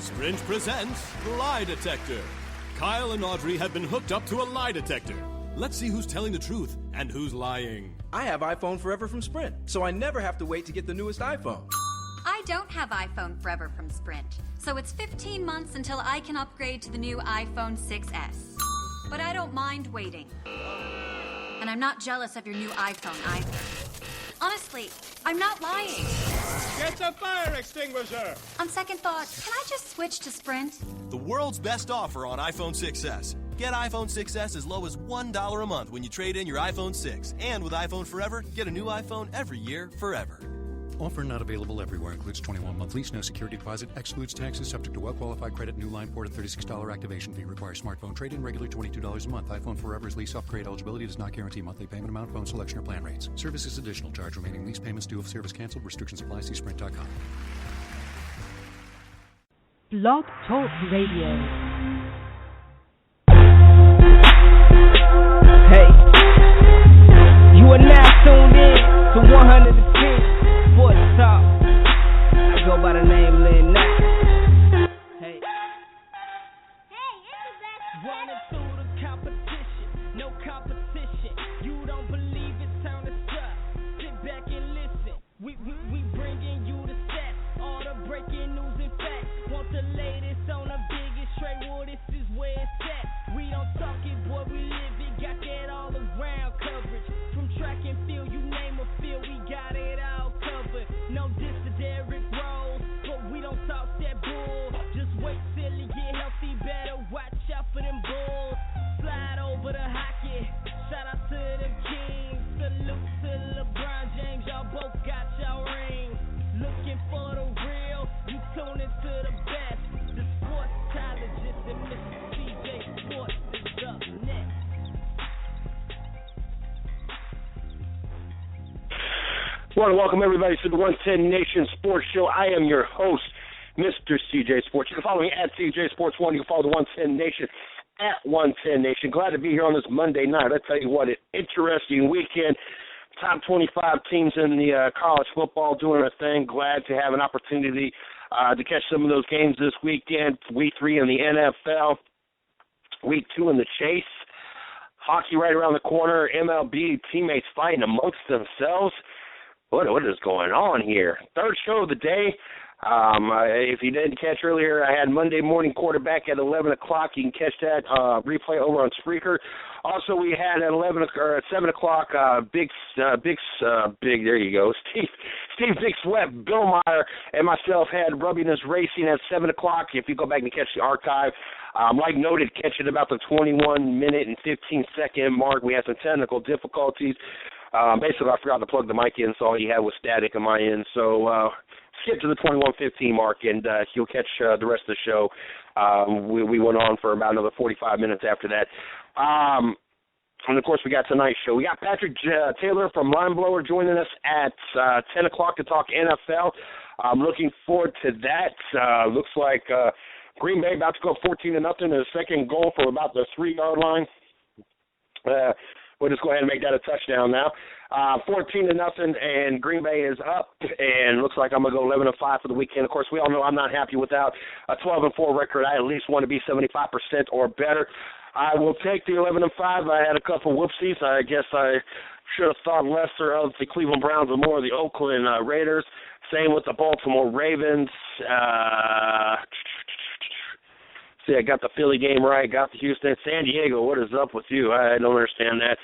Sprint presents Lie Detector. Kyle and Audrey have been hooked up to a lie detector. Let's see who's telling the truth and who's lying. I have iPhone Forever from Sprint, so I never have to wait to get the newest iPhone. I don't have iPhone Forever from Sprint, so it's 15 months until I can upgrade to the new iPhone 6S. But I don't mind waiting. And I'm not jealous of your new iPhone either. Honestly, I'm not lying. Get the fire extinguisher! On second thought, can I just switch to Sprint? The world's best offer on iPhone 6S. Get iPhone 6S as low as $1 a month when you trade in your iPhone 6. And with iPhone Forever, get a new iPhone every year, forever. Offer not available everywhere. Includes 21-month lease, no security deposit, excludes taxes, subject to well-qualified credit, new line port, and $36 activation fee. Requires smartphone trade-in, regular $22 a month. iPhone Forever's lease upgrade eligibility does not guarantee monthly payment amount, phone selection, or plan rates. Service is additional charge. Remaining lease payments due if service canceled. Restrictions apply. See Sprint.com. Blog Talk Radio. Hey, you are now tuned in to 110 Sports Talk. I go by the name Lynn Knight. Hey, running through the competition, no competition. You don't believe it, turn us up. Sit back and listen. We bringing you the stats, all the breaking news and facts. Want the latest on the biggest trade? Well, this is where it's at. We don't talk it, boy, we live it. Got that all around coverage. From track and field, you name a field, we got it all covered. No diss to Derrick Rose, but we don't talk that bull. Just wait till he get healthy, better watch out for them bulls. Slide over the hockey, shout out to them kings. Salute to LeBron James, y'all both got y'all rings. Looking for the real, you tune into the best. The sportologist and Mr. CJ Sports is up next. I want to welcome everybody to the 110 Nation Sports Show. I am your host, Mr. CJ Sports. You can follow me at CJ Sports 1. You can follow the 110 Nation at 110 Nation. Glad to be here on this Monday night. I tell you what, an interesting weekend. Top 25 teams in the college football doing their thing. Glad to have an opportunity to catch some of those games this weekend. Week 3 in the NFL. Week 2 in the chase. Hockey right around the corner. MLB teammates fighting amongst themselves. What is going on here? Third show of the day. If you didn't catch earlier, I had Monday morning quarterback at 11 o'clock. You can catch that replay over on Spreaker. Also, we had at 7 o'clock, big. There you go, Steve Big Sweat, Bill Meyer, and myself had Rubbiness Racing at 7 o'clock. If you go back and catch the archive, like noted, catch it about the 21-minute and 15-second mark. We had some technical difficulties. Basically, I forgot to plug the mic in, so all you had was static on my end. So skip to the 21:15 mark, and you'll catch the rest of the show. We went on for about another 45 minutes after that. And, of course, we got tonight's show. We got Patrick Taylor from Lineblower joining us at 10 o'clock to talk NFL. I'm looking forward to that. Looks like Green Bay about to go 14-0 in a second goal from about the 3-yard line. We'll just go ahead and make that a touchdown now. 14-0, and Green Bay is up, and looks like I'm going to go 11-5 for the weekend. Of course, we all know I'm not happy without a 12-4 record. I at least want to be 75% or better. I will take the 11-5. I had a couple whoopsies. I guess I should have thought lesser of the Cleveland Browns and more of the Oakland Raiders. Same with the Baltimore Ravens. See, I got the Philly game right, got the Houston. San Diego, what is up with you? I don't understand that.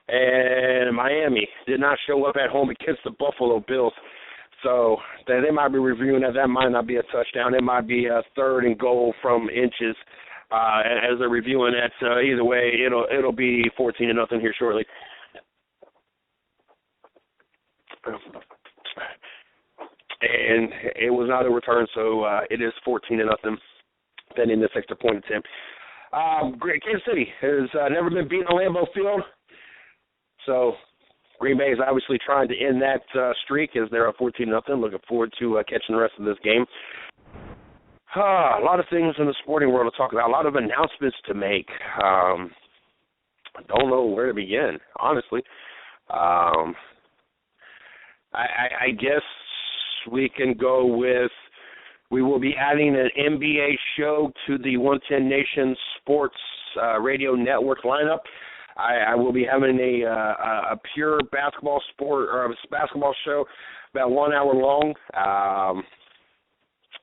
And Miami did not show up at home against the Buffalo Bills. So they might be reviewing that. That might not be a touchdown. It might be a 3rd and goal from inches as they're reviewing that. So either way, it'll be 14-0 here shortly. And it was not a return, so it is 14-0. In this extra point attempt. Kansas City has never been beaten on Lambeau Field, so Green Bay is obviously trying to end that streak as they're up 14-0. Looking forward to catching the rest of this game. A lot of things in the sporting world to talk about, a lot of announcements to make. Don't know where to begin, honestly. I guess we can go with We will be adding an NBA show to the 110 Nation Sports Radio Network lineup. I will be having a pure basketball show, about 1 hour long.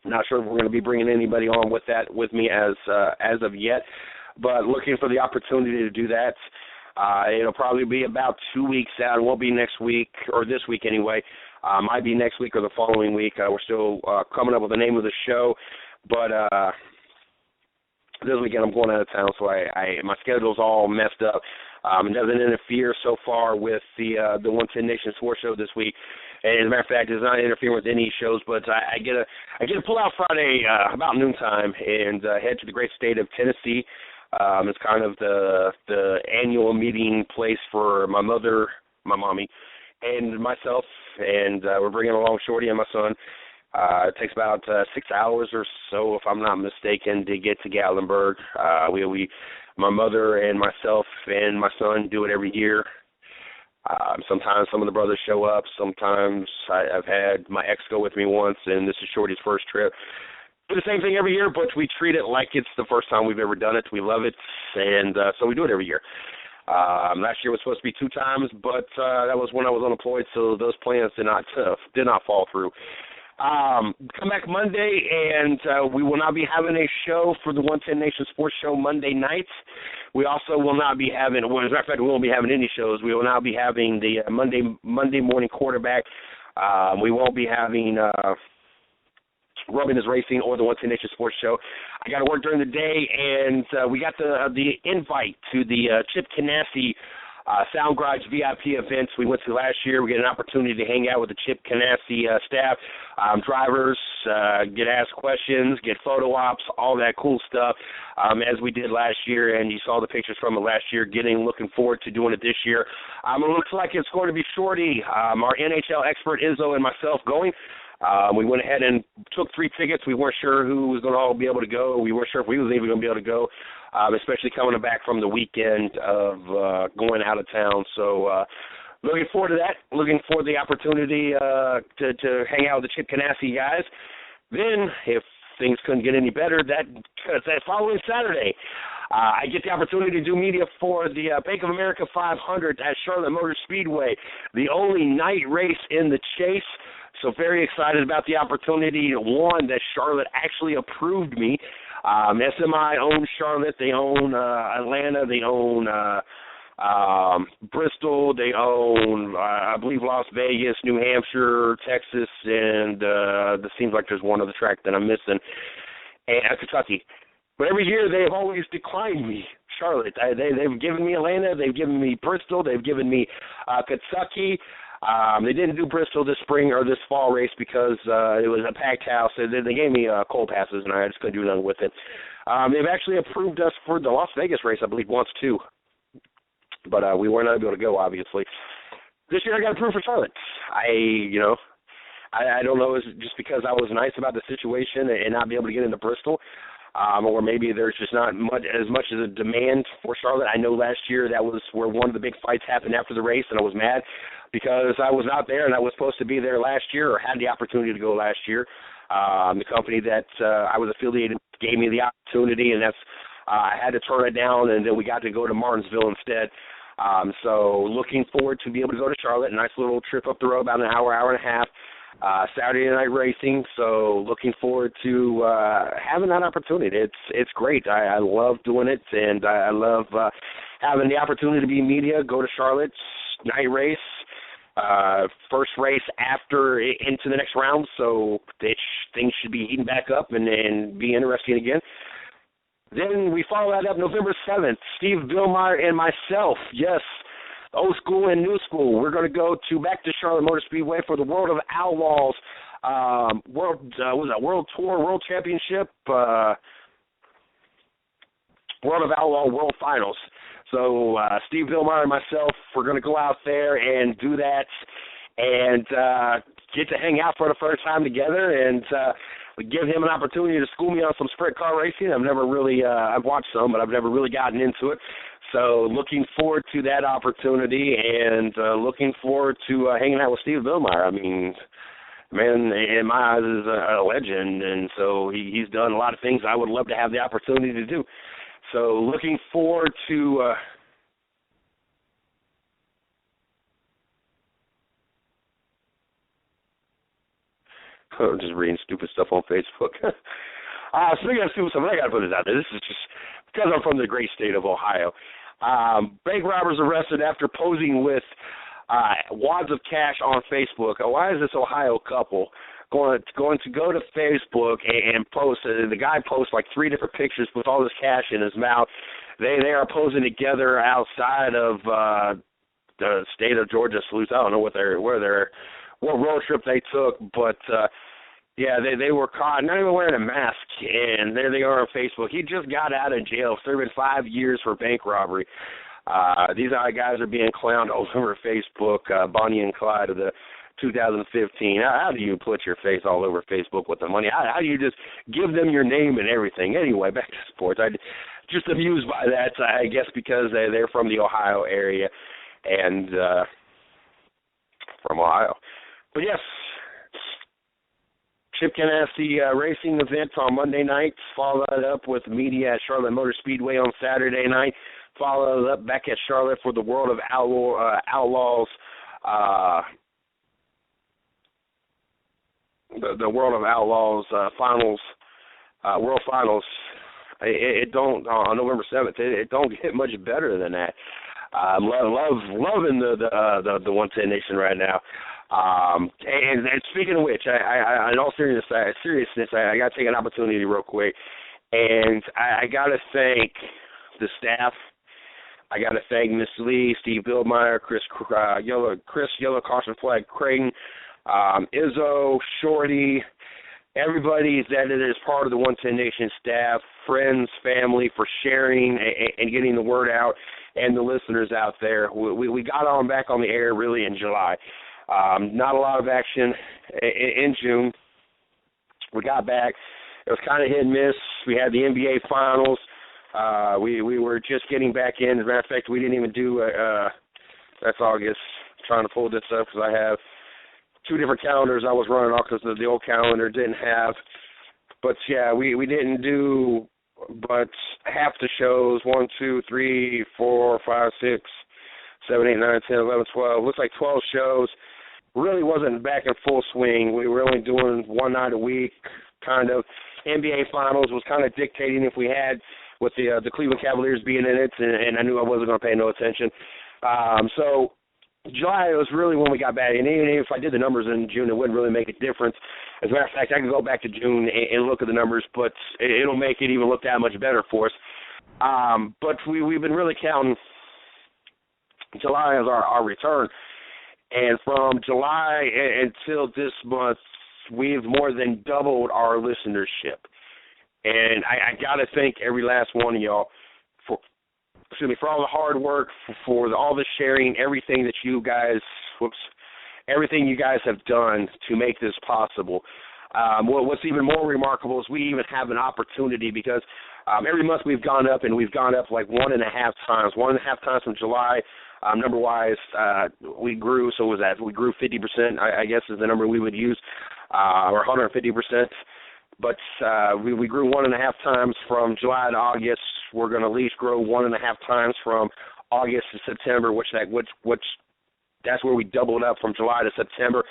Not sure if we're going to be bringing anybody on with me as of yet, but looking for the opportunity to do that. It'll probably be about 2 weeks out. It won't be next week, or this week anyway. Might be next week or the following week. We're still coming up with the name of the show, but this weekend I'm going out of town, so my schedule's all messed up. It doesn't interfere so far with the 110 Nation Sports Show this week. And as a matter of fact, it's not interfering with any shows, but I get to pull out Friday about noontime and head to the great state of Tennessee. It's kind of the annual meeting place for my mother, my mommy, and myself, and we're bringing along Shorty and my son. It takes about 6 hours or so, if I'm not mistaken, to get to Gatlinburg. My mother and myself and my son do it every year. Sometimes some of the brothers show up. Sometimes I've had my ex go with me once, and this is Shorty's first trip. Do the same thing every year, but we treat it like it's the first time we've ever done it. We love it, and so we do it every year. Last year was supposed to be 2 times, but that was when I was unemployed, so those plans did not fall through. Come back Monday, and we will not be having a show for the 110 Nation Sports Show Monday nights. We also will not be having, well, as a matter of fact, we won't be having any shows. We will not be having the Monday morning quarterback. We won't be having Rubbing is Racing or the 110 Nation Sports Show. I got to work during the day, and we got the invite to the Chip Canassi Sound Garage VIP events we went to last year. We get an opportunity to hang out with the Chip Canassi staff, drivers, get asked questions, get photo ops, all that cool stuff, as we did last year, and you saw the pictures from it last year, looking forward to doing it this year. It looks like it's going to be Shorty, our NHL expert, Izzo, and myself going. We went ahead and took 3 tickets. We weren't sure who was going to all be able to go. We weren't sure if we was even going to be able to go, especially coming back from the weekend of going out of town. So looking forward to that. Looking for the opportunity to hang out with the Chip Canassi guys. Then, if things couldn't get any better, that following Saturday, I get the opportunity to do media for the Bank of America 500 at Charlotte Motor Speedway, the only night race in the Chase. So very excited about the opportunity. One, that Charlotte actually approved me. SMI owns Charlotte. They own Atlanta. They own Bristol. They own, I believe, Las Vegas, New Hampshire, Texas, and it seems like there's one other track that I'm missing, and Kentucky. But every year they've always declined me, Charlotte. They've given me Atlanta. They've given me Bristol. They've given me Kentucky. They didn't do Bristol this spring or this fall race because it was a packed house. They gave me cold passes, and I just couldn't do nothing with it. They've actually approved us for the Las Vegas race, I believe, once too. But we were not able to go, obviously. This year I got approved for Charlotte. I don't know, is it just because I was nice about the situation and not be able to get into Bristol? Or maybe there's just not as much as a demand for Charlotte. I know last year that was where one of the big fights happened after the race, and I was mad because I was not there and I was supposed to be there last year or had the opportunity to go last year. The company that I was affiliated with gave me the opportunity, and that's I had to turn it down, and then we got to go to Martinsville instead. So looking forward to be able to go to Charlotte, a nice little trip up the road, about an hour and a half. Saturday night racing, so looking forward to having that opportunity. It's great. I love doing it, and I love having the opportunity to be in media, go to Charlotte's night race, first race after into the next round, so things should be heating back up and be interesting again. Then we follow that up November 7th, Steve Billmeyer and myself, yes, old school and new school. We're going to go back to Charlotte Motor Speedway for the World of Outlaws World Tour, World Championship, World of Outlaw World Finals. So Steve Billmeyer and myself, we're going to go out there and do that and get to hang out for the first time together and give him an opportunity to school me on some sprint car racing. I've never really, I've watched some, but I've never really gotten into it. So looking forward to that opportunity and looking forward to hanging out with Steve Billmeyer. I mean, man, in my eyes, is a legend, and so he's done a lot of things I would love to have the opportunity to do. So looking forward to I'm just reading stupid stuff on Facebook. Speaking of stupid stuff, I got to put this out there. This is just because I'm from the great state of Ohio. Bank robbers arrested after posing with wads of cash on Facebook. Why is this Ohio couple going to go to Facebook and post? The guy posts like 3 different pictures with all this cash in his mouth. They are posing together outside of the state of Georgia. Salute. I don't know what road trip they took, but yeah, they were caught not even wearing a mask, and there they are on Facebook. He just got out of jail, serving 5 years for bank robbery. These guys are being clowned all over Facebook. Bonnie and Clyde of the 2015. How do you put your face all over Facebook with the money? How do you just give them your name and everything? Anyway, back to sports. I'm just amused by that, I guess, because they're from the Ohio area and from Ohio. But yes, Chip Ganassi racing event on Monday night, followed up with media at Charlotte Motor Speedway on Saturday night, followed up back at Charlotte for the World of Outlaws, the World of Outlaws finals, World Finals. It don't on November 7th. It don't get much better than that. Loving the 110 Nation right now. And speaking of which, I in all seriousness, I got to take an opportunity real quick, and I got to thank the staff. I got to thank Miss Lee, Steve Bildmeyer, Chris Yellow Caution Flag, Creighton, Izzo, Shorty, everybody that is part of the 110 Nation staff, friends, family, for sharing and getting the word out, and the listeners out there. We got on back on the air really in July. Not a lot of action in June. We got back. It was kind of hit and miss. We had the NBA Finals. We were just getting back in. As a matter of fact, we didn't even do that's August. I'm trying to pull this up because I have 2 different calendars I was running off because the old calendar didn't have. But, yeah, we didn't do but half the shows, 1, 2, 3, 4, 5, 6, 7, 8, 9, 10, 11, 12. Looks like 12 shows. Really wasn't back in full swing. We were only doing 1 night a week, kind of. NBA Finals was kind of dictating if we had, with the Cleveland Cavaliers being in it, and I knew I wasn't going to pay no attention. So July was really when we got back, and even if I did the numbers in June, it wouldn't really make a difference. As a matter of fact, I can go back to June and look at the numbers, but it'll make it even look that much better for us. But we've been really counting July as our return. And from July until this month, we've more than doubled our listenership. And I got to thank every last one of y'all for all the hard work, for all the sharing, everything you guys have done to make this possible. What's even more remarkable is we even have an opportunity because every month we've gone up, and we've gone up like 1.5 times. 1.5 times from July. Number-wise, we grew, we grew 50%, I guess is the number we would use, or 150%. But we grew 1.5 times from July to August. We're going to at least grow 1.5 times from August to September, which that's where we doubled up from July to September.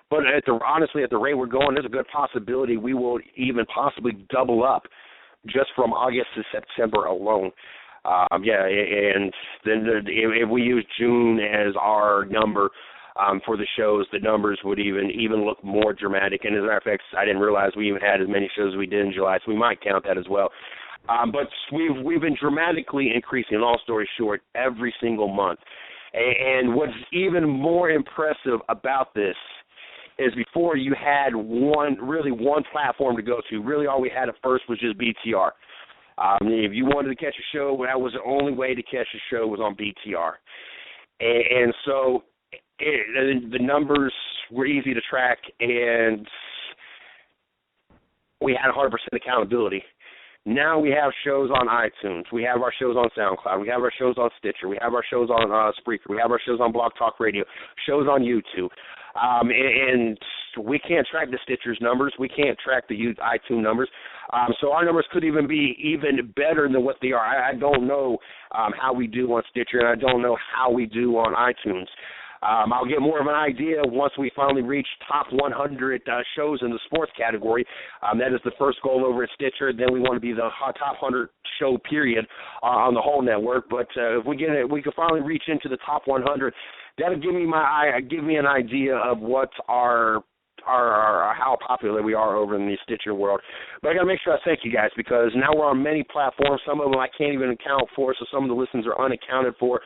But honestly, at the rate we're going, there's a good possibility we will even possibly double up just from August to September alone. And then if we use June as our number for the shows, the numbers would even look more dramatic. And as a matter of fact, I didn't realize we even had as many shows as we did in July, so we might count that as well. But we've been dramatically increasing, long story short, every single month. And what's even more impressive about this is before you had one platform to go to. Really all we had at first was just BTR. If you wanted to catch a show, that was the only way to catch a show was on BTR. And so the numbers were easy to track, and we had 100% accountability. Now we have shows on iTunes. We have our shows on SoundCloud. We have our shows on Stitcher. We have our shows on Spreaker. We have our shows on Blog Talk Radio, shows on YouTube. And we can't track the Stitcher's numbers. We can't track the iTunes numbers. So our numbers could even be even better than what they are. I don't know how we do on Stitcher, and I don't know how we do on iTunes. I'll get more of an idea once we finally reach top 100 shows in the sports category. That is the first goal over at Stitcher. Then we want to be the top 100 show period on the whole network. But if we can finally reach into the top 100. That'll give me an idea of what our how popular we are over in the Stitcher world. But I got to make sure I thank you guys, because now we're on many platforms. Some of them I can't even account for, so some of the listens are unaccounted for.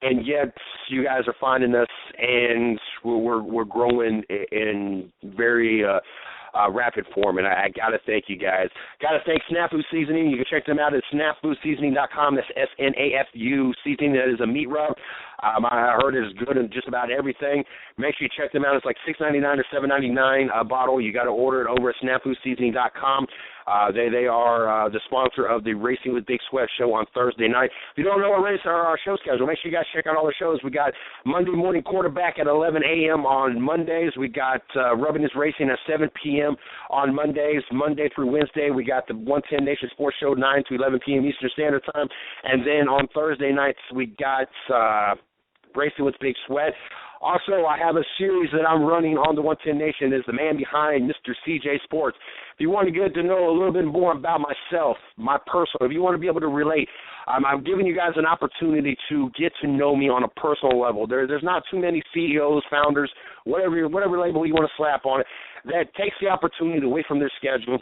And yet you guys are finding us, and we're growing in very rapid form, and I got to thank you guys. Got to thank Snafu Seasoning. You can check them out at snafuseasoning.com. That's SNAFU Seasoning. That is a meat rub. I heard it's good in just about everything. Make sure you check them out. It's like $6.99 or $7.99 a bottle. You got to order it over at snafuseasoning.com. They are the sponsor of the Racing with Big Sweat show on Thursday night. If you don't know our show schedule, make sure you guys check out all the shows. We got Monday morning quarterback at 11 a.m. on Mondays. We got Rubbing Is Racing at 7 p.m. on Mondays. Monday through Wednesday, we got the 110 Nation Sports Show 9 to 11 p.m. Eastern Standard Time. And then on Thursday nights, we got Racing with Big Sweat. Also, I have a series that I'm running on the 110 Nation. Is the man behind Mr. CJ Sports. If you want to get to know a little bit more about myself, my personal, if you want to be able to relate, I'm giving you guys an opportunity to get to know me on a personal level. There's not too many CEOs, founders, whatever label you want to slap on it, that takes the opportunity away from their schedule.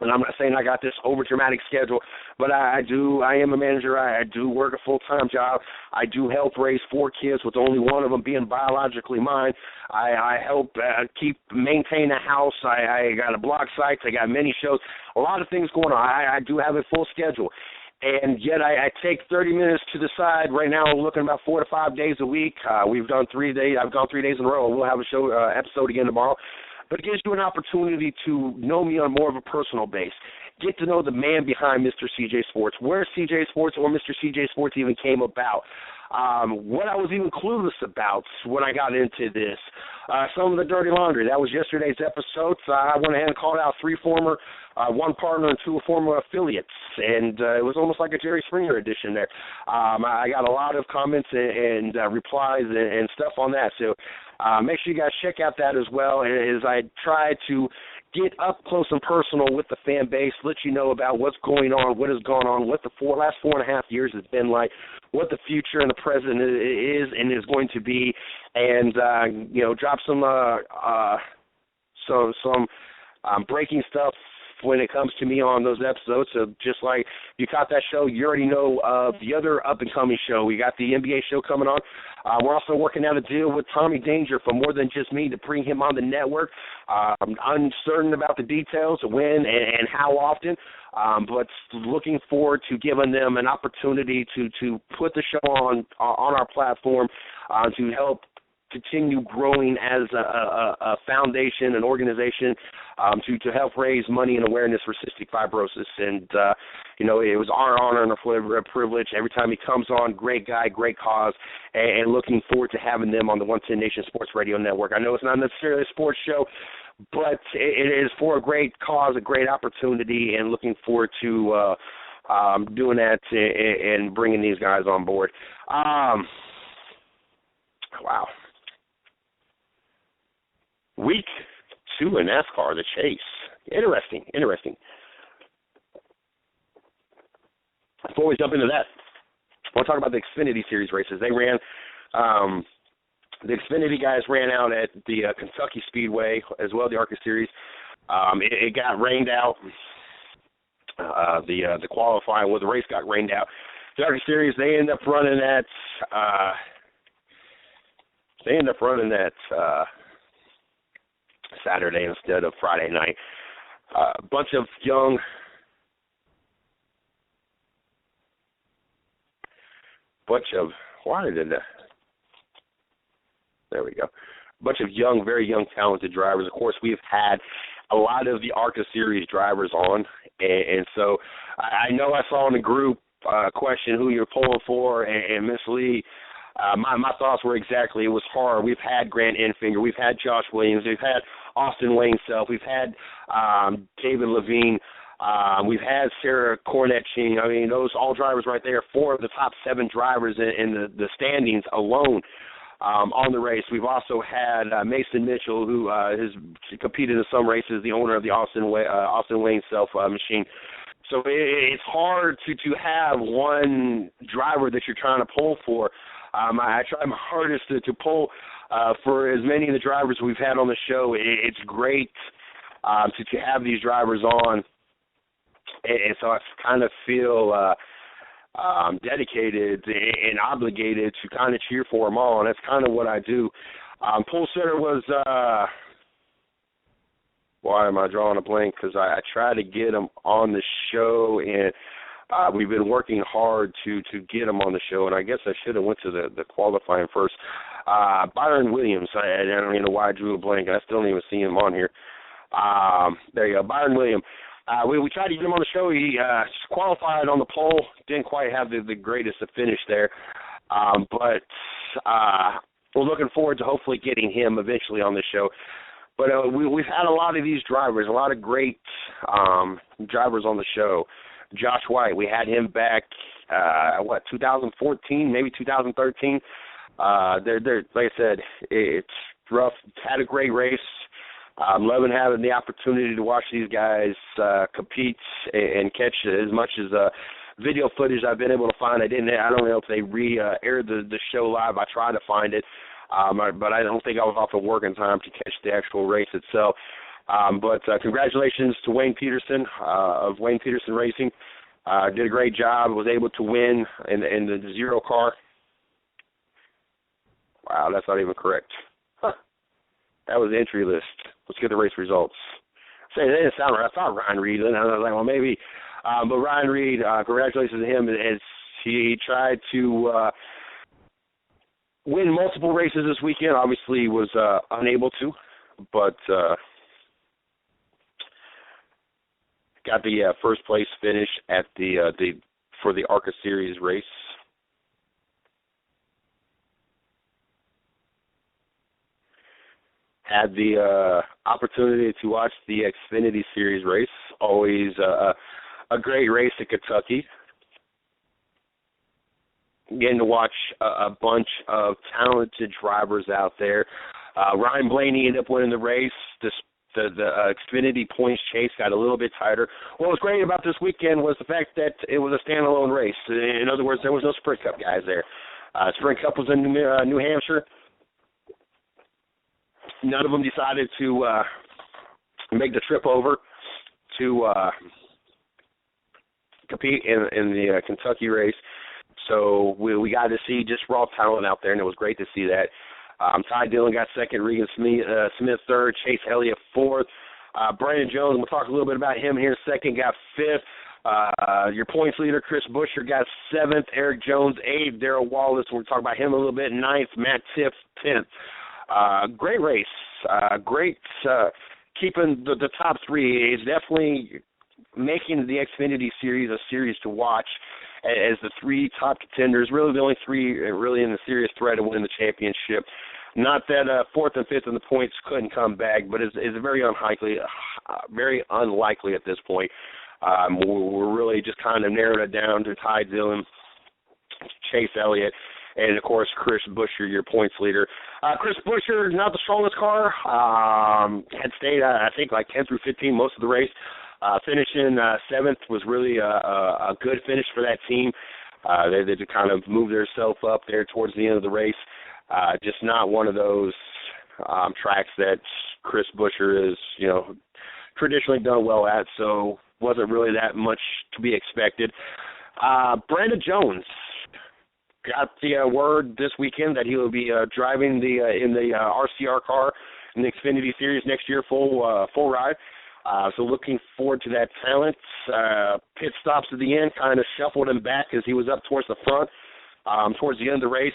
And I'm not saying I got this over-dramatic schedule, but I am a manager. I do work a full-time job. I do help raise 4 kids with only one of them being biologically mine. I help maintain a house. I got a blog site. I got many shows. A lot of things going on. I do have a full schedule. And yet I take 30 minutes to the side. Right now I'm looking about 4 to 5 days a week. We've done 3 days. I've gone 3 days in a row. We'll have a show episode again tomorrow. But it gives you an opportunity to know me on more of a personal base. Get to know the man behind Mr. CJ Sports, where CJ Sports or Mr. CJ Sports even came about, what I was even clueless about when I got into this, some of the dirty laundry. That was yesterday's episode. I went ahead and called out 3 former, 1 partner and 2 former affiliates, and it was almost like a Jerry Springer edition there. I got a lot of comments and replies and stuff on that, so make sure you guys check out that as well, as I try to get up close and personal with the fan base, let you know about what's going on, what has gone on, what the last 4.5 years has been like, what the future and the present is and is going to be, and drop some breaking stuff when it comes to me on those episodes. So just like you caught that show, you already know of the other up-and-coming show. We got the NBA show coming on. We're also working out a deal with Tommy Danger for More Than Just Me to bring him on the network. I'm uncertain about the details, when and how often, but looking forward to giving them an opportunity to put the show on our platform to help continue growing as a foundation, an organization, to help raise money and awareness for cystic fibrosis. And, it was our honor and a privilege. Every time he comes on, great guy, great cause, and looking forward to having them on the 110 Nation Sports Radio Network. I know it's not necessarily a sports show, but it is for a great cause, a great opportunity, and looking forward to doing that and bringing these guys on board. Wow. Week 2 in NASCAR, the chase. Interesting. Before we jump into that, I want to talk about the Xfinity Series races. They ran, the Xfinity guys ran out at the Kentucky Speedway, as well as the ARCA Series. It got rained out. The qualifying, the race got rained out. The ARCA Series, they ended up running that Saturday instead of Friday night. Bunch of young very young, talented drivers. Of course, we've had a lot of the ARCA Series drivers on, and so I know I saw in the group question who you're pulling for, and Miss Lee, my thoughts were exactly, it was hard. We've had Grant Enfinger. We've had Josh Williams. We've had Austin Wayne Self. We've had David Levine. We've had Sarah Cornett-Ching. I mean, those all drivers right there, 4 of the top 7 drivers in the standings alone on the race. We've also had Mason Mitchell, who has competed in some races, the owner of the Austin Wayne Self machine. So it's hard to have one driver that you're trying to pull for. I try my hardest to pull for as many of the drivers we've had on the show. It's great to have these drivers on. And so I kind of feel dedicated and obligated to kind of cheer for them all, and that's kind of what I do. Pole sitter was, why am I drawing a blank? Because I try to get them on the show, and we've been working hard to get them on the show, and I guess I should have went to the qualifying first. Byron Williams, I don't even know why I drew a blank, and I still don't even see him on here. There you go, Byron Williams. We tried to get him on the show. He qualified on the pole. Didn't quite have the greatest of finish there. But we're looking forward to hopefully getting him eventually on the show. But we've had a lot of these drivers, a lot of great drivers on the show. Josh White, we had him back, 2014, maybe 2013. They're like I said, it's rough. Had a great race. I'm loving having the opportunity to watch these guys compete and catch as much as video footage I've been able to find. I don't know if they aired the show live. I tried to find it, but I don't think I was off of work in time to catch the actual race itself. But congratulations to Wayne Peterson of Wayne Peterson Racing. Did a great job. Was able to win in the zero car. Wow, that's not even correct. That was the entry list. Let's get the race results. Say, that didn't sound right. I thought Ryan Reed, and I was like, well, maybe. But Ryan Reed, congratulations to him as he tried to win multiple races this weekend. Obviously, was unable to, but got the first place finish at for the ARCA Series race. Had the opportunity to watch the Xfinity Series race. Always a great race at Kentucky. Getting to watch a bunch of talented drivers out there. Ryan Blaney ended up winning the race. The Xfinity points chase got a little bit tighter. What was great about this weekend was the fact that it was a standalone race. In other words, there was no Sprint Cup guys there. Sprint Cup was in New Hampshire. None of them decided to make the trip over to compete in the Kentucky race. So we got to see just raw talent out there, and it was great to see that. Ty Dillon got second, Regan Smith third, Chase Elliott fourth. Brandon Jones, we'll talk a little bit about him here second, got fifth. Your points leader, Chris Buescher, got seventh. Eric Jones, eighth. Darrell Wallace, we'll talk about him a little bit, ninth. Matt Tiff, 10th. Great race. Great keeping the top three. It's definitely making the Xfinity Series a series to watch as the three top contenders, really the only three really in the serious threat of winning the championship. Not that fourth and fifth in the points couldn't come back, but it's very unlikely at this point. We're really just kind of narrowed it down to Ty Dillon, Chase Elliott, and, of course, Chris Buescher, your points leader. Chris Buescher, not the strongest car. Had stayed, I think, like 10 through 15 most of the race. Finishing seventh was really a good finish for that team. They just kind of moved themselves up there towards the end of the race. Just not one of those tracks that Chris Buescher is, traditionally done well at, so wasn't really that much to be expected. Brandon Jones got the word this weekend that he will be driving in the RCR car in the Xfinity Series next year, full ride. So looking forward to that talent. Pit stops at the end kind of shuffled him back as he was up towards the front. Towards the end of the race,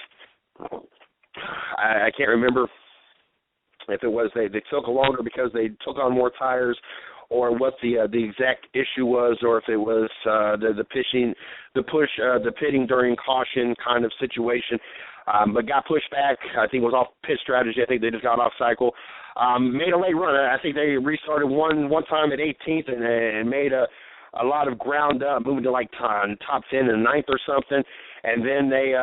I can't remember if it was they took longer because they took on more tires, or what the exact issue was, or if it was the pitting during caution kind of situation. but got pushed back. I think it was off pit strategy. I think they just got off cycle. Made a late run. I think they restarted one time at 18th and made a lot of ground up, moving to like top 10 and 9th or something, and then they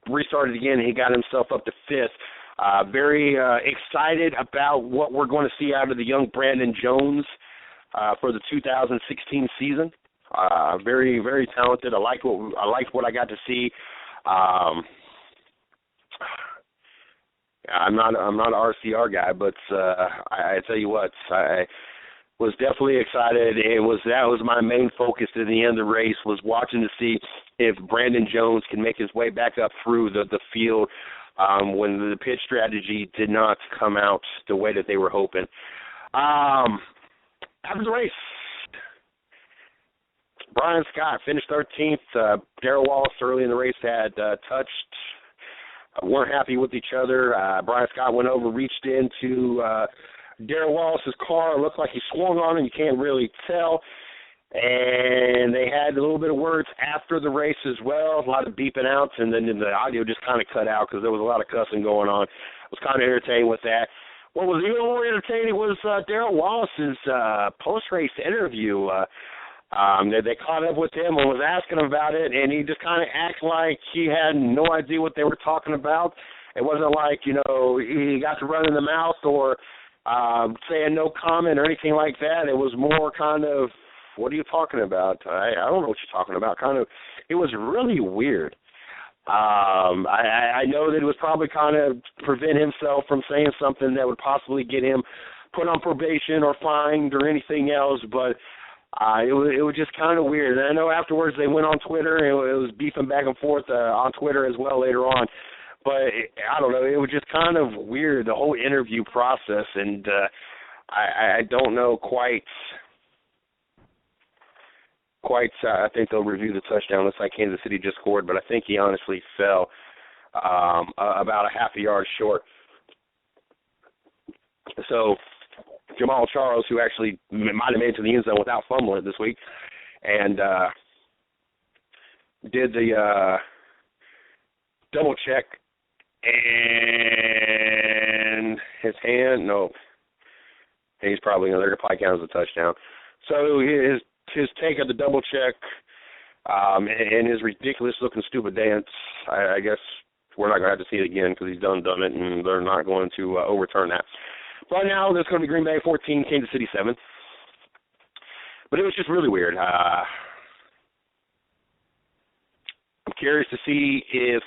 restarted again, and he got himself up to 5th. Very excited about what we're going to see out of the young Brandon Jones for the 2016 season. Very, very talented. I liked what I got to see. I'm not an RCR guy, but I tell you what, I was definitely excited. That was my main focus at the end of the race, was watching to see if Brandon Jones can make his way back up through the field when the pit strategy did not come out the way that they were hoping. After the race, Brian Scott finished 13th. Darrell Wallace early in the race had touched. Weren't happy with each other. Brian Scott went over, reached into Darrell Wallace's car. It looked like he swung on him. You can't really tell. And they had a little bit of words after the race as well, a lot of beeping out, and then the audio just kind of cut out because there was a lot of cussing going on. I was kind of irritated with that. What was even more entertaining was Darrell Wallace's post-race interview. They caught up with him and was asking him about it, and he just kind of acted like he had no idea what they were talking about. It wasn't like, he got to run in the mouth or saying no comment or anything like that. It was more kind of, what are you talking about? I don't know what you're talking about. Kind of, it was really weird. I know that it was probably kind of prevent himself from saying something that would possibly get him put on probation or fined or anything else, but it was just kind of weird. And I know afterwards they went on Twitter, and it was beefing back and forth on Twitter as well later on. But I don't know, it was just kind of weird, the whole interview process, and I don't know quite. I think they'll review the touchdown. Looks like Kansas City just scored, but I think he honestly fell about a half a yard short. So Jamal Charles, who actually might have made it to the end zone without fumbling this week, and did the double check, and his hand, no, he's probably, they're going to probably count as a touchdown. So his take of the double check and his ridiculous-looking stupid dance, I guess we're not going to have to see it again because he's done it, and they're not going to overturn that. Right now, there's going to be Green Bay 14, Kansas City 7. But it was just really weird. I'm curious to see if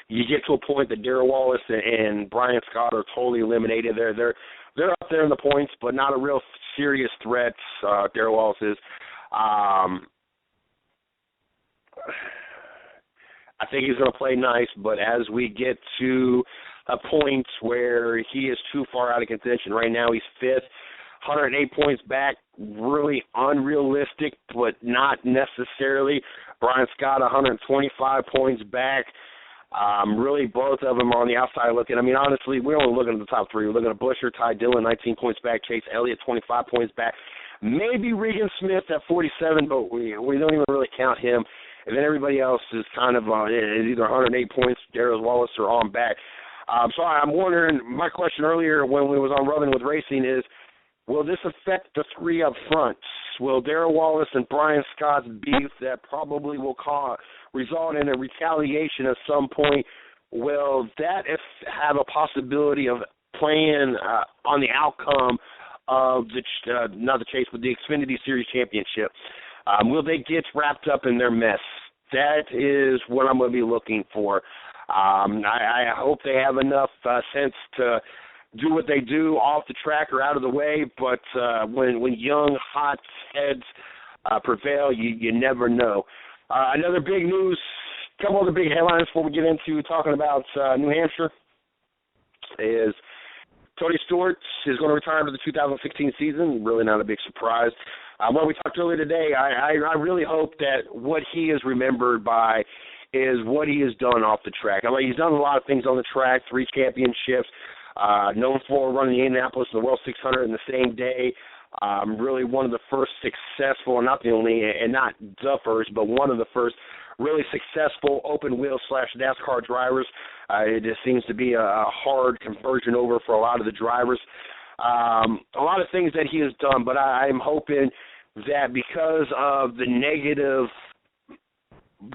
you get to a point that Darrell Wallace and Brian Scott are totally eliminated. They're up there in the points, but not a real serious threat. Darrell Wallace is. I think he's going to play nice, but as we get to a point where he is too far out of contention, right now he's 5th, 108 points back, really unrealistic, but not necessarily. Brian Scott, 125 points back. Really, both of them on the outside looking. I mean, honestly, we're only looking at the top three. We're looking at Busher, Ty Dillon, 19 points back, Chase Elliott, 25 points back. Maybe Regan Smith at 47, but we don't even really count him. And then everybody else is kind of is either 108 points, Darrell Wallace, or on back. So I'm wondering, my question earlier when we was on Rubbing with Racing is, will this affect the three up front? Will Darrell Wallace and Brian Scott's beef that probably will result in a retaliation at some point, will that have a possibility of playing on the outcome of not the chase, but the Xfinity Series Championship? Will they get wrapped up in their mess? That is what I'm going to be looking for. I hope they have enough sense to do what they do off the track or out of the way, but when young, hot heads prevail, you never know. Another big news, a couple other big headlines before we get into talking about New Hampshire is Tony Stewart is going to retire to the 2016 season. Really not a big surprise. When we talked earlier today, I really hope that what he is remembered by is what he has done off the track. I mean, he's done a lot of things on the track, 3 championships, known for running the Indianapolis and the World 600 in the same day. Really one of the first successful, not the only, and not the first, but one of the first really successful open-wheel / NASCAR drivers. It just seems to be a hard conversion over for a lot of the drivers. A lot of things that he has done, but I'm hoping that because of the negative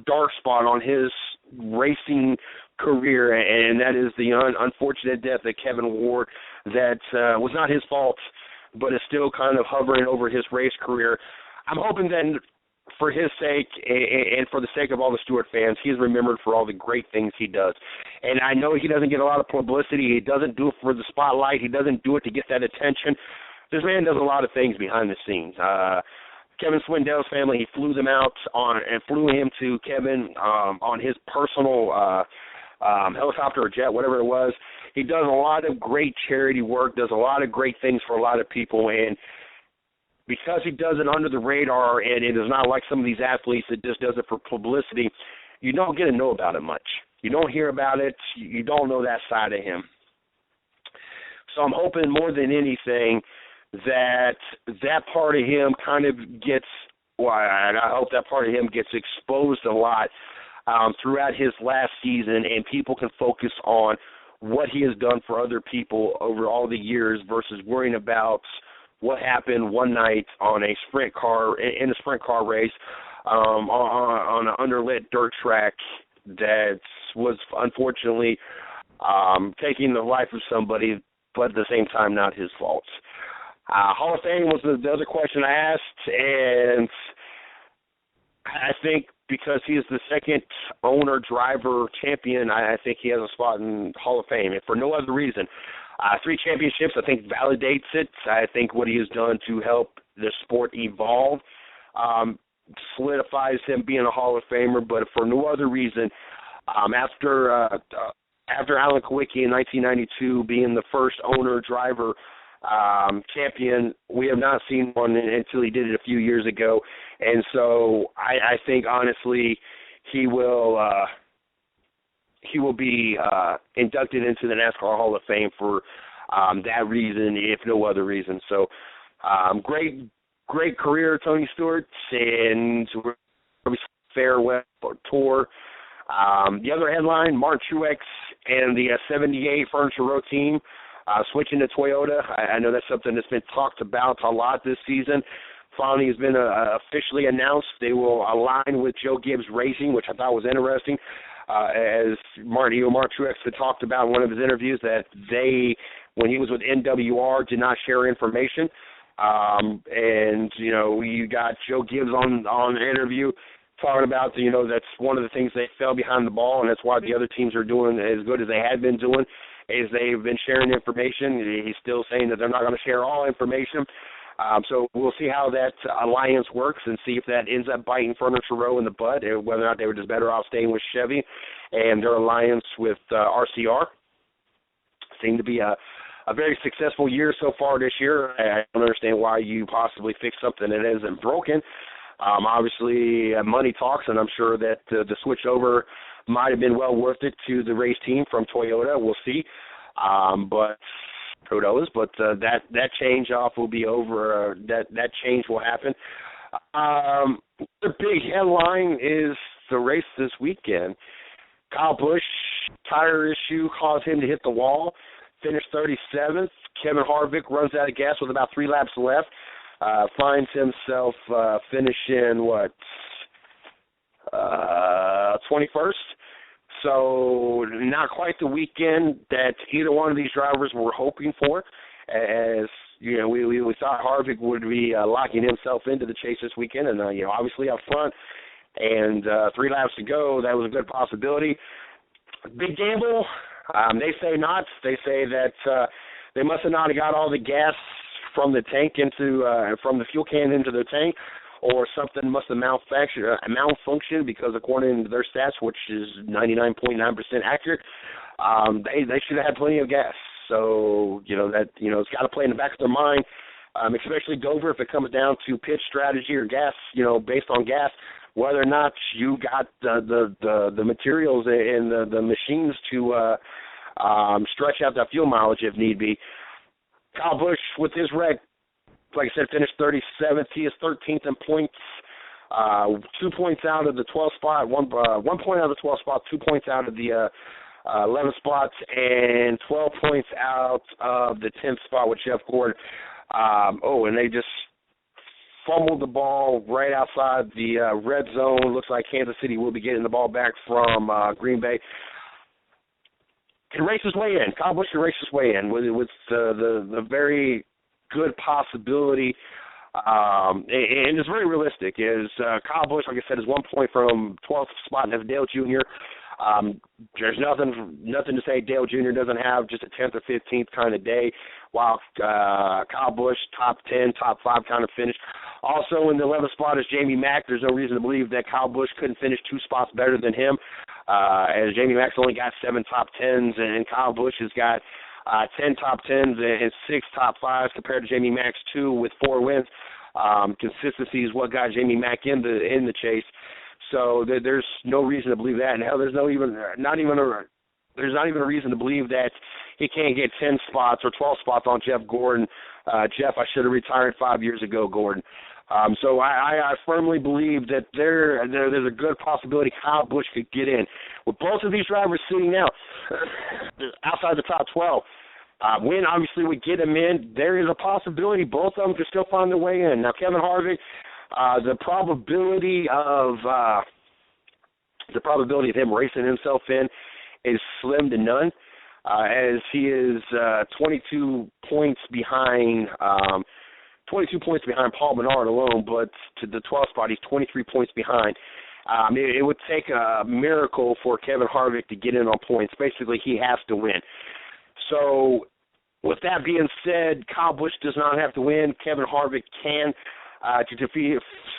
dark spot on his racing career, and that is the unfortunate death of Kevin Ward, that was not his fault, but is still kind of hovering over his race career. I'm hoping that for his sake and for the sake of all the Stewart fans, he's remembered for all the great things he does. And I know he doesn't get a lot of publicity. He doesn't do it for the spotlight. He doesn't do it to get that attention. This man does a lot of things behind the scenes. Kevin Swindell's family, he flew them out and flew him to Kevin on his personal helicopter or jet, whatever it was. He does a lot of great charity work, does a lot of great things for a lot of people, and because he does it under the radar, and it is not like some of these athletes that just does it for publicity, you don't get to know about it much. You don't hear about it. You don't know that side of him. So I'm hoping more than anything that part of him kind of gets, and I hope that part of him gets exposed a lot throughout his last season, and people can focus on what he has done for other people over all the years versus worrying about what happened one night on a sprint car, in a sprint car race, on an underlit dirt track that was unfortunately taking the life of somebody, but at the same time not his fault. Hall of Fame was the other question I asked, and I think because he is the second owner, driver, champion, I think he has a spot in Hall of Fame, and for no other reason. 3 championships, I think, validates it. I think what he has done to help the sport evolve solidifies him being a Hall of Famer, but for no other reason. After Alan Kulwicki in 1992 being the first owner, driver, champion, we have not seen one until he did it a few years ago, and so I think honestly he will be inducted into the NASCAR Hall of Fame for that reason, if no other reason. So great career, Tony Stewart, and farewell tour. The other headline: Martin Truex and the 78 Furniture Row team switching to Toyota. I know that's something that's been talked about a lot this season. Finally has been officially announced. They will align with Joe Gibbs Racing, which I thought was interesting. As Martin Truex had talked about in one of his interviews, that when he was with NWR, did not share information. And, you got Joe Gibbs on an interview talking about, that's one of the things they fell behind the ball, and that's why the other teams are doing as good as they had been doing, is they've been sharing information. He's still saying that they're not going to share all information. So we'll see how that alliance works and see if that ends up biting Furniture Row in the butt, whether or not they were just better off staying with Chevy and their alliance with RCR. Seemed to be a very successful year so far this year. I don't understand why you possibly fix something that isn't broken. Obviously, money talks, and I'm sure that the switch over might have been well worth it to the race team from Toyota. We'll see. But who knows? But that change off will be over. That change will happen. The big headline is the race this weekend. Kyle Busch, tire issue caused him to hit the wall. Finished 37th. Kevin Harvick runs out of gas with about 3 laps left. Finds himself finishing 21st. So not quite the weekend that either one of these drivers were hoping for. As we thought Harvick would be locking himself into the chase this weekend, and obviously up front. And 3 laps to go, that was a good possibility. Big gamble. They say not. They say that they must have not got all the gas from the tank from the fuel can into the tank, or something must have malfunctioned, because according to their stats, which is 99.9% accurate, they should have had plenty of gas. So it's got to play in the back of their mind, especially Dover, if it comes down to pitch strategy or gas, based on gas, whether or not you got the materials and the machines to stretch out that fuel mileage if need be. Kyle Busch, with his wreck, like I said, finished 37th. He is 13th in points. 2 points out of the 12th spot, 1 point out of the 12th spot, 2 points out of the 11th spots, and 12 points out of the 10th spot with Jeff Gordon. And they just fumbled the ball right outside the red zone. Looks like Kansas City will be getting the ball back from Green Bay. Can race his way in. Kyle Busch can race his way in with the very good possibility. And it's very realistic. Kyle Busch, like I said, is 1 point from 12th spot, and that's Dale Jr. There's nothing to say Dale Jr. doesn't have just a 10th or 15th kind of day, while Kyle Busch, top 10, top 5 kind of finish. Also in the 11th spot is Jamie Mack. There's no reason to believe that Kyle Busch couldn't finish 2 spots better than him, as Jamie Mack's only got 7 top 10s, and Kyle Busch has got 10 top 10s and 6 top 5s compared to Jamie Mack's 2 with 4 wins. Consistency is what got Jamie Mack in the chase. So there's no reason to believe that. And hell, there's not even a reason to believe that he can't get 10 spots or 12 spots on Jeff Gordon. Jeff, I should have retired 5 years ago, Gordon. So I firmly believe that there's a good possibility Kyle Busch could get in. With both of these drivers sitting out outside the top 12, when obviously we get them in, there is a possibility both of them could still find their way in. Now, Kevin Harvick, the probability of him racing himself in is slim to none, as he is 22 points behind. 22 points behind Paul Menard alone, but to the 12th spot, he's 23 points behind. It would take a miracle for Kevin Harvick to get in on points. Basically, he has to win. So, with that being said, Kyle Busch does not have to win. Kevin Harvick can. To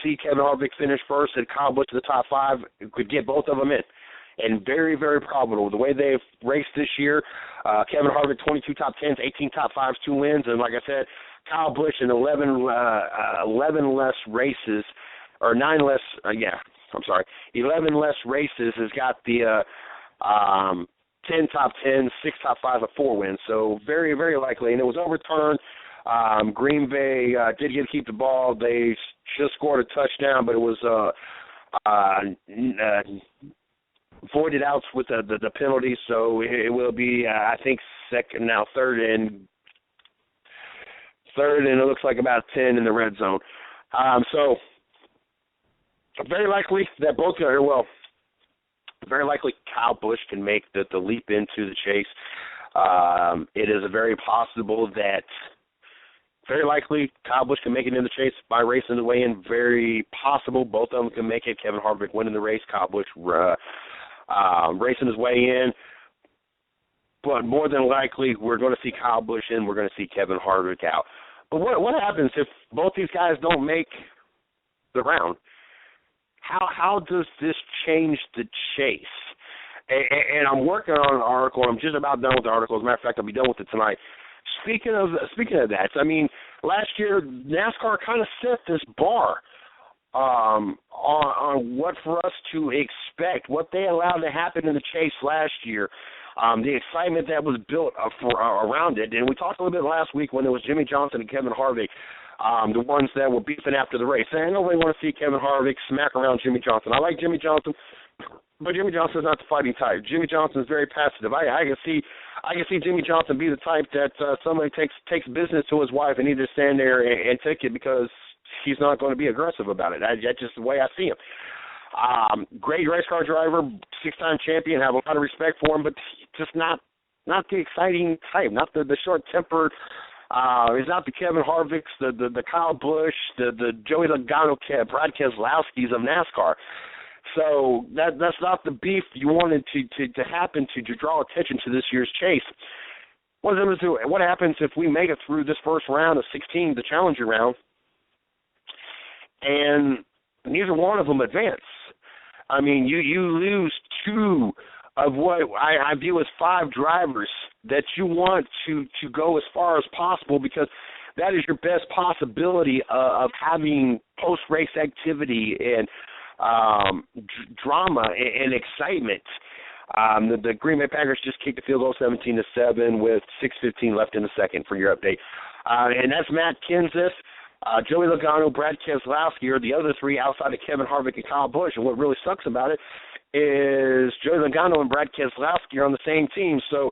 see Kevin Harvick finish first and Kyle Busch to the top 5 could get both of them in. And very, very probable. The way they've raced this year, Kevin Harvick, 22 top 10s, 18 top 5s, 2 wins. And like I said, Kyle Busch in 11 less races, or 11 less races has got the 10 top 10s, 6 top 5, and 4 wins. So very, very likely. And it was overturned. Green Bay did get to keep the ball. They just scored a touchdown, but it was voided out with the penalty. So it will be, I think, third and it looks like about 10 in the red zone. So very likely that very likely Kyle Busch can make the leap into the chase. It is very possible that very likely Kyle Busch can make it in the chase by racing the way in. Very possible both of them can make it. Kevin Harvick winning the race, Kyle Busch racing his way in. But more than likely, we're going to see Kyle Busch in. We're going to see Kevin Harvick out. But what happens if both these guys don't make the round? How does this change the chase? And I'm working on an article. I'm just about done with the article. As a matter of fact, I'll be done with it tonight. Speaking of that, I mean, last year NASCAR kind of set this bar on what for us to expect, what they allowed to happen in the chase last year, the excitement that was built around it. And we talked a little bit last week when it was Jimmy Johnson and Kevin Harvick, the ones that were beefing after the race. And I nobody want to see Kevin Harvick smack around Jimmy Johnson. I like Jimmy Johnson, but Jimmy Johnson's not the fighting type. Jimmy Johnson is very passive. I can see Jimmy Johnson be the type that somebody takes business to his wife and he just stand there and take it because he's not going to be aggressive about it. That's just the way I see him. Great race car driver, 6-time champion, have a lot of respect for him, but just not the exciting type, not the short-tempered. He's not the Kevin Harvicks, the Kyle Busch, the Joey Logano, Brad Keselowskis of NASCAR. So that's not the beef you wanted to happen to draw attention to this year's chase. What happens if we make it through this first round of 16, the Challenger round, and neither one of them advance? I mean, you lose 2 of what I view as 5 drivers that you want to go as far as possible, because that is your best possibility of having post-race activity and drama and excitement. The Green Bay Packers just kicked the field goal 17-7 with 6:15 left in the second for your update. And that's Matt Kenseth. Joey Logano, Brad Keselowski are the other three outside of Kevin Harvick and Kyle Busch. And what really sucks about it is Joey Logano and Brad Keselowski are on the same team. So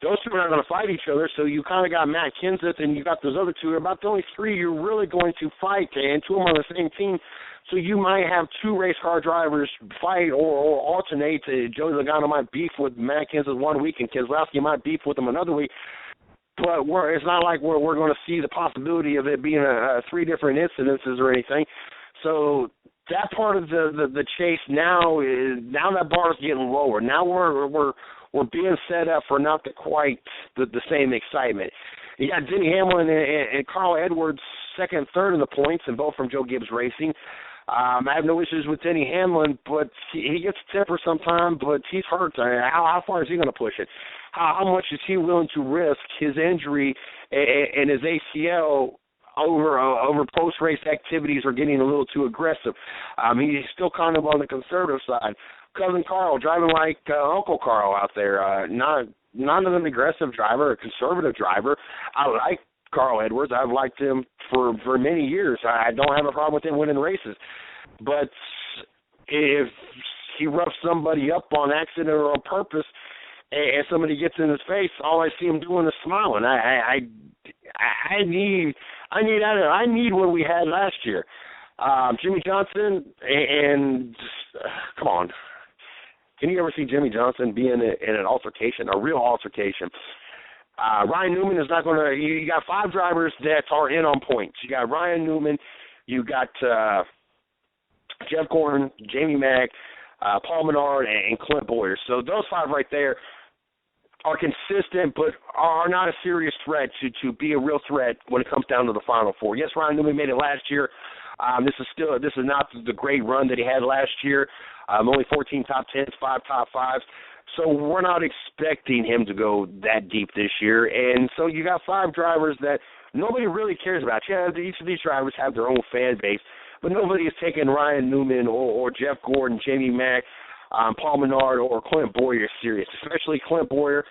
those two are not going to fight each other. So you kind of got Matt Kenseth and you got those other two. About the only three you're really going to fight, and two of them on the same team. So you might have two race car drivers fight or alternate. Joey Logano might beef with Matt Kenseth one week and Keselowski might beef with him another week. But it's not like we're going to see the possibility of it being three different incidences or anything. So that part of the chase now that bar is getting lower. Now we're being set up for not quite the same excitement. You got Denny Hamlin and Carl Edwards second and third in the points, and both from Joe Gibbs Racing. I have no issues with Denny Hamlin, but he gets a temper sometimes, but he's hurt. How far is he going to push it? How much is he willing to risk his injury and his ACL over post-race activities or getting a little too aggressive? He's still kind of on the conservative side. Cousin Carl, driving like Uncle Carl out there, not an aggressive driver, a conservative driver. I like Carl Edwards. I've liked him for many years. I don't have a problem with him winning races. But if he roughs somebody up on accident or on purpose and somebody gets in his face, all I see him doing is smiling. I need what we had last year. Jimmy Johnson and come on. Can you ever see Jimmy Johnson be in an altercation, a real altercation? Ryan Newman is not going to – you got five drivers that are in on points. You got Ryan Newman, you got Jeff Gordon, Jamie Mack, Paul Menard, and Clint Bowyer. So those five right there are consistent but are not a serious threat to be a real threat when it comes down to the Final Four. Yes, Ryan Newman made it last year. This is not the great run that he had last year. Only 14 top 10s, 5 top 5s. So we're not expecting him to go that deep this year. And so you got five drivers that nobody really cares about. Yeah, each of these drivers have their own fan base, but nobody is taking Ryan Newman or Jeff Gordon, Jamie Mack, Paul Menard, or Clint Bowyer serious, especially Clint Bowyer.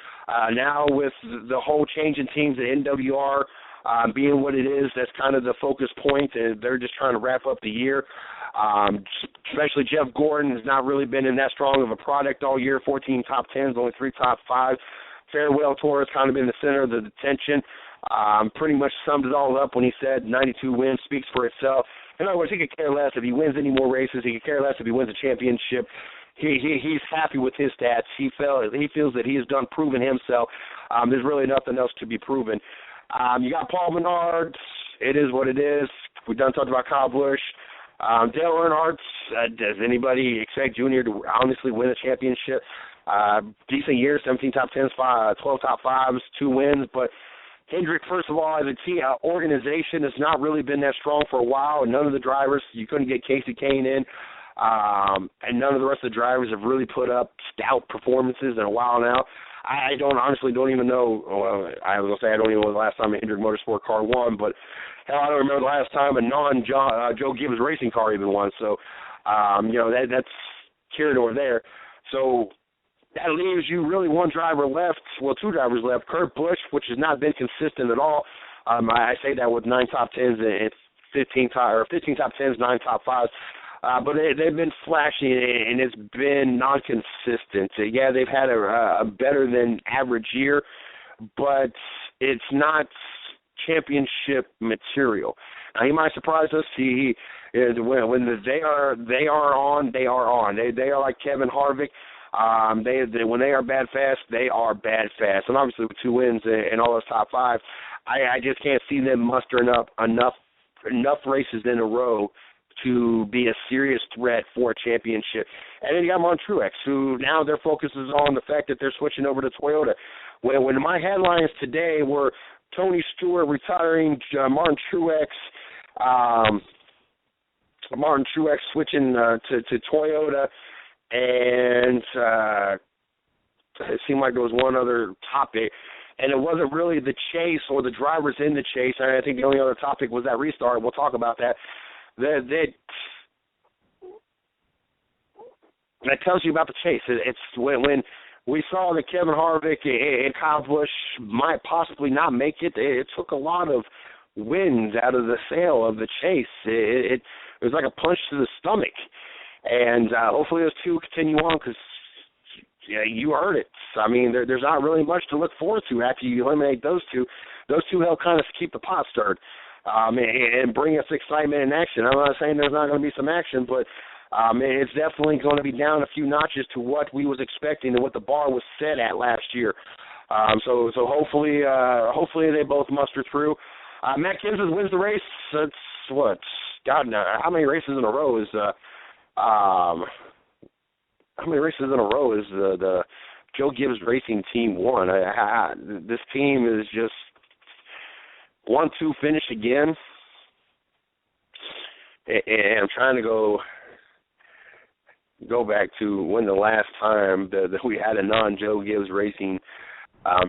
Now with the whole change in teams, the NWR being what it is, that's kind of the focus point, and they're just trying to wrap up the year. Especially Jeff Gordon has not really been in that strong of a product all year, 14 top 10s, only 3 top 5s. Farewell Tour has kind of been the center of the attention. Pretty much summed it all up when he said 92 wins speaks for itself. In other words, he could care less if he wins any more races. He could care less if he wins a championship. He's happy with his stats. He feels that he has done proven himself. There's really nothing else to be proven. You got Paul Menard. It is what it is. We done talked about Kyle Busch. Dale Earnhardt, does anybody expect Junior to honestly win a championship? Decent year, 17 top 10s, 12 top 5s, 2 wins. But Hendrick, first of all, as a team organization, has not really been that strong for a while. And none of the drivers, you couldn't get Casey Kane in. And none of the rest of the drivers have really put up stout performances in a while now. I honestly don't even know. Well, I was going to say I don't even know the last time a Hendrick Motorsport car won, but hell, I don't remember the last time a non-Joe Gibbs racing car even won. So, that's carried over there. So that leaves you really one driver left. Well, two drivers left. Kurt Busch, which has not been consistent at all. I say that with 9 top 10s and 15 top 10s, 9 top 5s. But they've been flashy, and it's been non-consistent. Yeah, they've had a better than average year, but it's not championship material. Now, he might surprise us. When they are on, they are on. They are like Kevin Harvick. When they are bad fast, they are bad fast. And obviously with 2 wins and all those top 5s, I just can't see them mustering up enough races in a row to be a serious threat for a championship. And then you got Martin Truex, who now their focus is on the fact that they're switching over to Toyota. When my headlines today were Tony Stewart retiring, Martin Truex switching to Toyota, and it seemed like there was one other topic, and it wasn't really the chase or the drivers in the chase. I think the only other topic was that restart. We'll talk about that. That tells you about the chase. It's when we saw that Kevin Harvick and Kyle Busch might possibly not make it. It took a lot of wins out of the sail of the chase. It was like a punch to the stomach. And hopefully those two continue on because you heard it. I mean, there's not really much to look forward to after you eliminate those two. Those two help kind of keep the pot stirred and bring us excitement and action. I'm not saying there's not going to be some action, but it's definitely going to be down a few notches to what we was expecting and what the bar was set at last year. So hopefully they both muster through. Matt Kenseth wins the race. That's what? God, how many races in a row is the Joe Gibbs Racing team won? This team is just 1-2 finish again. And I'm trying to go back to when the last time that we had a non-Joe Gibbs Racing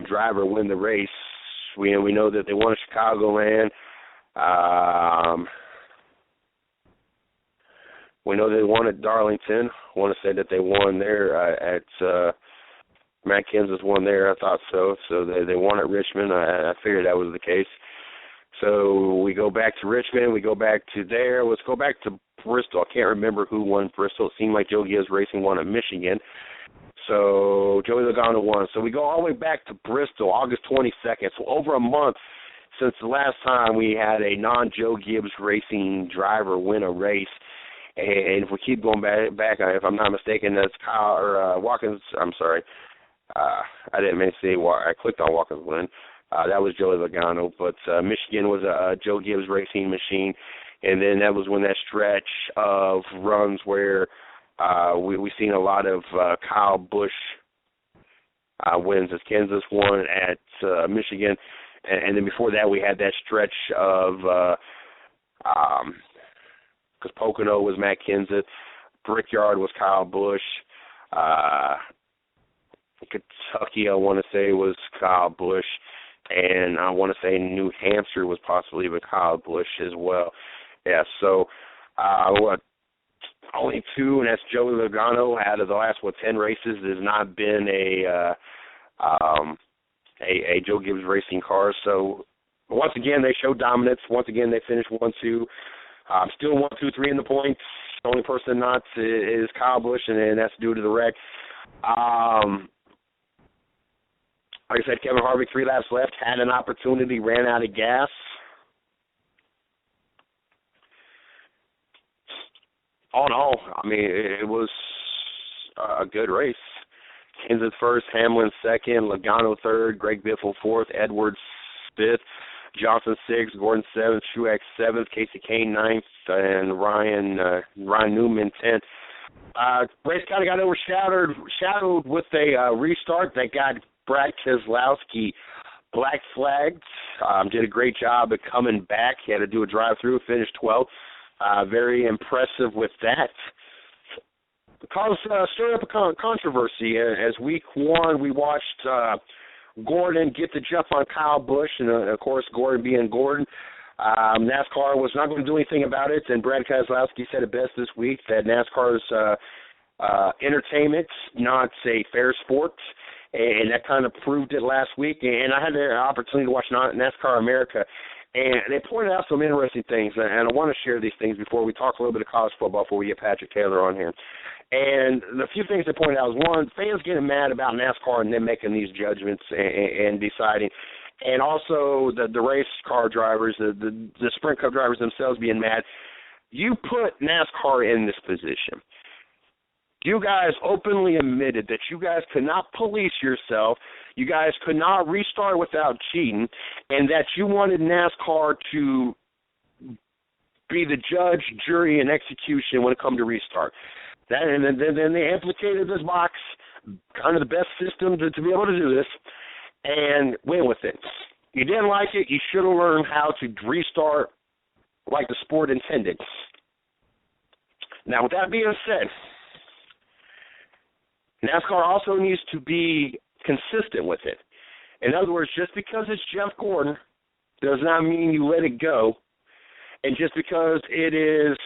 driver win the race. We know that they won at Chicagoland. We know they won at Darlington. I want to say that they won there at Matt Kenseth won there. I thought so. So they won at Richmond. I figured that was the case. So we go back to Richmond. We go back to there. Let's go back to Bristol. I can't remember who won Bristol. It seemed like Joe Gibbs Racing won at Michigan. So Joey Logano won. So we go all the way back to Bristol, August 22nd. So over a month since the last time we had a non-Joe Gibbs Racing driver win a race. And if we keep going back, if I'm not mistaken, that's Kyle or Watkins. I'm sorry, I didn't mean to say. I clicked on Watkins win. That was Joey Logano, but Michigan was a Joe Gibbs Racing machine, and then that was when that stretch of runs where we seen a lot of Kyle Busch wins as Kansas won at Michigan, and then before that we had that stretch of because Pocono was Matt Kenseth, Brickyard was Kyle Busch, Kentucky I want to say was Kyle Busch, and I want to say New Hampshire was possibly with Kyle Busch as well. Yeah, so only two, and that's Joey Logano out of the last 10 races. There's not been a Joe Gibbs Racing car. So once again they showed dominance. Once again they finished 1-2. Still 1-2-3 in the points. The only person not is Kyle Busch, and that's due to the wreck. Like I said, Kevin Harvick, 3 laps left, had an opportunity, ran out of gas. All in all, I mean, it was a good race. Kenseth first, Hamlin second, Logano third, Greg Biffle fourth, Edwards fifth, Johnson sixth, Gordon seventh, Truex seventh, Casey Kane ninth, and Ryan Newman 10th. Race kind of got overshadowed with a restart that got Brad Keselowski black flagged. Did a great job of coming back. He had to do a drive-through, finished 12th. Very impressive with that. Stirred up a controversy. As week one, we watched Gordon get the jump on Kyle Busch, and of course, Gordon being Gordon. NASCAR was not going to do anything about it, and Brad Keselowski said it best this week that NASCAR's entertainment, not a fair sport, and that kind of proved it last week. And I had the opportunity to watch NASCAR America, and they pointed out some interesting things, and I want to share these things before we talk a little bit of college football before we get Patrick Taylor on here. And the few things they pointed out was, one, fans getting mad about NASCAR and them making these judgments and deciding, and also the race car drivers, the Sprint Cup drivers themselves being mad. You put NASCAR in this position. You guys openly admitted that you guys could not police yourself, you guys could not restart without cheating, and that you wanted NASCAR to be the judge, jury, and execution when it comes to restart. And then they implicated this box, kind of the best system to be able to do this, and went with it. You didn't like it, you should have learned how to restart like the sport intended. Now, with that being said, NASCAR also needs to be consistent with it. In other words, just because it's Jeff Gordon does not mean you let it go. And just because it is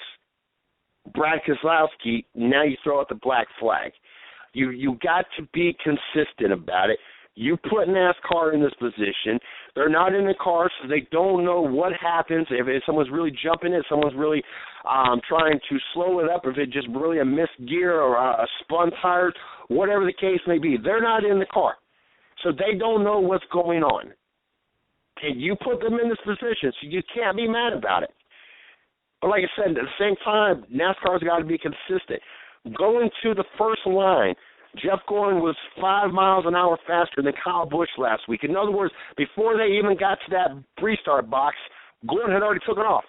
Brad Keselowski, now you throw out the black flag. You got to be consistent about it. You put NASCAR in this position. They're not in the car, so they don't know what happens if someone's really jumping it, someone's really trying to slow it up, if it's just really a missed gear or a spun tire, whatever the case may be. They're not in the car, so they don't know what's going on. And you put them in this position, so you can't be mad about it. But like I said, at the same time, NASCAR's got to be consistent. Going to the first line, Jeff Gordon was 5 miles an hour faster than Kyle Busch last week. In other words, before they even got to that restart box, Gordon had already taken off.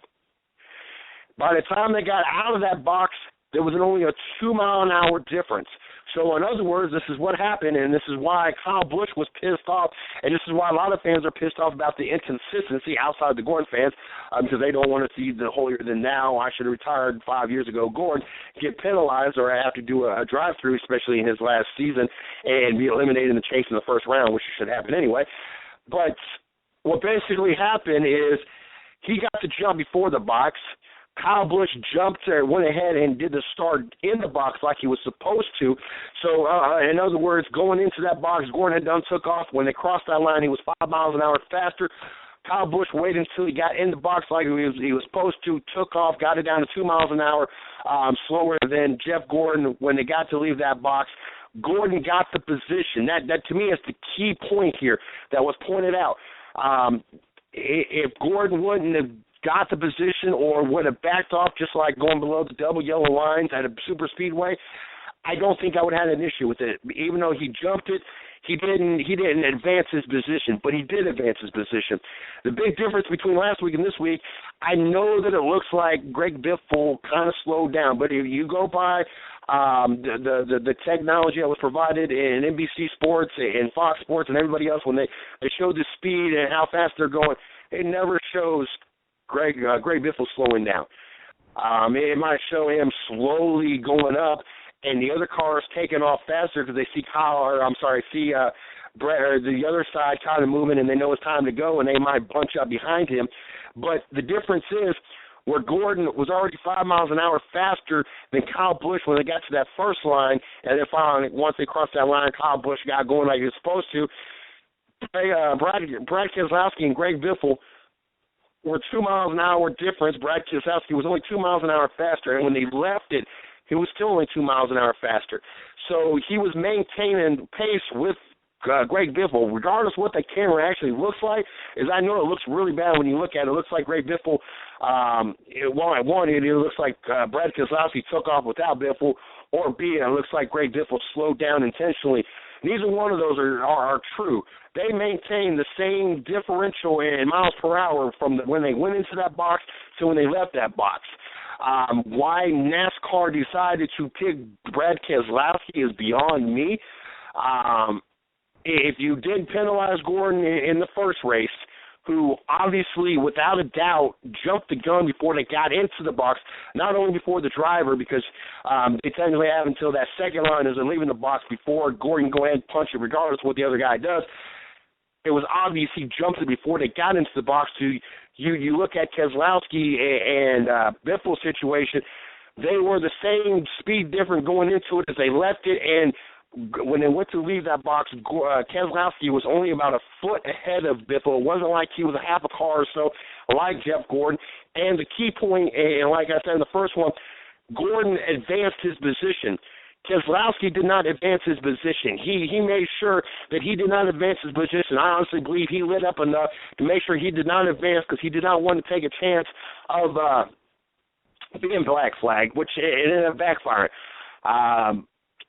By the time they got out of that box, there was only a 2 mile an hour difference. So in other words, this is what happened, and this is why Kyle Busch was pissed off, and this is why a lot of fans are pissed off about the inconsistency outside the Gordon fans, because they don't want to see the holier-than-thou, I should have retired 5 years ago, Gordon, get penalized or have to do a drive-through, especially in his last season, and be eliminated in the chase in the first round, which should happen anyway. But what basically happened is he got to jump before the box. Kyle Busch went ahead and did the start in the box like he was supposed to. So, in other words, going into that box, Gordon had took off. When they crossed that line, he was 5 miles an hour faster. Kyle Busch waited until he got in the box like he was supposed to, took off, got it down to 2 miles an hour, slower than Jeff Gordon when they got to leave that box. Gordon got the position. That to me is the key point here that was pointed out. If Gordon wouldn't have got the position or would have backed off just like going below the double yellow lines at a super speedway, I don't think I would have had an issue with it. Even though he jumped it, he didn't advance his position, but he did advance his position. The big difference between last week and this week, I know that it looks like Greg Biffle kind of slowed down, but if you go by the technology that was provided in NBC Sports and Fox Sports and everybody else when they showed the speed and how fast they're going, it never shows Greg Biffle slowing down. It might show him slowly going up, and the other cars taking off faster because they see the other side kind of moving, and they know it's time to go, and they might bunch up behind him. But the difference is where Gordon was already 5 miles an hour faster than Kyle Busch when they got to that first line, and then finally, once they crossed that line, Kyle Busch got going like he was supposed to. Brad Keselowski and Greg Biffle were 2 miles an hour difference. Brad Keselowski was only 2 miles an hour faster, and when they left it, he was still only 2 miles an hour faster. So he was maintaining pace with Greg Biffle, regardless of what the camera actually looks like. Is I know it looks really bad when you look at it. It looks like Greg Biffle, it looks like Brad Keselowski took off without Biffle, or B, it looks like Greg Biffle slowed down intentionally. Neither one of those are true. They maintain the same differential in miles per hour from when they went into that box to when they left that box. Why NASCAR decided to pick Brad Keselowski is beyond me. If you did penalize Gordon in the first race, who obviously, without a doubt, jumped the gun before they got into the box, not only before the driver, because they technically have until that second line as they're leaving the box before Gordon can go ahead and punch it, regardless of what the other guy does. It was obvious he jumped it before they got into the box. You look at Keselowski and Biffle's situation, they were the same speed difference going into it as they left it, and when they went to leave that box, Keselowski was only about a foot ahead of Biffle. It wasn't like he was a half a car or so like Jeff Gordon. And the key point, and like I said in the first one, Gordon advanced his position. Keselowski did not advance his position. He made sure that he did not advance his position. I honestly believe he lit up enough to make sure he did not advance because he did not want to take a chance of being black flagged, which it ended up backfiring.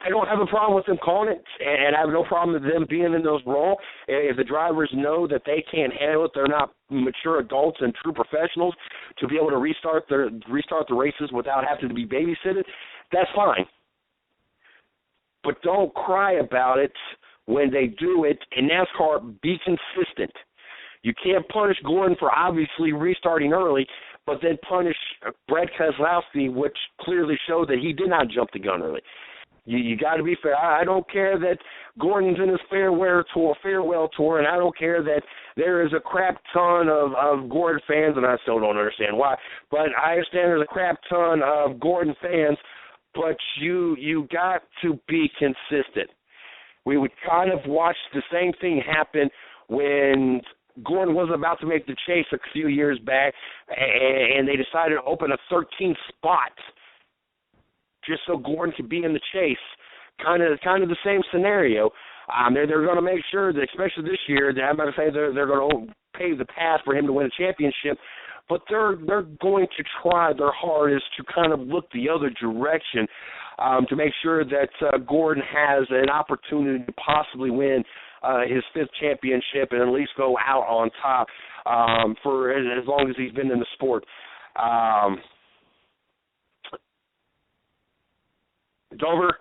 I don't have a problem with them calling it, and I have no problem with them being in those roles. If the drivers know that they can't handle it, they're not mature adults and true professionals to be able to restart the races without having to be babysitted, that's fine. But don't cry about it when they do it. In NASCAR, be consistent. You can't punish Gordon for obviously restarting early, but then punish Brad Keselowski, which clearly showed that he did not jump the gun early. You got to be fair. I don't care that Gordon's in his farewell tour, and I don't care that there is a crap ton of Gordon fans, and I still don't understand why. But I understand there's a crap ton of Gordon fans, but you got to be consistent. we would kind of watch the same thing happen when Gordon was about to make the chase a few years back, and they decided to open a 13th spot just so Gordon could be in the chase. Kind of the same scenario. They're going to make sure that, especially this year, I'm not going to say they're going to pave the path for him to win a championship, but they're going to try their hardest to kind of look the other direction to make sure that Gordon has an opportunity to possibly win his 5th championship and at least go out on top for as long as he's been in the sport. Dover,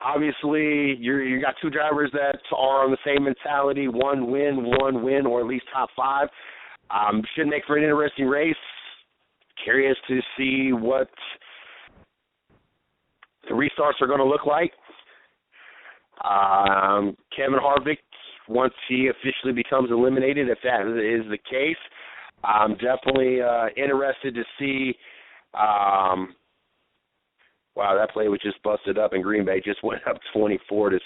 obviously, you got 2 drivers that are on the same mentality, one win, or at least top 5. Should make for an interesting race. Curious to see what the restarts are going to look like. Kevin Harvick, once he officially becomes eliminated, if that is the case, I'm definitely interested to see. Wow, that play was just busted up, and Green Bay just went up 24-7.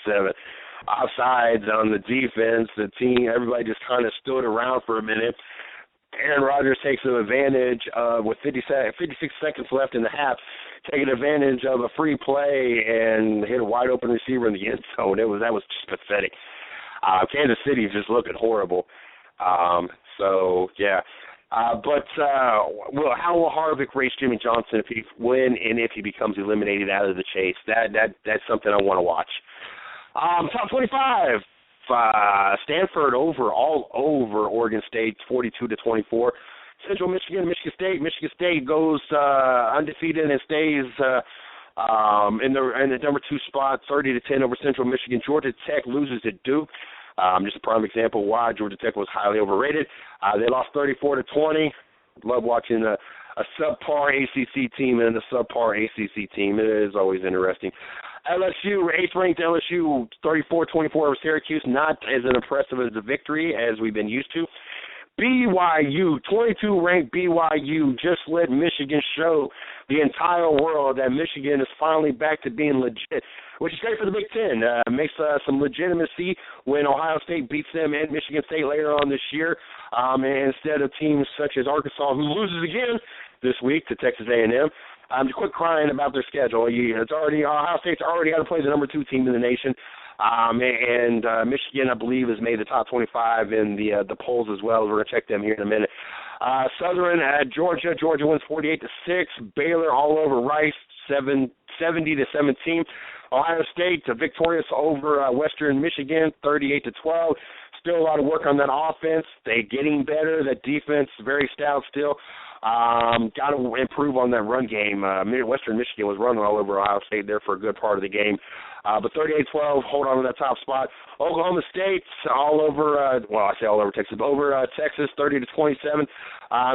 Offsides on the defense, the team, everybody just kind of stood around for a minute. Aaron Rodgers takes advantage with 56 seconds left in the half, taking advantage of a free play and hit a wide open receiver in the end zone. That was just pathetic. Kansas City is just looking horrible. But how will Harvick race Jimmy Johnson if he win and if he becomes eliminated out of the chase? That's something I want to watch. Top 25. Stanford all over Oregon State, 42-24. Central Michigan State goes undefeated and stays in the number 2 spot, 30-10 over Central Michigan. Georgia Tech loses at Duke. Just a prime example why Georgia Tech was highly overrated. They lost 34-20. Love watching a subpar ACC team and a subpar ACC team. It is always interesting. LSU, 8th-ranked LSU, 34-24 over Syracuse. Not as impressive as a victory as we've been used to. BYU, 22-ranked BYU, just let Michigan show the entire world that Michigan is finally back to being legit, which is great for the Big Ten. Makes some legitimacy when Ohio State beats them and Michigan State later on this year, instead of teams such as Arkansas, who loses again this week to Texas A&M. To quit crying about their schedule. Ohio State's already got to play the number 2 team in the nation. And Michigan, I believe, has made the top 25 in the polls as well. We're going to check them here in a minute. Southern at Georgia. Georgia wins 48-6. Baylor all over Rice, 70-17. Ohio State victorious over Western Michigan, 38-12. Still a lot of work on that offense. They're getting better. That defense, very stout still. Got to improve on that run game. Western Michigan was running all over Ohio State there for a good part of the game. But 38-12, hold on to that top spot. Oklahoma State all over, I say all over Texas, but over Texas, 30-27.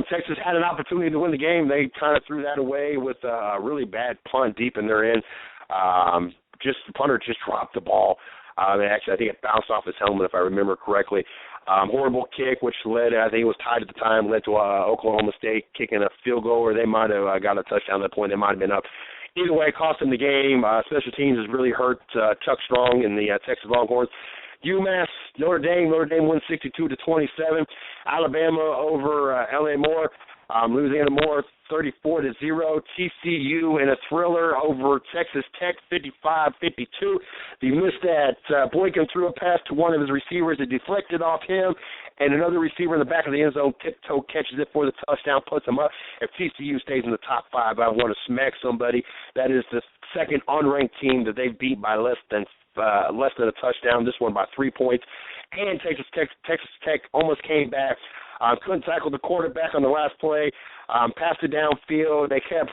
Texas had an opportunity to win the game. They kind of threw that away with a really bad punt deep in their end. The punter just dropped the ball. Actually, I think it bounced off his helmet, if I remember correctly. Horrible kick, which led, I think it was tied at the time, led to Oklahoma State kicking a field goal, or they might have got a touchdown at that point. They might have been up. Either way, it cost them the game. Special teams has really hurt Chuck Strong and the Texas Longhorns. UMass, Notre Dame wins 62-27. Alabama over L.A. Moore. Louisiana Moore, 34-0. TCU in a thriller over Texas Tech, 55-52. He missed that. Boykin threw a pass to one of his receivers. It deflected off him, and another receiver in the back of the end zone tiptoe catches it for the touchdown, puts him up. If TCU stays in the top 5, I want to smack somebody. That is the second unranked team that they've beat by less than a touchdown. This one by 3 points. And Texas Tech almost came back. Couldn't tackle the quarterback on the last play. Passed it downfield. They kept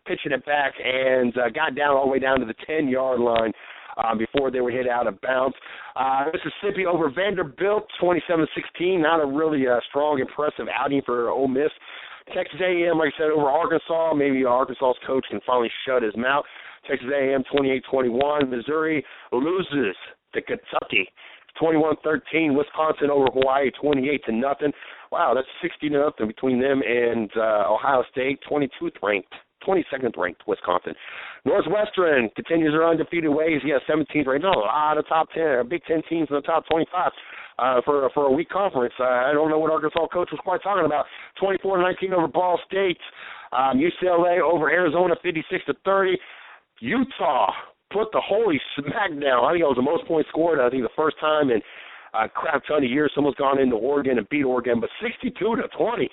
pitching it back and got down all the way down to the 10-yard line before they were hit out of bounds. Mississippi over Vanderbilt, 27-16. Not a really strong, impressive outing for Ole Miss. Texas A&M, like I said, over Arkansas. Maybe Arkansas's coach can finally shut his mouth. Texas A&M, 28-21. Missouri loses to Kentucky, 21-13. Wisconsin over Hawaii, 28-0. Wow, that's 60-0 between them and Ohio State, 22th ranked 22nd ranked Wisconsin. Northwestern continues their undefeated ways. 17th ranked. A lot of top 10, Big Ten teams in the top 25 for a weak conference. I don't know what Arkansas coach was quite talking about. 24-19 over Ball State. UCLA over Arizona, 56-30. Utah put the holy smack down. I think it was the most points scored, I think, the first time in a crap ton of years someone's gone into Oregon and beat Oregon, but 62-20.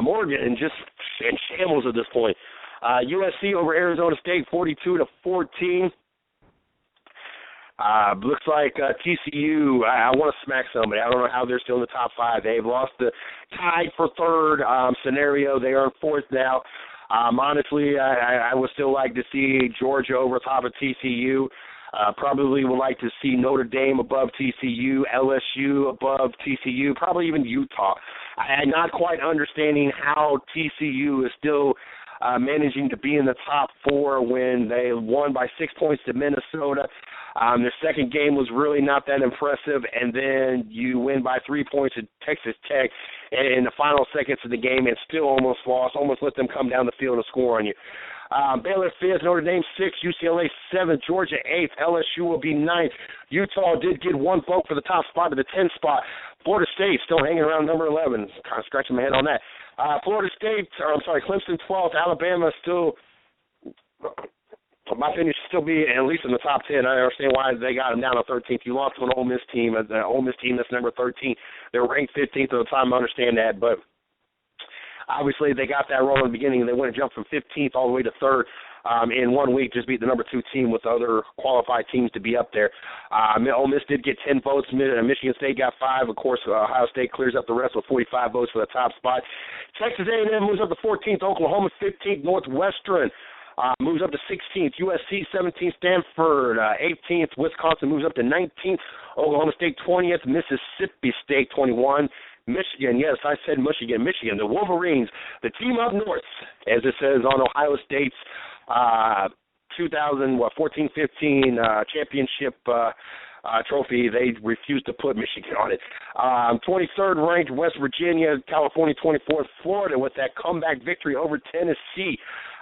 Oregon just in shambles at this point. USC over Arizona State, 42-14. Looks like TCU, I want to smack somebody. I don't know how they're still in the top 5. They've lost the tied for third scenario. They are in fourth now. Honestly, I would still like to see Georgia over top of TCU. Probably would like to see Notre Dame above TCU, LSU above TCU, probably even Utah. I'm not quite understanding how TCU is still managing to be in the top 4 when they won by 6 points to Minnesota. Their second game was really not that impressive, and then you win by 3 points at Texas Tech in the final seconds of the game and still almost lost, almost let them come down the field and score on you. Baylor 5th, Notre Dame 6th, UCLA 7th, Georgia 8th, LSU will be 9th. Utah did get one vote for the top spot to the 10th spot. Florida State still hanging around number 11. Kind of scratching my head on that. Clemson 12th, Alabama still, in my opinion, should still be at least in the top 10. I understand why they got them down to 13th. You lost to an Ole Miss team, that's number 13. They're ranked 15th at the time. I understand that, but obviously they got that wrong in the beginning, and they went and jumped from 15th all the way to 3rd in 1 week, just beat the number 2 team with other qualified teams to be up there. Ole Miss did get 10 votes. Michigan State got 5. Of course, Ohio State clears up the rest with 45 votes for the top spot. Texas A&M moves up to 14th. Oklahoma 15th. Northwestern moves up to 16th. USC 17th. Stanford 18th. Wisconsin moves up to 19th. Oklahoma State 20th. Mississippi State 21. Michigan, yes, I said Michigan. Michigan, the Wolverines, the team up north, as it says on Ohio State's 2014-15 championship trophy. They refused to put Michigan on it. 23rd ranked West Virginia, California 24th, Florida with that comeback victory over Tennessee.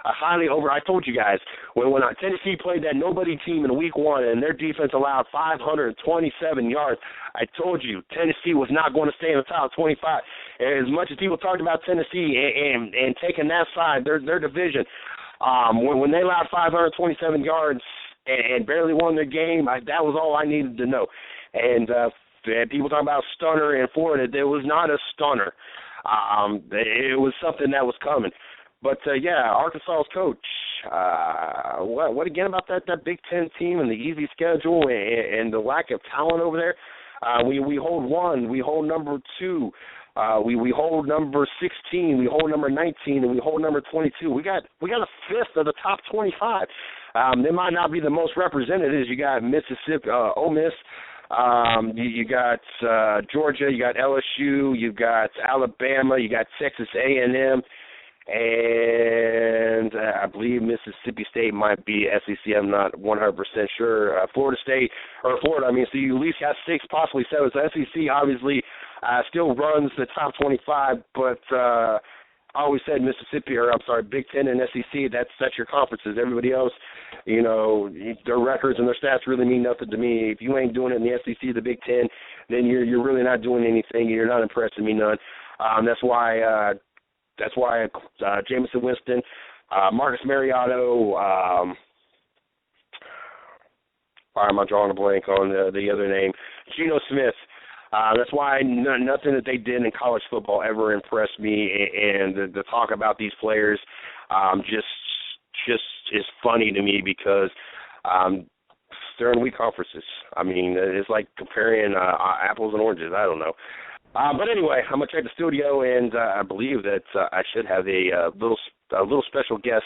I told you guys, when Tennessee played that nobody team in week 1 and their defense allowed 527 yards, I told you Tennessee was not going to stay in the top 25. As much as people talked about Tennessee and taking that side, their division, when they allowed 527 yards and barely won their game, that was all I needed to know. And people talking about stunner in Florida, there was not a stunner. It was something that was coming. But, Arkansas's coach, what again about that Big Ten team and the easy schedule and the lack of talent over there? We hold 1, we hold number 2, we hold number 16, we hold number 19, and we hold number 22. We got a fifth of the top 25. They might not be the most representatives. You got Mississippi, Ole Miss. You got Georgia, you got LSU, you got Alabama, you got Texas A&M, and I believe Mississippi State might be SEC. I'm not 100% sure. Florida, so you at least got 6, possibly 7. So SEC obviously still runs the top 25, but I always said Big Ten and SEC, that's your conferences. Everybody else, their records and their stats really mean nothing to me. If you ain't doing it in the SEC, the Big Ten, then you're really not doing anything. You're not impressing me none. That's why Jameson Winston, Marcus Mariotto, why am I drawing a blank on the other name? Geno Smith. That's why nothing that they did in college football ever impressed me, and the talk about these players just is funny to me because they're in weak conferences. I mean, it's like comparing apples and oranges. I don't know. But anyway, I'm going to check the studio, and I believe that I should have a little special guest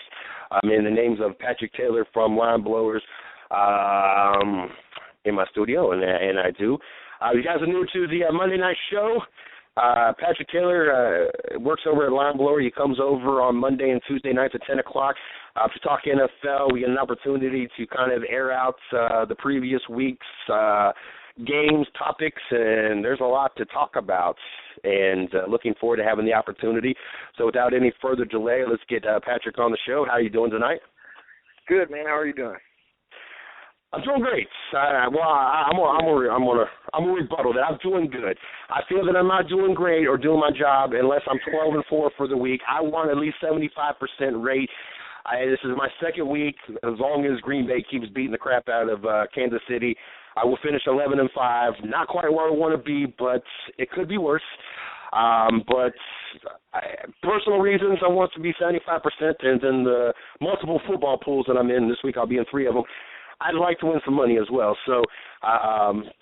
in the names of Patrick Taylor from Line Blowers in my studio, and I do. You guys are new to the Monday night show. Patrick Taylor works over at Line Blower. He comes over on Monday and Tuesday nights at 10 o'clock to talk NFL. We get an opportunity to kind of air out the previous week's games, topics, and there's a lot to talk about. And looking forward to having the opportunity. So without any further delay, let's get Patrick on the show. How are you doing tonight? Good, man. How are you doing? I'm doing great. I'm gonna rebuttal that. I'm doing good. I feel that I'm not doing great or doing my job unless I'm 12-4 for the week. I want at least 75% rate. This is my second week. As long as Green Bay keeps beating the crap out of Kansas City, I will finish 11-5. Not quite where I want to be, but it could be worse. But personal reasons, I want to be 75%, and then the multiple football pools that I'm in this week, I'll be in 3 of them. I'd like to win some money as well. So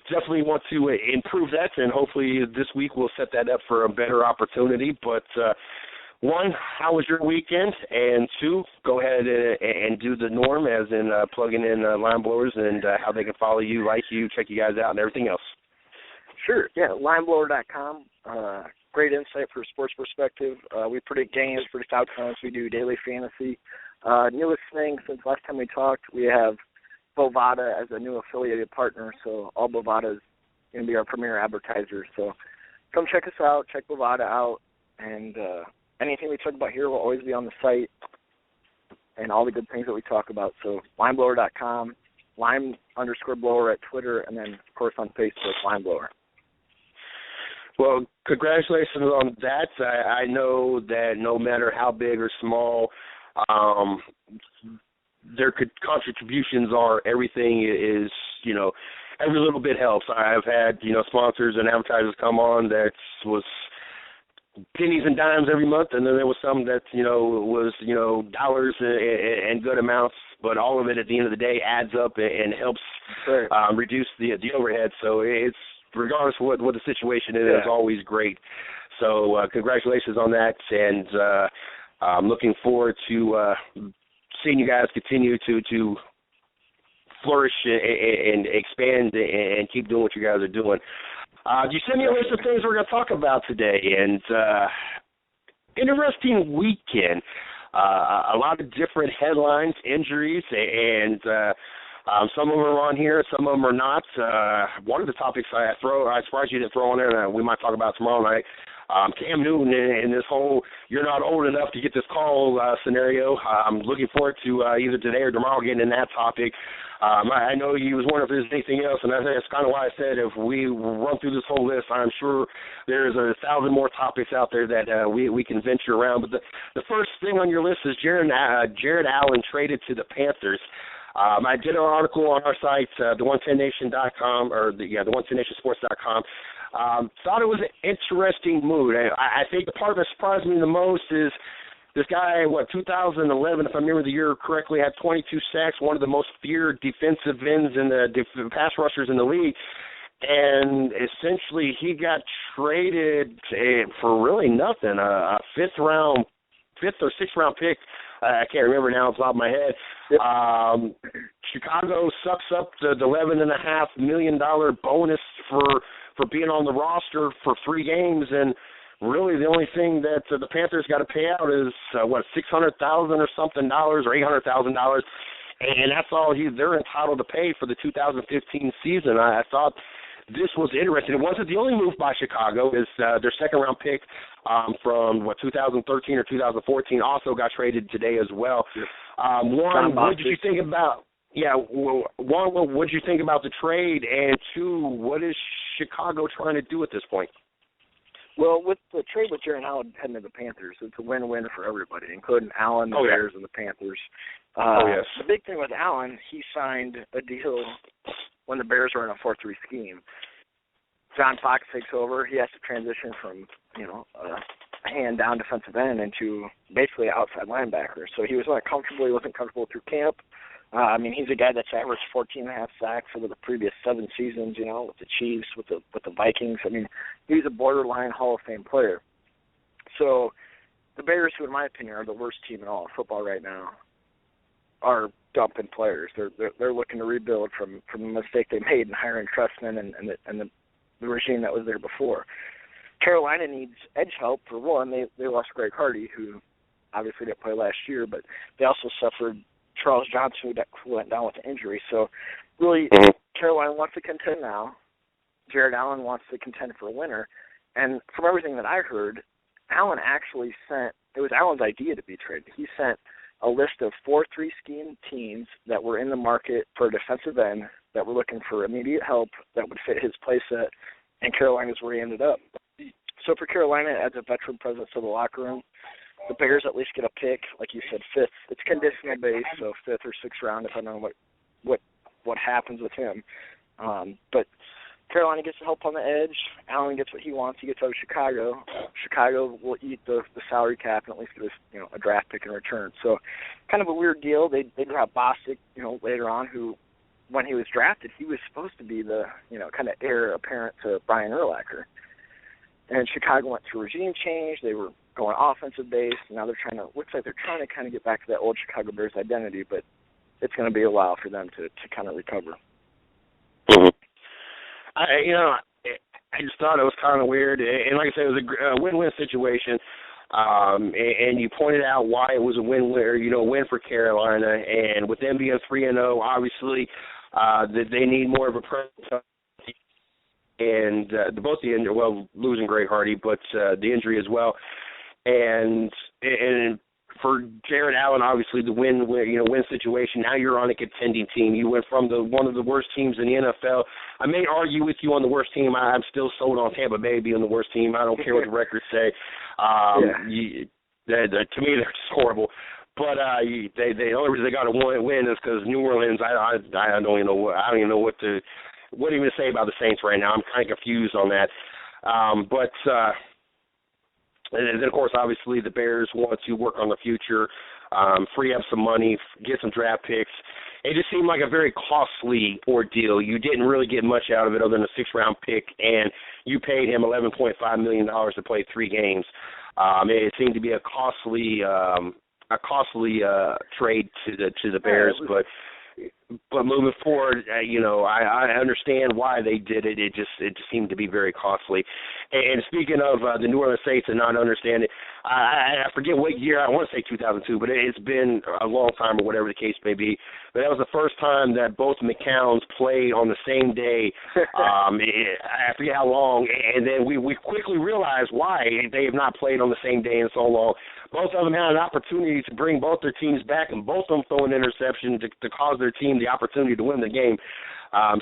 definitely want to improve that, and hopefully this week we'll set that up for a better opportunity. But one, how was your weekend? And two, go ahead and do the norm, as in plugging in line blowers and how they can follow you, like you, check you guys out, and everything else. Sure, yeah, lineblower.com. Great insight for a sports perspective. We predict games, predict outcomes. We do daily fantasy. Newest thing since last time we talked, we have Bovada as a new affiliated partner, so all Bovada is going to be our premier advertiser. So come check us out, check Bovada out, and anything we talk about here will always be on the site and all the good things that we talk about. So lineblower.com, lime_blower at Twitter, and then, of course, on Facebook, lineblower. Well, congratulations on that. I know that no matter how big or small their contributions are, everything is, every little bit helps. I've had, sponsors and advertisers come on that was pennies and dimes every month, and then there was some that, was, dollars and good amounts, but all of it at the end of the day adds up and helps reduce the overhead. So it's, regardless of what the situation is, it's always great. So congratulations on that, and I'm looking forward to seeing you guys continue to flourish and expand and keep doing what you guys are doing. You sent me a list of things we're going to talk about today, and interesting weekend. A lot of different headlines, injuries, and some of them are on here, some of them are not. One of the topics I surprised you didn't throw on there, and we might talk about tomorrow night. Cam Newton and this whole "you're not old enough to get this call" scenario. I'm looking forward to either today or tomorrow getting in that topic. I know you was wondering if there's anything else, and that's kind of why I said if we run through this whole list, I'm sure there's 1,000 more topics out there that we can venture around. But the first thing on your list is Jared Allen traded to the Panthers. I did an article on our site, the110nation.com, or the 110nationsports.com. Thought it was an interesting move. I think the part that surprised me the most is this guy, 2011, if I remember the year correctly, had 22 sacks, one of the most feared defensive ends in the pass rushers in the league. And essentially he got traded for really nothing, a fifth or sixth round pick. I can't remember now off the top of my head. Chicago sucks up the $11.5 million bonus for being on the roster for 3 games, and really the only thing that the Panthers got to pay out is $600,000 or something dollars, or $800,000, and that's all they're entitled to pay for the 2015 season. I thought this was interesting. It wasn't the only move by Chicago. Is their second round pick from 2013 or 2014 also got traded today as well. One, what did you think about? Yeah, one, what did you think about the trade? And two, what is Chicago trying to do at this point? Well, with the trade with Jared Allen heading to the Panthers, it's a win-win for everybody, including Allen, the Bears, and the Panthers. The big thing with Allen, he signed a deal when the Bears were in a 4-3 scheme. John Fox takes over. He has to transition from, a hand-down defensive end into basically an outside linebacker. So he wasn't comfortable through camp. He's a guy that's averaged 14.5 sacks over the previous 7 seasons, with the Chiefs, with the Vikings. He's a borderline Hall of Fame player. So the Bears, who in my opinion are the worst team in all of football right now, are dumping players. They're looking to rebuild from the mistake they made in hiring Trestman and the regime that was there before. Carolina needs edge help. For one, they lost Greg Hardy, who obviously didn't play last year, but they also suffered Charles Johnson, who went down with an injury. So really, Carolina wants to contend now. Jared Allen wants to contend for a winner. And from everything that I heard, Allen actually sent, it was Allen's idea to be traded. He sent a list of 4-3 scheme teams that were in the market for a defensive end that were looking for immediate help that would fit his play set, and Carolina's where he ended up. So for Carolina, it adds a veteran presence to the locker room. The Bears at least get a pick, like you said, 5th. It's conditional based, so 5th or 6th round, depending on what happens with him. But Carolina gets the help on the edge. Allen gets what he wants. He gets out of Chicago. Chicago will eat the salary cap and at least get a draft pick in return. So kind of a weird deal. They drop Bostic, later on, who when he was drafted, he was supposed to be the kind of heir apparent to Brian Urlacher. And Chicago went through regime change. They were going offensive based. Now looks like they're trying to kind of get back to that old Chicago Bears identity, but it's going to be a while for them to kind of recover. Mm-hmm. I just thought it was kind of weird, and like I said, it was a win-win situation. And you pointed out why it was a win for Carolina, and with them being 3-0, obviously that they need more of a presence. And both the injury, losing Greg Hardy, but the injury as well, and for Jared Allen, obviously the win situation. Now you're on a contending team. You went from one of the worst teams in the NFL. I may argue with you on the worst team. I'm still sold on Tampa Bay being the worst team. I don't care what the records say. To me, they're just horrible. But the only reason they got a win is because New Orleans. I don't even know what to say about the Saints right now. I'm kind of confused on that. And then, of course, obviously the Bears want to work on the future, free up some money, get some draft picks. It just seemed like a very costly ordeal. You didn't really get much out of it other than a 6th-round pick, and you paid him $11.5 million to play 3 games. It seemed to be a costly trade to the Bears, but moving forward, I understand why they did it. It just seemed to be very costly. And speaking of the New Orleans Saints and not understand it, I forget what year. I want to say 2002, but it's been a long time or whatever the case may be. But that was the first time that both McCowns played on the same day. I forget how long. And then we quickly realized why they have not played on the same day in so long. Both of them had an opportunity to bring both their teams back, and both of them throw an interception to cause their team the opportunity to win the game. I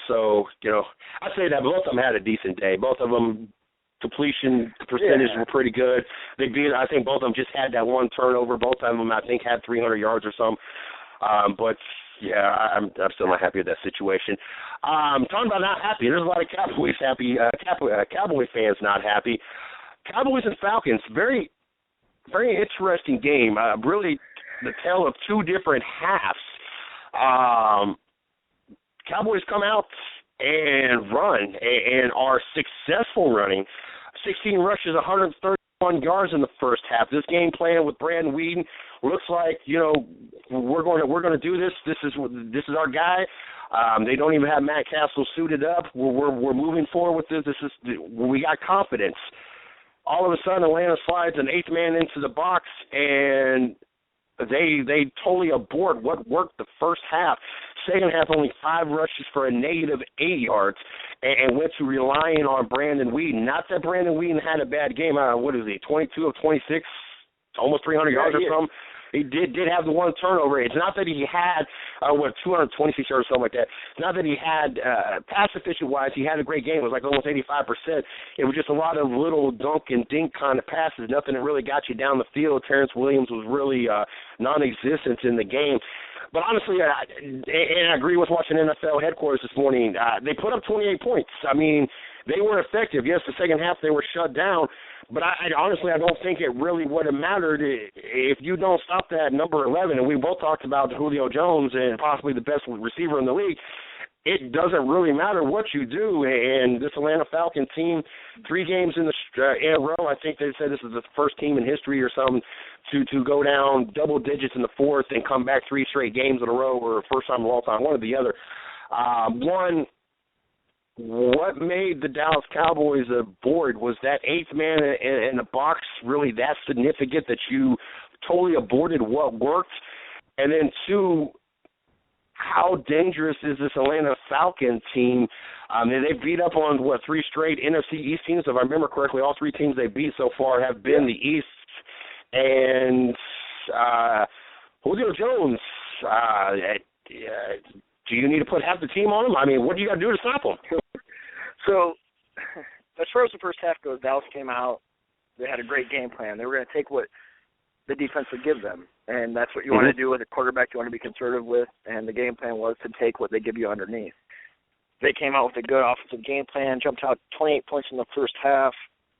say that both of them had a decent day. Both of them completion percentage were pretty good. I think both of them just had that one turnover. Both of them, I think, had 300 yards or something. I'm still not happy with that situation. Talking about not happy, there's a lot of Cowboys Cowboy fans not happy. Cowboys and Falcons, very, very interesting game. Really, the tale of 2 different halves. Cowboys come out and run and are successful running. 16 rushes, 131 yards in the first half. This game plan with Brandon Weeden looks like, we're going to do this. This is our guy. They don't even have Matt Castle suited up. We're moving forward with this. We got confidence. All of a sudden, Atlanta slides an 8th man into the box, and they totally abort what worked the first half. Second half, only 5 rushes for a negative 8 yards, and went to relying on Brandon Weeden. Not that Brandon Weeden had a bad game. What is he, 22 of 26, almost 300 yards or something? He did have the one turnover. It's not that he had, 226 yards or something like that. It's not that he had, pass efficient-wise, he had a great game. It was like almost 85%. It was just a lot of little dunk and dink kind of passes, nothing that really got you down the field. Terrence Williams was really non-existent in the game. But honestly, and I agree with watching NFL headquarters this morning, they put up 28 points. I mean, they were effective. Yes, the second half they were shut down, but I honestly don't think it really would have mattered if you don't stop that number 11. And we both talked about Julio Jones and possibly the best receiver in the league. It doesn't really matter what you do. And this Atlanta Falcon team, 3 games in a row, I think they said this is the first team in history or something to go down double digits in the 4th and come back 3 straight games in a row, or first time in a long time, one or the other. What made the Dallas Cowboys bored? Was that 8th man in the box really that significant that you totally aborted what worked? And then 2, how dangerous is this Atlanta Falcons team? They beat up on, 3 straight NFC East teams. If I remember correctly, all 3 teams they beat so far have been the East. And Julio Jones, do you need to put half the team on him? I mean, what do you got to do to stop him? So, as far as the first half goes, Dallas came out. They had a great game plan. They were going to take what the defense would give them, and that's what you want to do with a quarterback you want to be conservative with, and the game plan was to take what they give you underneath. They came out with a good offensive game plan, jumped out 28 points in the first half.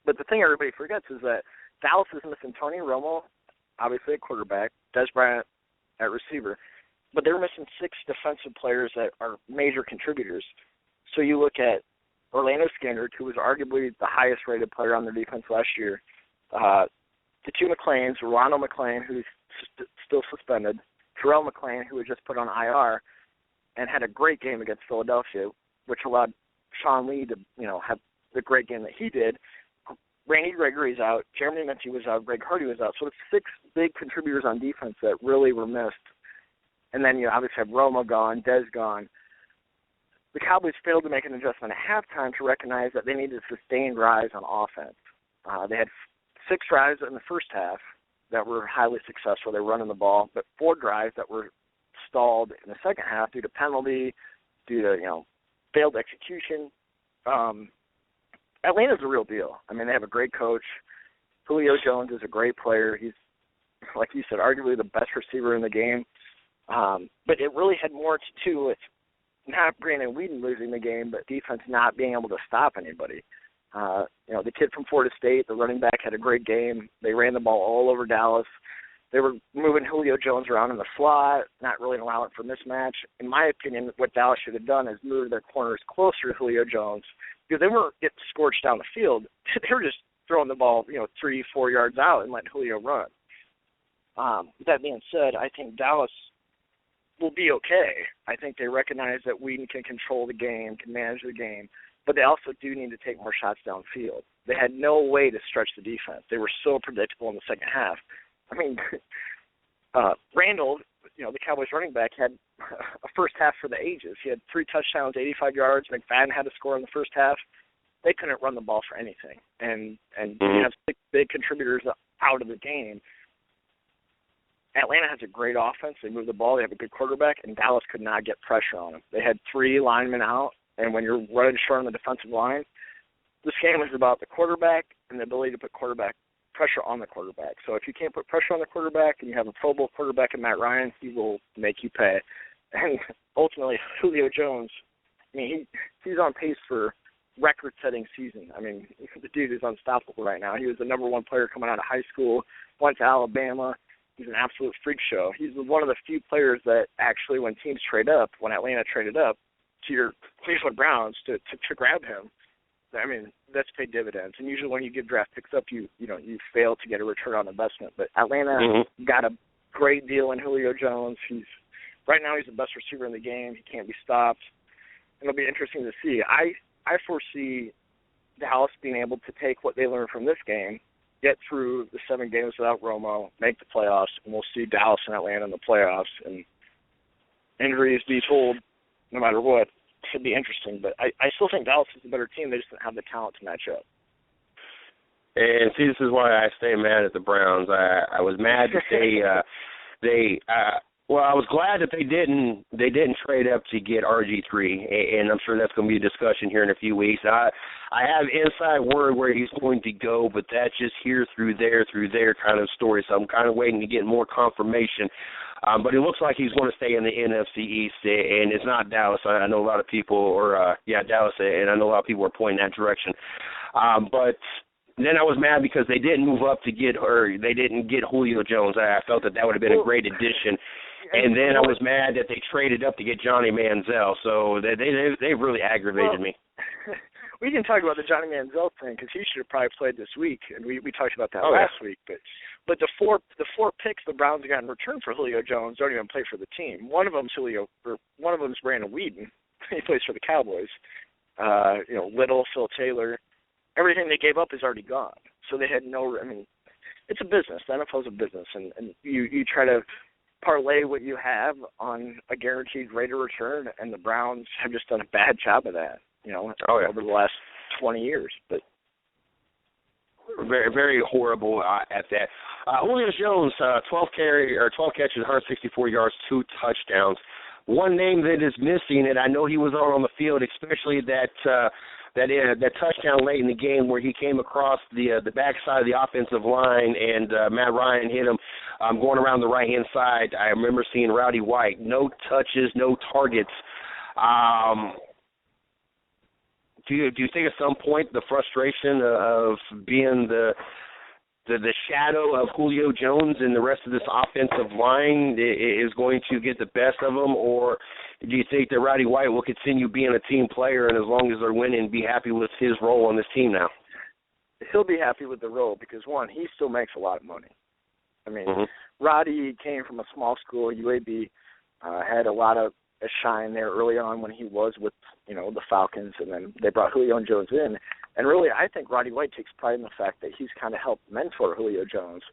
But the thing everybody forgets is that Dallas is missing Tony Romo, obviously at quarterback, Des Bryant at receiver, but they're missing 6 defensive players that are major contributors. So you look at Orlando Skandard, who was arguably the highest-rated player on their defense last year, the 2 McLeans, Ronald McLean, who's still suspended, Terrell McLean, who was just put on IR, and had a great game against Philadelphia, which allowed Sean Lee to, have the great game that he did. Randy Gregory's out, Jeremy Mincy was out, Greg Hardy was out. So it's 6 big contributors on defense that really were missed. And then you obviously have Romo gone, Dez gone. The Cowboys failed to make an adjustment at halftime to recognize that they needed sustained drives on offense. They had 6 drives in the first half that were highly successful. They were running the ball, but 4 drives that were stalled in the second half due to penalty, due to, failed execution. Atlanta's a real deal. I mean, they have a great coach. Julio Jones is a great player. He's, like you said, arguably the best receiver in the game. But it really had more to do with not Brandon Weeden losing the game, but defense not being able to stop anybody. The kid from Florida State, the running back, had a great game. They ran the ball all over Dallas. They were moving Julio Jones around in the slot, not really allowing for mismatch. In my opinion, what Dallas should have done is move their corners closer to Julio Jones, because they weren't getting scorched down the field. They were just throwing the ball, 3-4 yards out and letting Julio run. With that being said, I think Dallas will be okay. I think they recognize that Weeden can control the game, can manage the game, but they also do need to take more shots downfield. They had no way to stretch the defense. They were so predictable in the second half. I mean, Randall, the Cowboys running back, had a first half for the ages. He had 3 touchdowns, 85 yards. McFadden had to score in the first half. They couldn't run the ball for anything. And you have 6 big contributors out of the game. Atlanta has a great offense. They move the ball. They have a good quarterback, and Dallas could not get pressure on them. They had 3 linemen out, and when you're running short on the defensive line, this game is about the quarterback and the ability to put pressure on the quarterback. So if you can't put pressure on the quarterback and you have a Pro Bowl quarterback in Matt Ryan, he will make you pay. And ultimately, Julio Jones, he's on pace for record-setting season. The dude is unstoppable right now. He was the number 1 player coming out of high school, went to Alabama. He's an absolute freak show. He's one of the few players that actually, when teams trade up, when Atlanta traded up to your Cleveland Browns to grab him, that's paid dividends. And usually when you give draft picks up, you fail to get a return on investment. But Atlanta got a great deal in Julio Jones. Right now he's the best receiver in the game. He can't be stopped. It'll be interesting to see. I foresee Dallas being able to take what they learned from this game, get through the 7 games without Romo, make the playoffs, and we'll see Dallas and Atlanta in the playoffs. And injuries be told, no matter what, should be interesting. But I still think Dallas is a better team. They just don't have the talent to match up. And see, this is why I stay mad at the Browns. I was mad that I was glad that they didn't trade up to get RG3, and I'm sure that's going to be a discussion here in a few weeks. I have inside word where he's going to go, but that's just here through there kind of story. So I'm kind of waiting to get more confirmation. But it looks like he's going to stay in the NFC East, and it's not Dallas. I know a lot of people, Dallas, and I know a lot of people are pointing that direction. But then I was mad because they didn't move up to get they didn't get Julio Jones. I felt that would have been a great addition. And then I was mad that they traded up to get Johnny Manziel. So they really aggravated me. We can talk about the Johnny Manziel thing because he should have probably played this week, and we talked about that last week. But the four picks the Browns got in return for Julio Jones don't even play for the team. One of them's Brandon Weeden. He plays for the Cowboys. Little, Phil Taylor. Everything they gave up is already gone. So they had no. It's a business. The NFL's a business, and you try to parlay what you have on a guaranteed rate of return, and the Browns have just done a bad job of that, over the last 20 years. But very, very horrible at that. Julio Jones, 12 catches, 164 yards, 2 touchdowns. One name that is missing, and I know he was on the field, especially that touchdown late in the game where he came across the backside of the offensive line and Matt Ryan hit him going around the right-hand side. I remember seeing Rowdy White. No touches, no targets. Do you think at some point the frustration of being the shadow of Julio Jones and the rest of this offensive line is going to get the best of them, or do you think that Rowdy White will continue being a team player and as long as they're winning, be happy with his role on this team now? He'll be happy with the role because, one, he still makes a lot of money. I mean, Roddy came from a small school. UAB had a lot of shine there early on when he was with, the Falcons, and then they brought Julio Jones in. And really, I think Roddy White takes pride in the fact that he's kind of helped mentor Julio Jones.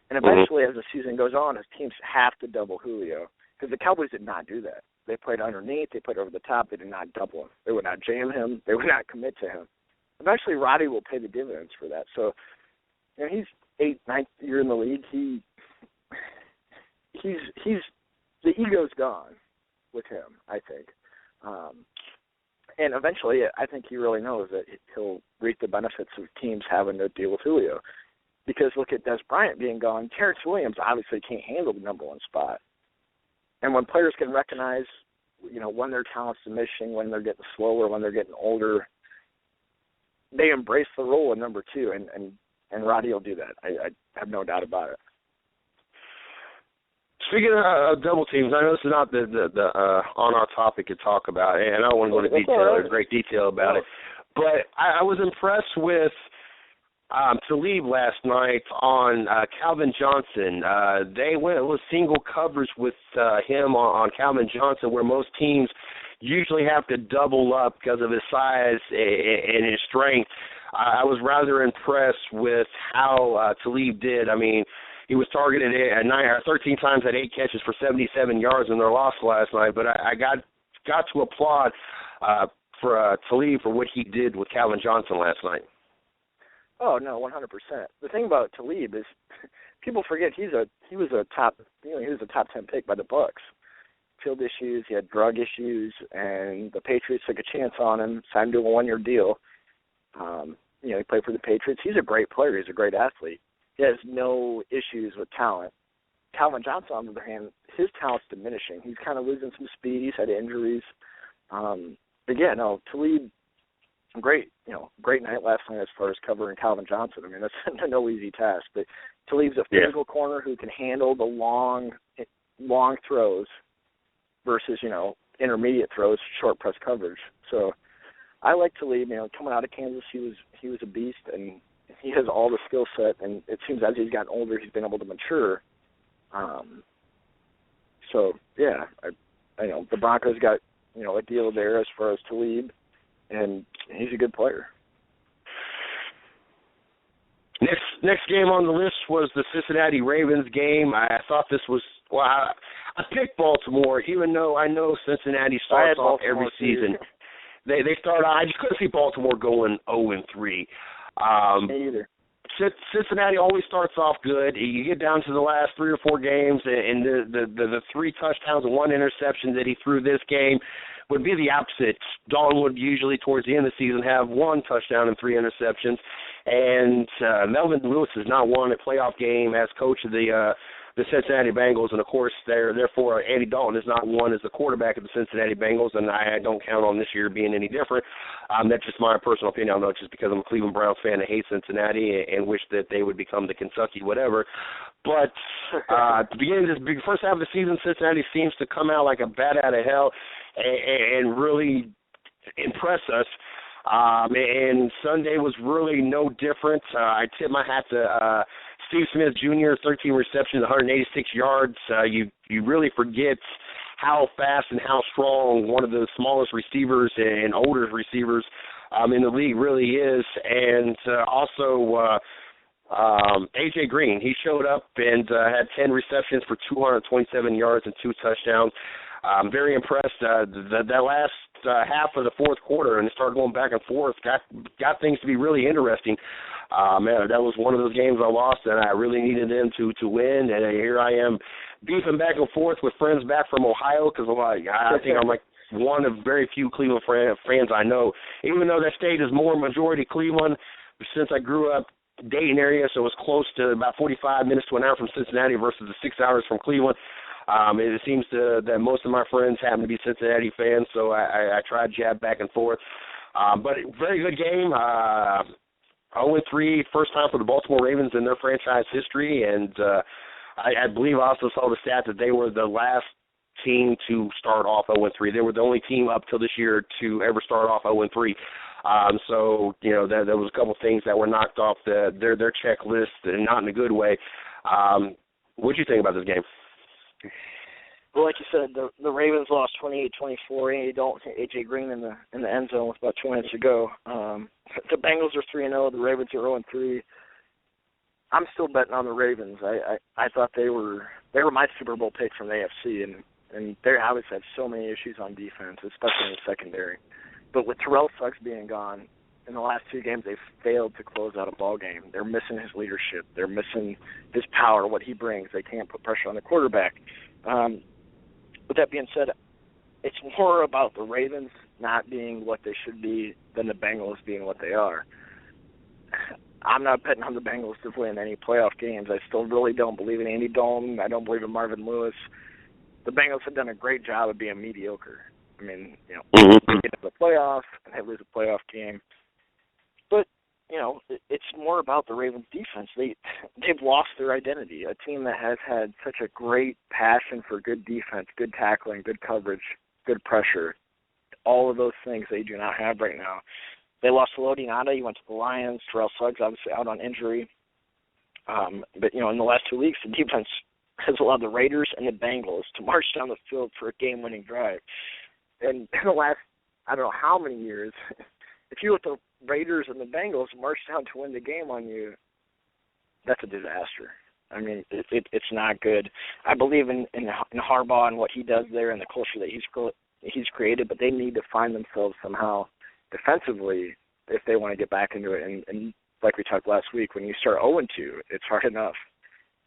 And eventually, as the season goes on, his teams have to double Julio because the Cowboys did not do that. They played underneath. They played over the top. They did not double him. They would not jam him. They would not commit to him. Eventually, Roddy will pay the dividends for that. So, he's 8th, 9th year in the league. He's the ego's gone with him, I think. And eventually, I think he really knows that he'll reap the benefits of teams having to deal with Julio. Because look at Des Bryant being gone. Terrence Williams obviously can't handle the number one spot. And when players can recognize, when their talent's diminishing, when they're getting slower, when they're getting older, they embrace the role of number two, and Roddy will do that. I have no doubt about it. Speaking of double teams, I know this is not the on our topic to talk about, and I don't want to go into great detail about it, but I was impressed with Talib last night on Calvin Johnson. They went with single coverage with him on Calvin Johnson, where most teams usually have to double up because of his size and his strength. I was rather impressed with how Talib did. I mean, he was targeted 13 times at 8 catches for 77 yards in their loss last night. But I got to applaud for Talib for what he did with Calvin Johnson last night. Oh no, 100%. The thing about Talib is people forget he was a top 10 pick by the Bucs. Field issues, he had drug issues, and the Patriots took a chance on him, signed him to a 1-year deal. He played for the Patriots. He's a great player. He's a great athlete. He has no issues with talent. Calvin Johnson, on the other hand, his talent's diminishing. He's kind of losing some speed. He's had injuries. But yeah, no, Talib, great night last night as far as covering Calvin Johnson. I mean, that's no easy task. But Talib's a physical corner who can handle the long throws versus, intermediate throws, short press coverage. So I like Talib. Coming out of Kansas, he was a beast, and he has all the skill set, and it seems as he's gotten older, he's been able to mature. So, yeah, I know the Broncos got, a deal there as far as Talib, and he's a good player. Next game on the list was the Cincinnati Ravens game. I thought this was, I picked Baltimore, even though I know Cincinnati starts off every season. They start out, I just couldn't see Baltimore going 0-3. Me either. Cincinnati always starts off good. You get down to the last 3 or 4 games, and the 3 touchdowns and 1 interception that he threw this game would be the opposite. Dalton would usually, towards the end of the season, have 1 touchdown and 3 interceptions. And Melvin Lewis has not won a playoff game as coach of the Cincinnati Bengals, and of course, therefore, Andy Dalton has not won as the quarterback of the Cincinnati Bengals, and I don't count on this year being any different. That's just my personal opinion. I know it's just because I'm a Cleveland Browns fan and hate Cincinnati and wish that they would become the Kentucky whatever. But at the beginning of this first half of the season, Cincinnati seems to come out like a bat out of hell and really impress us. And Sunday was really no different. I tip my hat to Steve Smith Jr., 13 receptions, 186 yards. You really forget how fast and how strong one of the smallest receivers and older receivers in the league really is. And also A.J. Green, he showed up and had 10 receptions for 227 yards and 2 touchdowns. I'm very impressed. That last half of the fourth quarter, and it started going back and forth, got things to be really interesting. Man, that was one of those games I lost, and I really needed them to win. And here I am beefing back and forth with friends back from Ohio because I think I'm like one of very few Cleveland fans I know. Even though that state is more majority Cleveland, since I grew up Dayton area, so it was close to about 45 minutes to an hour from Cincinnati versus the 6 hours from Cleveland. It seems that most of my friends happen to be Cincinnati fans, so I try to jab back and forth. But very good game. 0-3, first time for the Baltimore Ravens in their franchise history, and I believe I also saw the stat that they were the last team to start off 0-3. They were the only team up till this year to ever start off 0-3. So, you know, there was a couple things that were knocked off their checklist, and not in a good way. What do you think about this game? Well, like you said, the Ravens lost 28-24. Andy Dalton hit A.J. Green in the end zone with about 2 minutes to go. The Bengals are 3-0. The Ravens are 0-3. I'm still betting on the Ravens. I thought they were my Super Bowl pick from the AFC, and they obviously had so many issues on defense, especially in the secondary. But with Terrell Suggs being gone, in the last 2 games, they've failed to close out a ball game. They're missing his leadership. They're missing his power, what he brings. They can't put pressure on the quarterback. With that being said, it's more about the Ravens not being what they should be than the Bengals being what they are. I'm not betting on the Bengals to win any playoff games. I still really don't believe in Andy Dalton. I don't believe in Marvin Lewis. The Bengals have done a great job of being mediocre. I mean, you know, they get to the playoffs and they lose a playoff game. But, you know, it's more about the Ravens' defense. They've lost their identity. A team that has had such a great passion for good defense, good tackling, good coverage, good pressure, all of those things they do not have right now. They lost Lodi Nada. He went to the Lions. Terrell Suggs obviously out on injury. But, you know, in the last 2 weeks, the defense has allowed the Raiders and the Bengals to march down the field for a game-winning drive. And in the last, I don't know how many years, if you let the Raiders and the Bengals march down to win the game on you, that's a disaster. I mean, it's not good. I believe in Harbaugh and what he does there and the culture that he's created, but they need to find themselves somehow defensively if they want to get back into it. And like we talked last week, when you start 0-2, it's hard enough.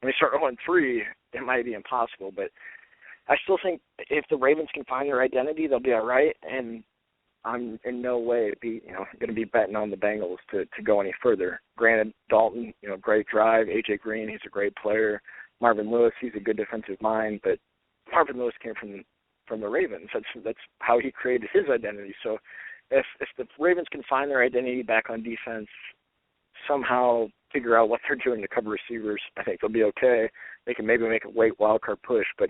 When you start 0-3, it might be impossible. But I still think if the Ravens can find their identity, they'll be all right. And I'm in no way going to be betting on the Bengals to go any further. Granted, Dalton, you know, great drive. A.J. Green, he's a great player. Marvin Lewis, he's a good defensive mind. But Marvin Lewis came from the Ravens. That's how he created his identity. So if the Ravens can find their identity back on defense, somehow figure out what they're doing to cover receivers, I think they'll be okay. They can maybe make a late wild card push, but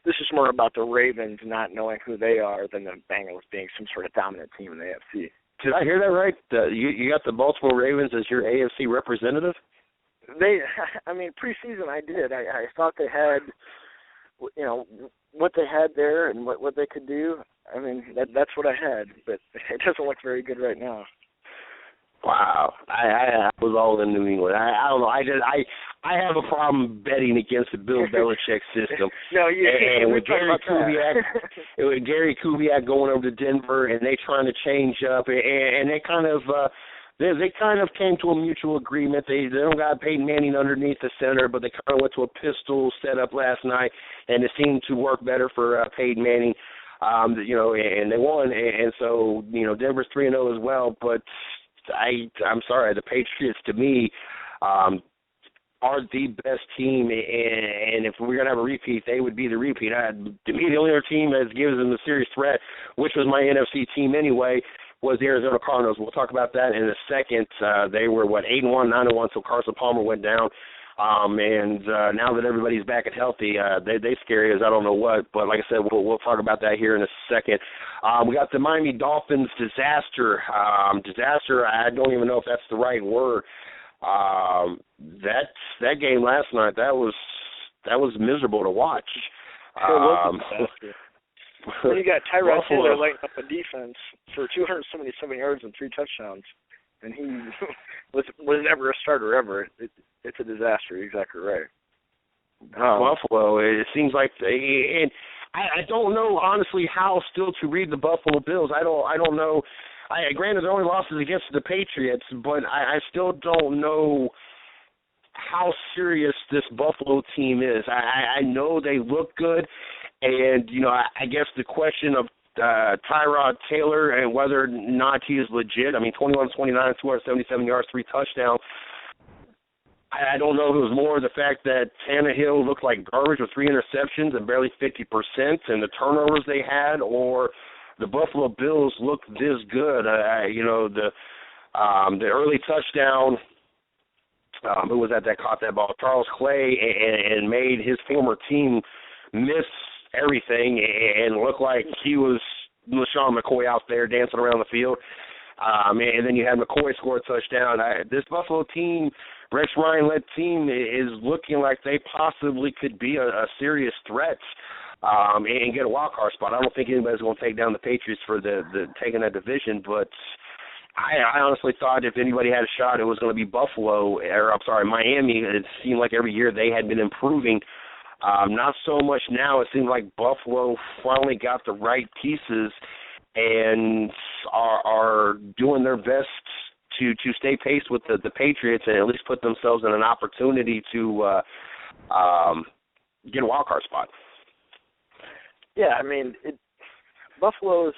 this is more about the Ravens not knowing who they are than the Bengals being some sort of dominant team in the AFC. Did I hear that right? You got the Baltimore Ravens as your AFC representative? I mean, preseason I did. I thought they had, you know, what they had there and what they could do. I mean, that's what I had, but it doesn't look very good right now. Wow, I was all in New England. I don't know. I have a problem betting against the Bill Belichick system. No, you can't. And with Gary Kubiak going over to Denver, and they trying to change up, and they kind of they kind of came to a mutual agreement. They don't got Peyton Manning underneath the center, but they kind of went to a pistol setup last night, and it seemed to work better for Peyton Manning. You know, and they won, and so you know Denver's 3-0 as well, but. I'm sorry, the Patriots, to me, are the best team, and if we're going to have a repeat, they would be the repeat. To me, the only other team that gives them a serious threat, which was my NFC team anyway, was the Arizona Cardinals. We'll talk about that in a second. They were, 8-1, 9-1, so Carson Palmer went down. And now that everybody's back and healthy, they scary as I don't know what. But like I said, we'll talk about that here in a second. We got the Miami Dolphins disaster. Disaster, I don't even know if that's the right word. That game last night, that was miserable to watch. When you got Tyrod Taylor lighting up a defense for 277 yards and 3 touchdowns, and he was never a starter ever. It's a disaster. You're exactly right. Buffalo, it seems like and I don't know honestly how still to read the Buffalo Bills. I don't know. Granted, their only losses against the Patriots, but I still don't know how serious this Buffalo team is. I know they look good, and I guess the question of Tyrod Taylor and whether or not he is legit. I mean, 21-29, 277 yards, 3 touchdowns. I don't know if it was more the fact that Tannehill looked like garbage with 3 interceptions and barely 50%, and the turnovers they had, or the Buffalo Bills looked this good. The early touchdown. Who was that caught that ball? Charles Clay, and made his former team miss everything and look like he was LaShawn McCoy out there dancing around the field. And then you had McCoy score a touchdown. This Buffalo team, Rex Ryan-led team, is looking like they possibly could be a serious threat and get a wild card spot. I don't think anybody's going to take down the Patriots for the taking that division, but I honestly thought if anybody had a shot, it was going to be Miami. It seemed like every year they had been improving. Not so much now. It seems like Buffalo finally got the right pieces and are doing their best to stay pace with the Patriots and at least put themselves in an opportunity to get a wild card spot. Yeah, I mean, Buffalo is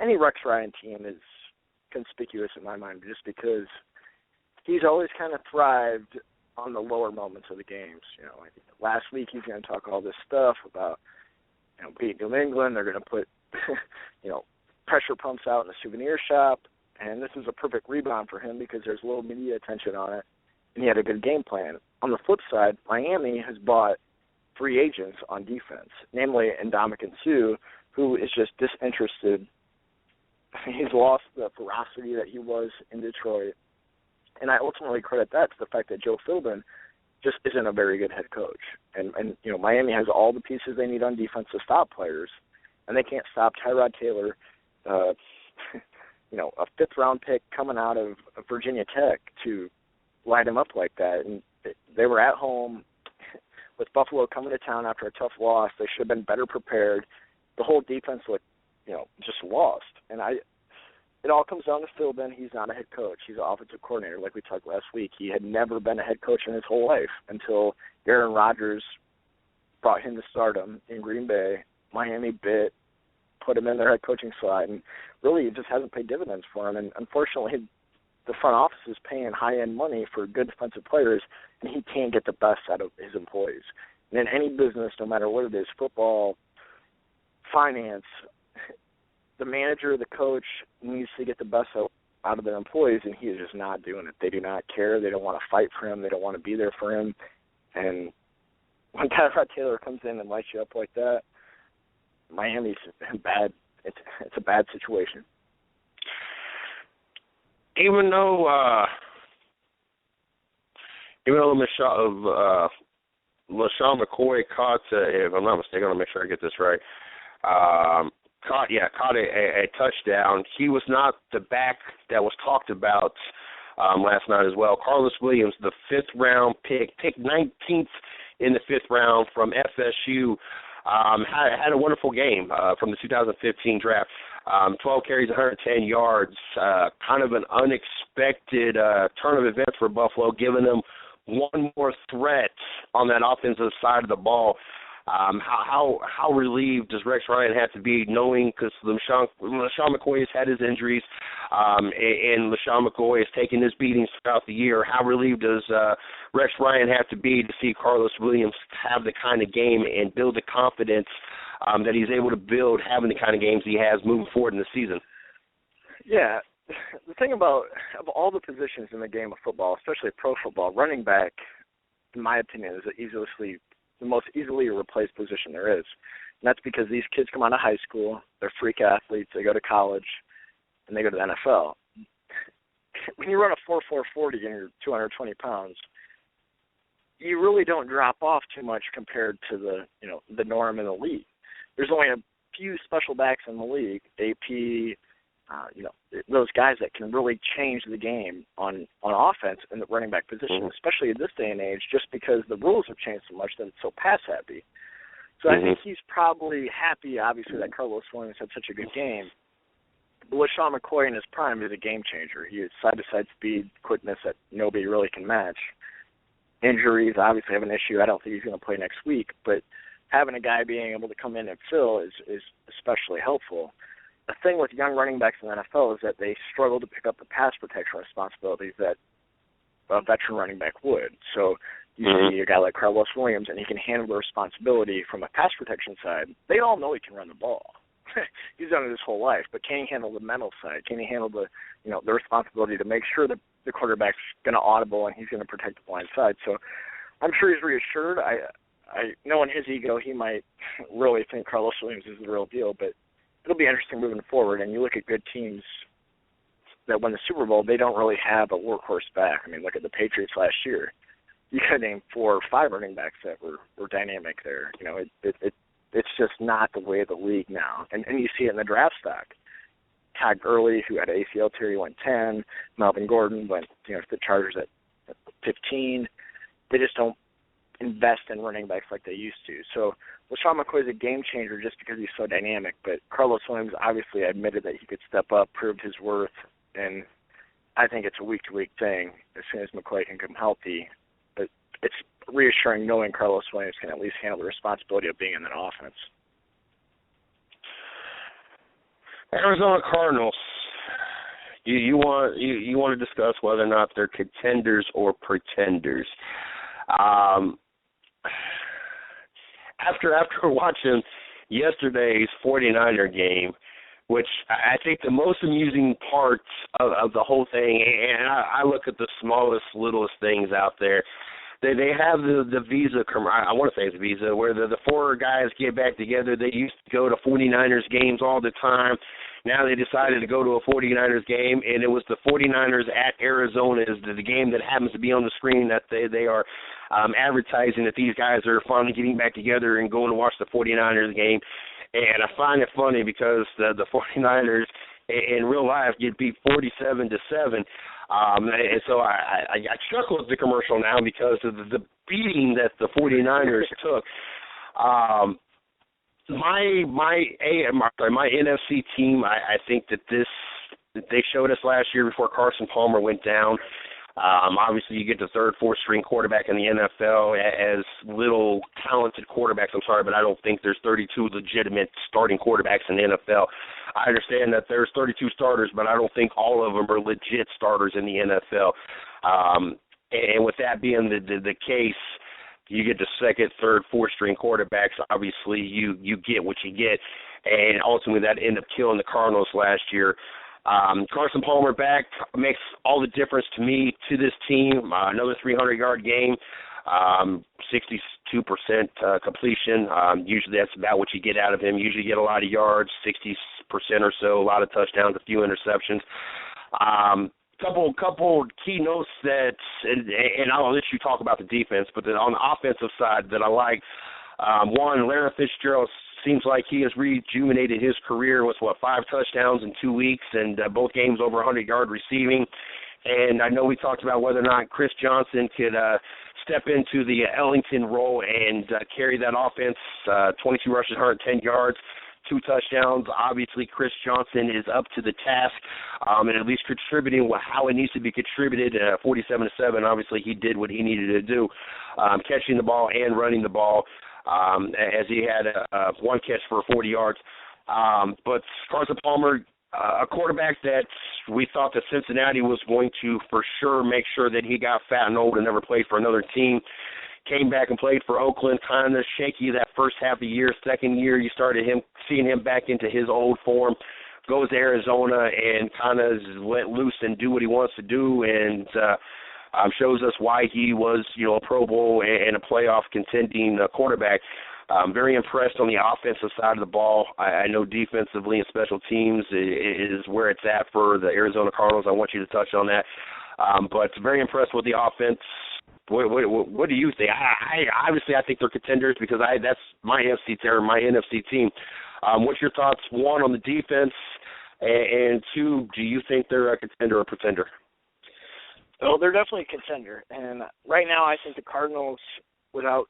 any Rex Ryan team is conspicuous in my mind just because he's always kind of thrived on the lower moments of the games. Like last week he's going to talk all this stuff about beat New England. They're going to put pressure pumps out in the souvenir shop, and this is a perfect rebound for him because there's a little media attention on it, and he had a good game plan. On the flip side, Miami has bought free agents on defense, namely Ndamukong Suh, who is just disinterested. He's lost the ferocity that he was in Detroit, and I ultimately credit that to the fact that Joe Philbin just isn't a very good head coach. And Miami has all the pieces they need on defense to stop players, and they can't stop Tyrod Taylor, a 5th-round pick coming out of Virginia Tech, to light him up like that. And they were at home with Buffalo coming to town after a tough loss. They should have been better prepared. The whole defense looked, just lost. And it all comes down to Philbin. He's not a head coach. He's an offensive coordinator, like we talked last week. He had never been a head coach in his whole life until Aaron Rodgers brought him to stardom in Green Bay. Miami bit, put him in their head coaching slot, and really it just hasn't paid dividends for him. And unfortunately, the front office is paying high-end money for good defensive players, and he can't get the best out of his employees. And in any business, no matter what it is, football, finance, the manager, the coach needs to get the best out of their employees, and he is just not doing it. They do not care. They don't want to fight for him. They don't want to be there for him. And when Tyrod Taylor comes in and lights you up like that, Miami's bad. It's a bad situation. Even though LaShawn McCoy caught, if I'm not mistaken, I'll make sure I get this right. Caught a touchdown. He was not the back that was talked about last night as well. Carlos Williams, the 5th-round pick, picked 19th in the 5th round from FSU, had a wonderful game from the 2015 draft. 12 carries, 110 yards. Kind of an unexpected turn of events for Buffalo, giving them one more threat on that offensive side of the ball. How relieved does Rex Ryan have to be, knowing, because LaShawn McCoy has had his injuries, and LaShawn McCoy has taken his beatings throughout the year. How relieved does Rex Ryan have to be to see Carlos Williams have the kind of game and build the confidence that he's able to build, having the kind of games he has moving forward in the season? Yeah. The thing about of all the positions in the game of football, especially pro football, running back, in my opinion, is the most easily replaced position there is. And that's because these kids come out of high school, they're freak athletes, they go to college, and they go to the NFL. When you run a 4.40 and you're 220 pounds, you really don't drop off too much compared to the norm in the league. There's only a few special backs in the league, AP, those guys that can really change the game on offense in the running back position, especially in this day and age, just because the rules have changed so much that it's so pass-happy. So I think he's probably happy, obviously, that Carlos Williams had such a good game. But LeSean McCoy in his prime is a game changer. He has side-to-side speed, quickness that nobody really can match. Injuries obviously have an issue. I don't think he's going to play next week, but having a guy being able to come in and fill is especially helpful. The thing with young running backs in the NFL is that they struggle to pick up the pass protection responsibilities that a veteran running back would. So you see a guy like Carlos Williams, and he can handle the responsibility from a pass protection side. They all know he can run the ball. He's done it his whole life, but can he handle the mental side? Can he handle the responsibility to make sure that the quarterback's going to audible and he's going to protect the blind side? So I'm sure he's reassured. I know in his ego he might really think Carlos Williams is the real deal, but it'll be interesting moving forward. And you look at good teams that win the Super Bowl, they don't really have a workhorse back. I mean, look at the Patriots last year. You could name 4 or 5 running backs that were dynamic there. It's just not the way of the league now. And you see it in the draft stock. Todd Gurley, who had an ACL tear, he went 10. Melvin Gordon went to the Chargers at 15. They just don't invest in running backs like they used to. So LeSean McCoy is a game changer just because he's so dynamic, but Carlos Williams obviously admitted that he could step up, proved his worth, and I think it's a week-to-week thing as soon as McCoy can come healthy. But it's reassuring knowing Carlos Williams can at least handle the responsibility of being in that offense. Arizona Cardinals. You want to discuss whether or not they're contenders or pretenders. After watching yesterday's 49er game, which I think the most amusing parts of the whole thing, and I look at the smallest, littlest things out there. They have the Visa, I want to say it's Visa, where the 4 guys get back together. They used to go to 49ers games all the time. Now they decided to go to a 49ers game, and it was the 49ers at Arizona is the game that happens to be on the screen that they are advertising that these guys are finally getting back together and going to watch the 49ers game. And I find it funny because the 49ers in real life get beat 47-7. And so I chuckle at the commercial now because of the beating that the 49ers took. My NFC team, I think that they showed us last year before Carson Palmer went down. Obviously, you get the 3rd, 4th string quarterback in the NFL as little talented quarterbacks. I'm sorry, but I don't think there's 32 legitimate starting quarterbacks in the NFL. I understand that there's 32 starters, but I don't think all of them are legit starters in the NFL. And with that being the case, you get the 2nd, 3rd, 4th string quarterbacks. Obviously, you get what you get, and ultimately that ended up killing the Cardinals last year. Carson Palmer back makes all the difference to me, to this team. Another 300-yard game, 62% completion. Usually that's about what you get out of him. Usually you get a lot of yards, 60% or so, a lot of touchdowns, a few interceptions. Couple key notes that, and I'll let you talk about the defense, but on the offensive side that I like, one, Larry Fitzgerald seems like he has rejuvenated his career with, 5 touchdowns in 2 weeks and both games over 100-yard receiving. And I know we talked about whether or not Chris Johnson could step into the Ellington role and carry that offense, 22 rushes, 110 yards. 2 touchdowns. Obviously, Chris Johnson is up to the task and at least contributing how it needs to be contributed. 47-7, obviously, he did what he needed to do, catching the ball and running the ball, as he had 1 catch for 40 yards. But Carson Palmer, a quarterback that we thought that Cincinnati was going to for sure make sure that he got fat and old and never played for another team, came back and played for Oakland, kind of shaky that first half of the year. Second year, you started seeing him back into his old form, goes to Arizona and kind of let loose and do what he wants to do, and shows us why he was, a Pro Bowl and a playoff contending quarterback. Very impressed on the offensive side of the ball. I know defensively and special teams is where it's at for the Arizona Cardinals. I want you to touch on that. But very impressed with the offense. What do you think? I think they're contenders because that's my NFC team. What's your thoughts, one, on the defense, And two, do you think they're a contender or pretender? Well, they're definitely a contender. And right now I think the Cardinals, without,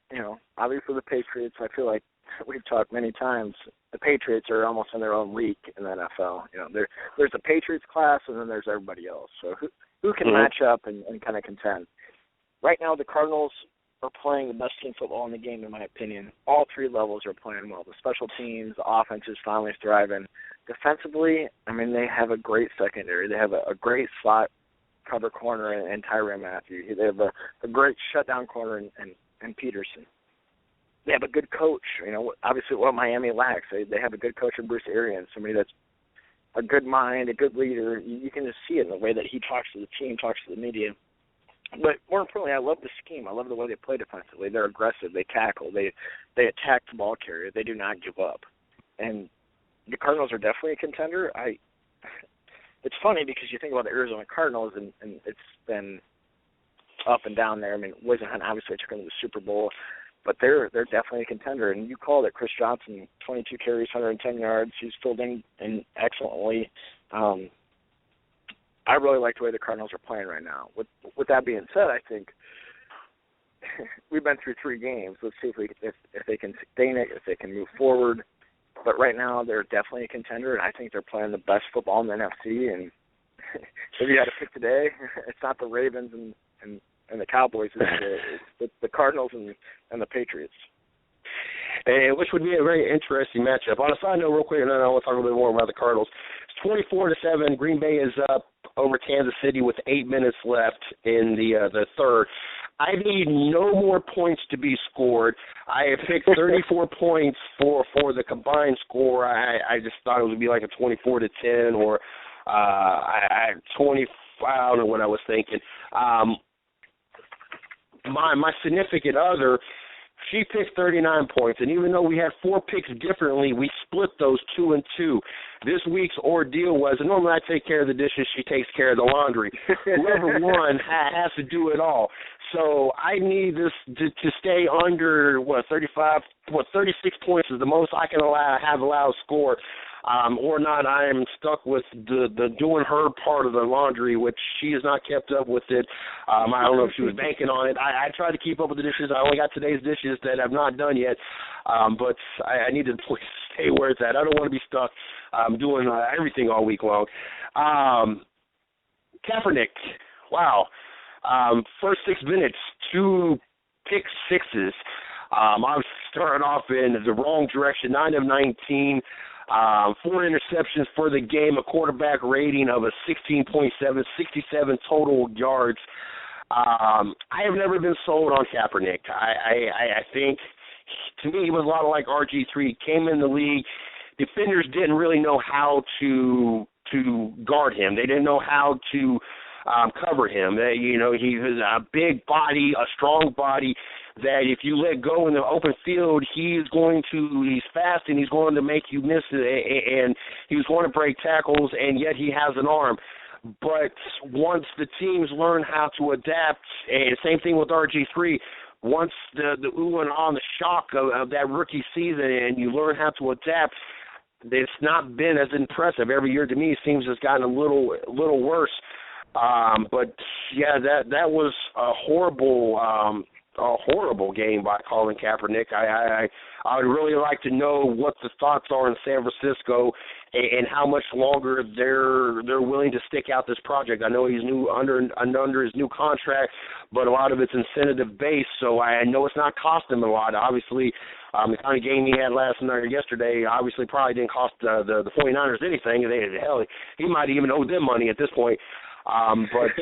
obviously the Patriots, I feel like we've talked many times, the Patriots are almost in their own league in the NFL. There's the Patriots class, and then there's everybody else. So who can match up and kind of contend? Right now, the Cardinals are playing the best team football in the game, in my opinion. All three levels are playing well. The special teams, the offense is finally thriving. Defensively, they have a great secondary. They have a great slot cover corner in Tyrann Mathieu. They have a great shutdown corner in Peterson. They have a good coach. Obviously what Miami lacks. They have a good coach in Bruce Arians, somebody that's a good mind, a good leader. You can just see it in the way that he talks to the team, talks to the media. But more importantly, I love the scheme. I love the way they play defensively. They're aggressive. They tackle. They attack the ball carrier. They do not give up. And the Cardinals are definitely a contender. It's funny because you think about the Arizona Cardinals, and it's been up and down there. Wisenhunt obviously took them to the Super Bowl, but they're definitely a contender. And you called it, Chris Johnson, 22 carries, 110 yards. He's filled in excellently. I really like the way the Cardinals are playing right now. With that being said, I think we've been through 3 games. Let's see if they can sustain it, if they can move forward. But right now, they're definitely a contender, and I think they're playing the best football in the NFC. And if you had to pick today, it's not the Ravens and the Cowboys. It's the Cardinals and the Patriots. And which would be a very interesting matchup. On a side note, real quick, and then I want to talk a little bit more about the Cardinals. It's 24-7. Green Bay is up over Kansas City with 8 minutes left in the third. I need no more points to be scored. I have picked 34 points for the combined score. I just thought it would be like a 24-10 or 20. I don't know what I was thinking. My significant other, she picked 39 points, and even though we had 4 picks differently, we split those 2 and 2. This week's ordeal was, and normally I take care of the dishes, she takes care of the laundry. Whoever won has to do it all. So I need this to stay under 36 points is the most I can allow score. Or not, I am stuck with the doing her part of the laundry, which she has not kept up with it. I don't know if she was banking on it. I tried to keep up with the dishes. I only got today's dishes that I've not done yet, but I need to stay where it's at. I don't want to be stuck doing everything all week long. Kaepernick, wow. First 6 minutes, 2 pick sixes. I was starting off in the wrong direction, 9 of 19. 4 interceptions for the game, a quarterback rating of a 16.7, 67 total yards. I have never been sold on Kaepernick. I think, to me, he was a lot like RG3. Came in the league, defenders didn't really know how to guard him. They didn't know how to cover him. He was a big body, a strong body, that if you let go in the open field, he's fast and he's going to make you miss it, and he's going to break tackles, and yet he has an arm. But once the teams learn how to adapt, and same thing with RG3, once the ooh and on the shock of that rookie season and you learn how to adapt, it's not been as impressive. Every year to me it seems it's gotten a little worse. But yeah, that was a horrible game by Colin Kaepernick. I would really like to know what the thoughts are in San Francisco and how much longer they're willing to stick out this project. I know he's under his new contract, but a lot of it's incentive based, so I know it's not costing him a lot. Obviously, the kind of game he had yesterday obviously probably didn't cost the 49ers anything. He might even owe them money at this point. But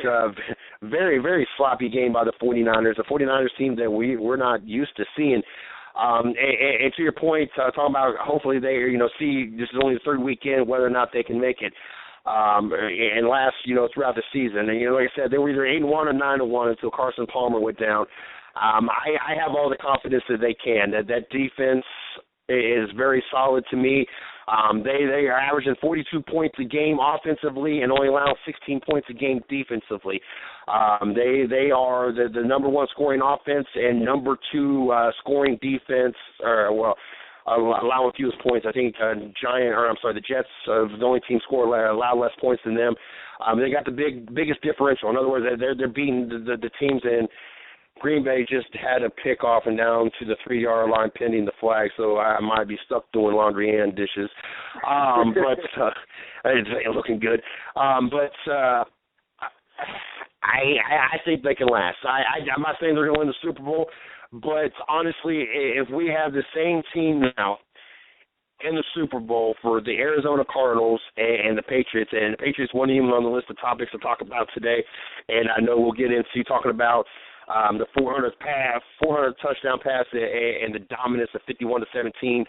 very, very sloppy game by the 49ers. The 49ers team that we're not used to seeing. And to your point, talking about hopefully they, see this is only the third weekend, whether or not they can make it. And last, throughout the season. And, like I said, they were either 8-1 or 9-1 until Carson Palmer went down. I have all the confidence that they can. That defense is very solid to me. They are averaging 42 points a game offensively and only allowing 16 points a game defensively. They are the number 1 scoring offense and number 2 scoring defense, allowing fewest points. I think the Jets are the only team allow less points than them. They got the biggest differential. In other words, they're beating the teams in. Green Bay just had a pick off and down to the 3-yard line pending the flag, so I might be stuck doing laundry and dishes. But it's looking good. But I think they can last. I'm not saying they're going to win the Super Bowl, but honestly, if we have the same team now in the Super Bowl for the Arizona Cardinals and the Patriots, and the Patriots weren't even on the list of topics to talk about today, and I know we'll get into talking about the 400 touchdown pass and the dominance of 51-17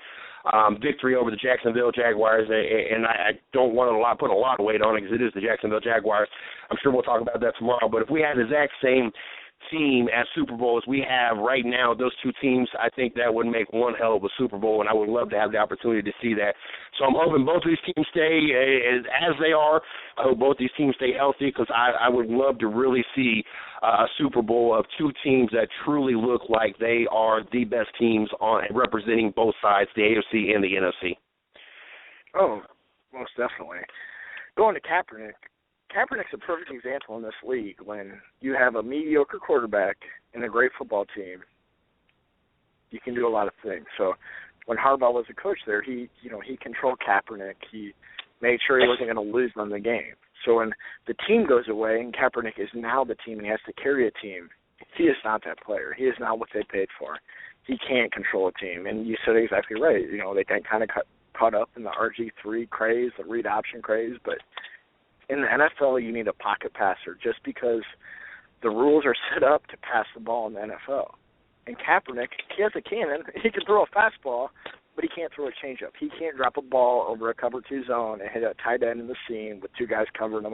victory over the Jacksonville Jaguars, and I don't want to put a lot of weight on it because it is the Jacksonville Jaguars. I'm sure we'll talk about that tomorrow. But if we had the exact same team at Super Bowl as we have right now, those two teams, I think that would make one hell of a Super Bowl, and I would love to have the opportunity to see that. So I'm hoping both of these teams stay as they are. I hope both these teams stay healthy because I would love to really see a Super Bowl of two teams that truly look like they are the best teams representing both sides, the AFC and the NFC. Oh, most definitely. Going to Kaepernick. Kaepernick's a perfect example in this league. When you have a mediocre quarterback and a great football team, you can do a lot of things. So when Harbaugh was a coach there, he controlled Kaepernick. He made sure he wasn't going to lose them the game. So when the team goes away and Kaepernick is now the team and he has to carry a team, he is not that player. He is not what they paid for. He can't control a team. And you said exactly right. They kind of caught up in the RG3 craze, the read option craze, but in the NFL, you need a pocket passer just because the rules are set up to pass the ball in the NFL. And Kaepernick, he has a cannon. He can throw a fastball, but he can't throw a changeup. He can't drop a ball over a cover 2 zone and hit a tight end in the seam with 2 guys covering him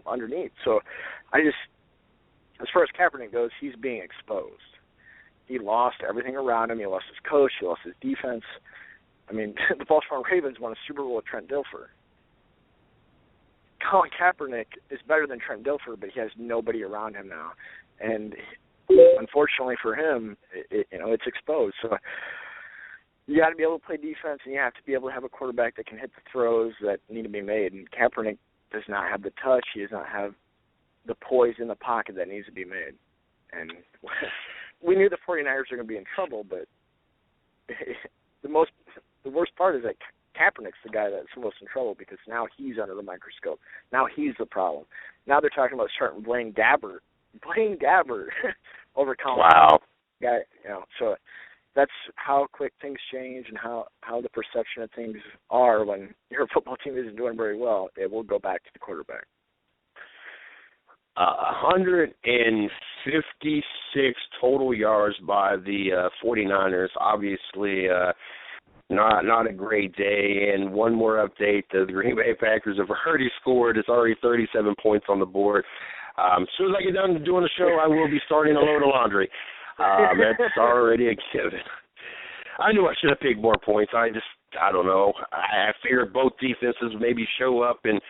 underneath. So as far as Kaepernick goes, he's being exposed. He lost everything around him. He lost his coach. He lost his defense. I mean, the Baltimore Ravens won a Super Bowl with Trent Dilfer. Colin Kaepernick is better than Trent Dilfer, but he has nobody around him now. And unfortunately for him, it's exposed. So you got to be able to play defense, and you have to be able to have a quarterback that can hit the throws that need to be made. And Kaepernick does not have the touch. He does not have the poise in the pocket that needs to be made. And we knew the 49ers were going to be in trouble, but the worst part is that Kaepernick's the guy that's most in trouble because now he's under the microscope. Now he's the problem. Now they're talking about starting Blaine Gabbert over Colin. Wow. Guy, so that's how quick things change and how the perception of things are when your football team isn't doing very well. It will go back to the quarterback. 156 total yards by the 49ers. Obviously, not a great day. And one more update: the Green Bay Packers have already scored. It's already 37 points on the board. As soon as I get done doing the show, I will be starting a load of laundry. That's already a given. I knew I should have picked more points. I don't know. I figured both defenses maybe show up and.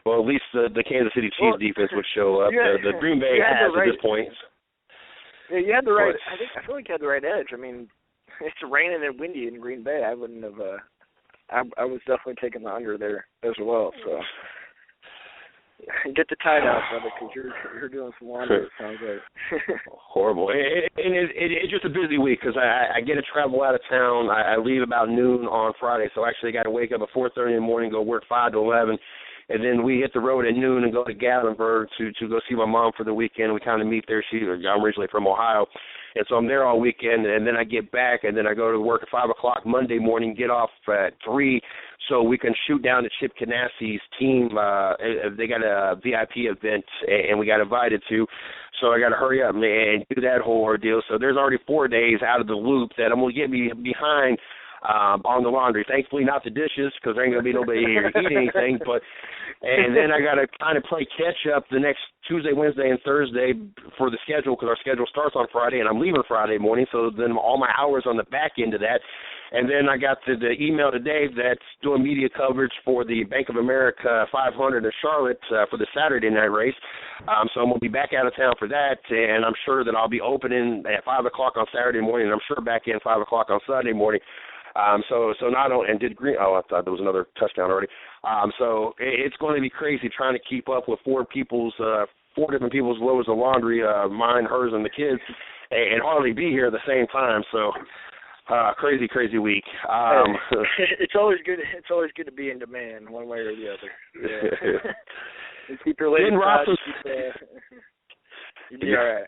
Well, at least the Kansas City Chiefs defense would show up. The Green Bay has at this point. Yeah, you had the right. I feel like you had the right edge. I mean, it's raining and windy in Green Bay. I wouldn't have. I was definitely taking the under there as well. So get the tie down, brother, because you're doing some laundry. It sounds like horrible. It's just a busy week because I get to travel out of town. I leave about noon on Friday, so actually I got to wake up at 4:30 in the morning, go work 5 to 11. And then we hit the road at noon and go to Gatlinburg to go see my mom for the weekend. We kind of meet there. I'm originally from Ohio. And so I'm there all weekend, and then I get back, and then I go to work at 5 o'clock Monday morning, get off at 3 so we can shoot down to Chip Ganassi's team. They got a VIP event, and we got invited to. So I got to hurry up and do that whole ordeal. So there's already 4 days out of the loop that I'm going to get me behind on the laundry. Thankfully, not the dishes because there ain't going to be nobody here to eat anything. And then I got to kind of play catch-up the next Tuesday, Wednesday, and Thursday for the schedule because our schedule starts on Friday, and I'm leaving Friday morning. So then all my hours on the back end of that And then I got the email today that's doing media coverage for the Bank of America 500 in Charlotte for the Saturday night race. So I'm going to be back out of town for that, and I'm sure that I'll be opening at 5 o'clock on Saturday morning, and I'm sure back in 5 o'clock on Sunday morning. So not only, and did Green, I thought there was another touchdown already. So it's going to be crazy trying to keep up with four different people's loads of laundry, mine, hers, and the kids, and hardly be here at the same time. So crazy week. It's always good. It's always good to be in demand, one way or the other. Yeah. And keep your lady you'll be all right.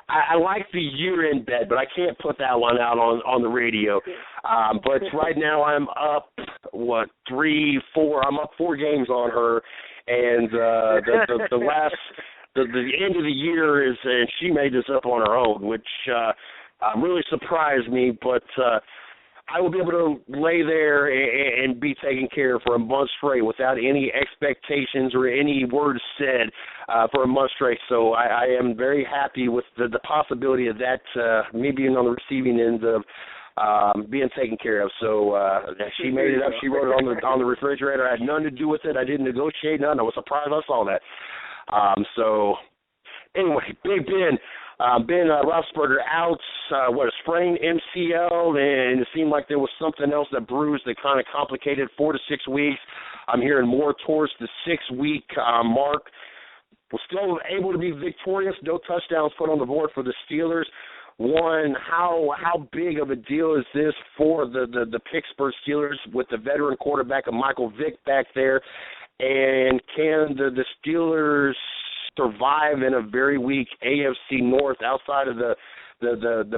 I like the year in bed, but I can't put that one out on the radio. But right now I'm up 3-4. I'm up 4 games on her, and the end of the year is, and she made this up on her own, which really surprised me. But I will be able to lay there and be taken care of for a month straight without any expectations or any words said for a month straight. So I am very happy with the possibility of that, me being on the receiving end of being taken care of. So she made it up. She wrote it on the refrigerator. I had nothing to do with it. I didn't negotiate nothing. I was surprised I saw that. So anyway, Big Ben. Ben Roethlisberger out, a sprained MCL, and it seemed like there was something else that bruised that kind of complicated 4 to 6 weeks. I'm hearing more towards the 6-week mark. We're still able to be victorious. No touchdowns put on the board for the Steelers. One, how big of a deal is this for the Pittsburgh Steelers with the veteran quarterback of Michael Vick back there? And can the Steelers survive in a very weak AFC North outside of the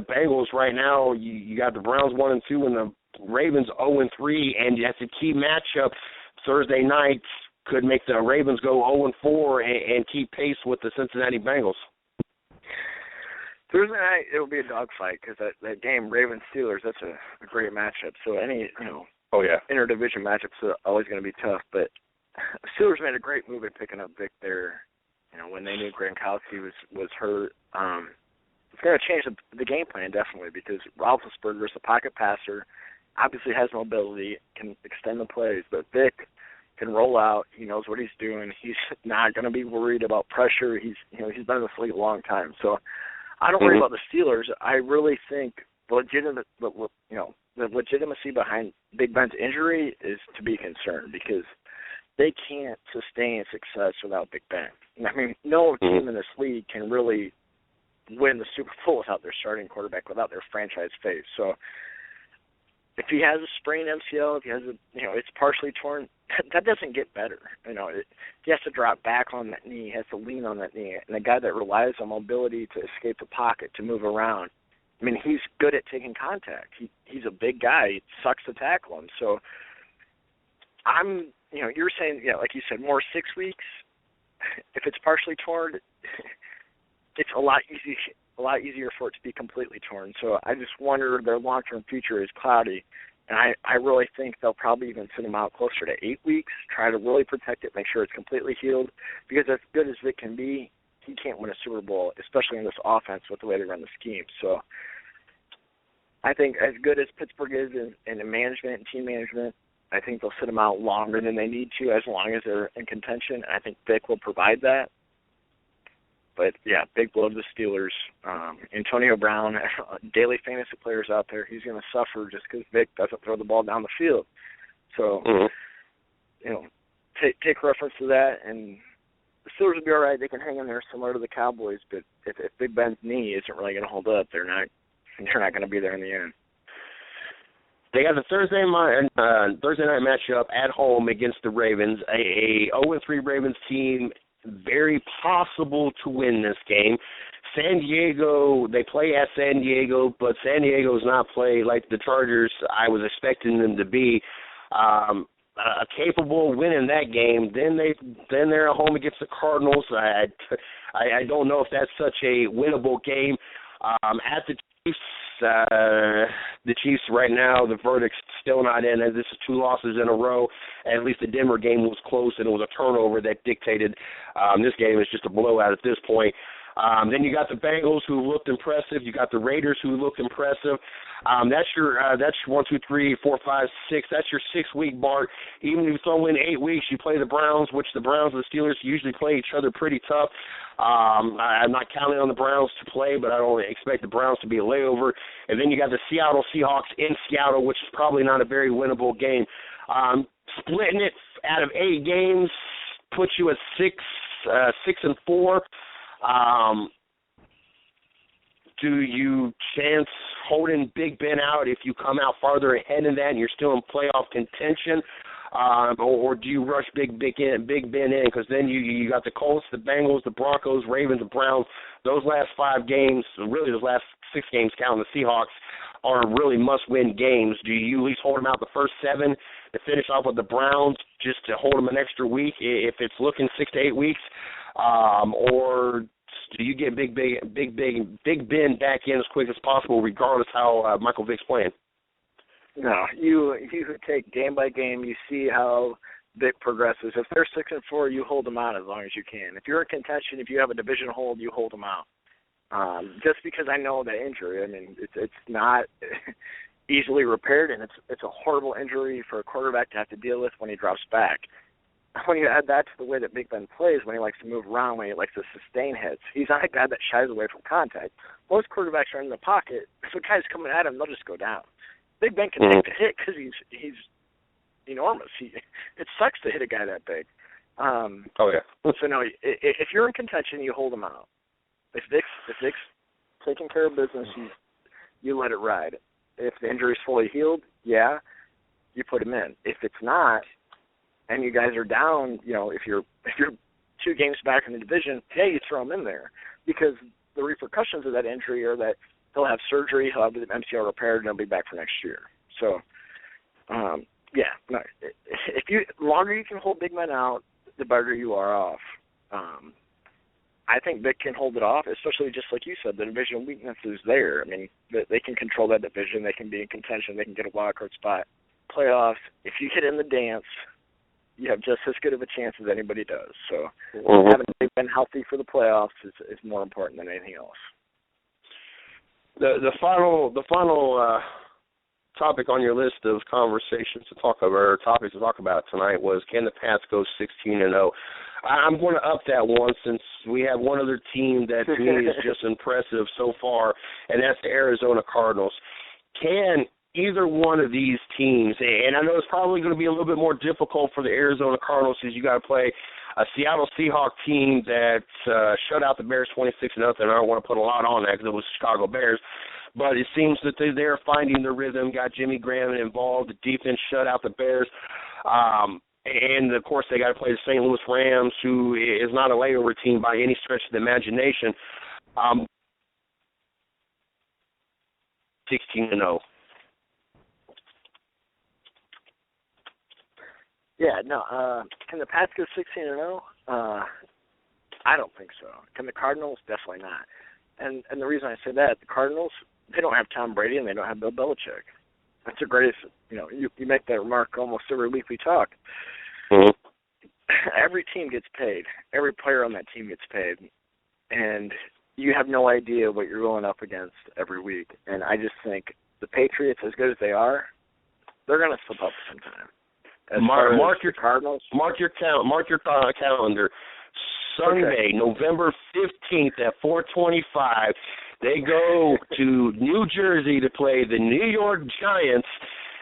Bengals right now? You got the Browns 1-2 and the Ravens 0-3, and that's a key matchup. Thursday night could make the Ravens go 0-4 and keep pace with the Cincinnati Bengals. Thursday night it will be a dogfight because that game Ravens-Steelers, that's a great matchup. So any interdivision matchups are always going to be tough. But Steelers made a great move in picking up Vic there. When they knew Gronkowski was hurt, it's going to change the game plan definitely because Roethlisberger is a pocket passer, obviously has mobility, can extend the plays, but Vic can roll out. He knows what he's doing. He's not going to be worried about pressure. He's been in this league a long time, so I don't worry about the Steelers. I really think the legitimacy behind Big Ben's injury is to be concerned because they can't sustain success without Big Ben. I mean, no team in this league can really win the Super Bowl without their starting quarterback, without their franchise face. So if he has a sprained MCL, if he has it's partially torn, that doesn't get better. He has to drop back on that knee, he has to lean on that knee. And a guy that relies on mobility to escape the pocket, to move around, I mean, he's good at taking contact. He's a big guy. It sucks to tackle him. So you're saying, like you said, more 6 weeks. If it's partially torn, it's a lot easier for it to be completely torn. So I just wonder, their long-term future is cloudy, and I really think they'll probably even send him out closer to 8 weeks, try to really protect it, make sure it's completely healed, because as good as Vic can be, he can't win a Super Bowl, especially in this offense with the way they run the scheme. So I think as good as Pittsburgh is in management and team management, I think they'll sit him out longer than they need to as long as they're in contention. And I think Vic will provide that. But, yeah, big blow to the Steelers. Antonio Brown, daily fantasy players out there, he's going to suffer just because Vic doesn't throw the ball down the field. So, take reference to that. And the Steelers will be all right. They can hang in there similar to the Cowboys. But if Big Ben's knee isn't really going to hold up, they're not going to be there in the end. They got the Thursday night matchup at home against the Ravens, a 0-3 Ravens team, very possible to win this game. San Diego, they play at San Diego, but San Diego's not play like the Chargers I was expecting them to be. Capable of winning that game. Then they're at home against the Cardinals. I don't know if that's such a winnable game. At the Chiefs, the Chiefs right now, the verdict's still not in. This is 2 losses in a row. At least the Denver game was close, and it was a turnover that dictated this game is just a blowout at this point. Then you got the Bengals who looked impressive. You got the Raiders who looked impressive. That's your 1, 2, 3, 4, 5, 6. That's your 6-week mark. Even if you throw in 8 weeks, you play the Browns, which the Browns and the Steelers usually play each other pretty tough. I'm not counting on the Browns to play, but I don't expect the Browns to be a layover. And then you got the Seattle Seahawks in Seattle, which is probably not a very winnable game. Splitting it out of 8 games puts you at 6-4. Do you chance holding Big Ben out if you come out farther ahead in that and you're still in playoff contention? Or do you rush Big Ben in? Because then you got the Colts, the Bengals, the Broncos, Ravens, the Browns. Those last 5 games, really those last 6 games counting the Seahawks, are really must-win games. Do you at least hold them out the first 7 to finish off with the Browns just to hold them an extra week if it's looking 6 to 8 weeks? Or do you get Big Ben back in as quick as possible regardless how Michael Vick's playing? No, you take game by game. You see how Vick progresses. If they're 6-4, you hold them out as long as you can. If you're in contention, if you have a division hold, you hold them out. Just because I know the injury, I mean, it's not easily repaired, and it's a horrible injury for a quarterback to have to deal with when he drops back. When you add that to the way that Big Ben plays, when he likes to move around, when he likes to sustain hits, he's not a guy that shies away from contact. Most quarterbacks are in the pocket. If a guy's coming at him, they'll just go down. Big Ben can take the hit because he's enormous. It sucks to hit a guy that big. So no, if you're in contention, you hold him out. If Vick's taking care of business, you let it ride. If the injury's fully healed, yeah, you put him in. If it's not, and you guys are down, if you're 2 games back in the division, yeah, you throw him in there because the repercussions of that injury are that he'll have surgery, he'll have the MCL repaired, and he'll be back for next year. So, the longer you can hold Big Ben out, the better you are off. I think Vick can hold it off, especially just like you said, the division weakness is there. I mean, they can control that division. They can be in contention. They can get a wild card spot. Playoffs, if you get in the dance, you have just as good of a chance as anybody does. So having Big Ben healthy for the playoffs is more important than anything else. The final topic on your list of conversations to talk about, or topics to talk about tonight, was can the Pats go 16-0? I'm going to up that one since we have one other team that to me is just impressive so far, and that's the Arizona Cardinals. Can either one of these teams, and I know it's probably going to be a little bit more difficult for the Arizona Cardinals because you got to play a Seattle Seahawks team that shut out the Bears 26-0. I don't want to put a lot on that because it was Chicago Bears. But it seems that they're finding their rhythm, got Jimmy Graham involved. The defense shut out the Bears. And, of course, they got to play the St. Louis Rams, who is not a layover team by any stretch of the imagination. 16-0. Yeah, no. Can the Pats go 16-0? I don't think so. Can the Cardinals? Definitely not. And the reason I say that, the Cardinals, they don't have Tom Brady and they don't have Bill Belichick. That's the greatest, you make that remark almost every week we talk. Mm-hmm. Every team gets paid. Every player on that team gets paid. And you have no idea what you're going up against every week. And I just think the Patriots, as good as they are, they're going to slip up sometime. Mark your Cardinals. Mark your calendar. Sunday, November 15th at 4:25, they go to New Jersey to play the New York Giants.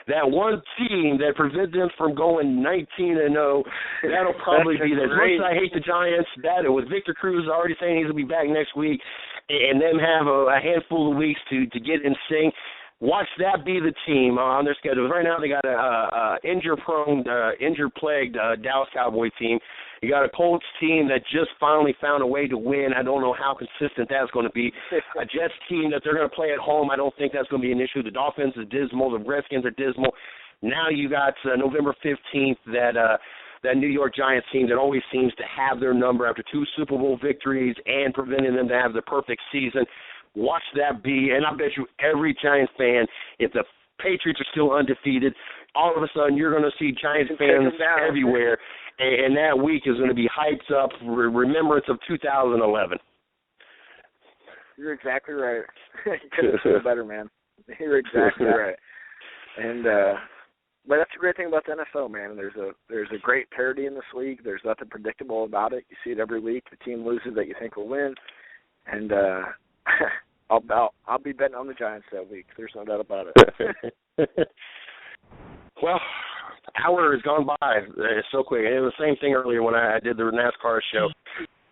That one team that prevents them from going 19-0. That'll probably be that. As much as I hate the Giants, with Victor Cruz already saying he's going to be back next week, and them have a handful of weeks to get in sync. Watch that be the team on their schedule. Right now they got a injury-plagued Dallas Cowboy team. You got a Colts team that just finally found a way to win. I don't know how consistent that's going to be. A Jets team that they're going to play at home. I don't think that's going to be an issue. The Dolphins are dismal. The Redskins are dismal. Now you got November 15th that New York Giants team that always seems to have their number after 2 Super Bowl victories and preventing them to have the perfect season. Watch that be, and I bet you every Giants fan, if the Patriots are still undefeated, all of a sudden you're going to see Giants fans everywhere, and that week is going to be hyped up, remembrance of 2011. You're exactly right. You couldn't feel better, man. You're exactly right. And but that's the great thing about the NFL, man. There's a great parity in this league. There's nothing predictable about it. You see it every week. The team loses that you think will win, and I'll be betting on the Giants that week. There's no doubt about it. Well, hour has gone by so quick. It was the same thing earlier when I did the NASCAR show,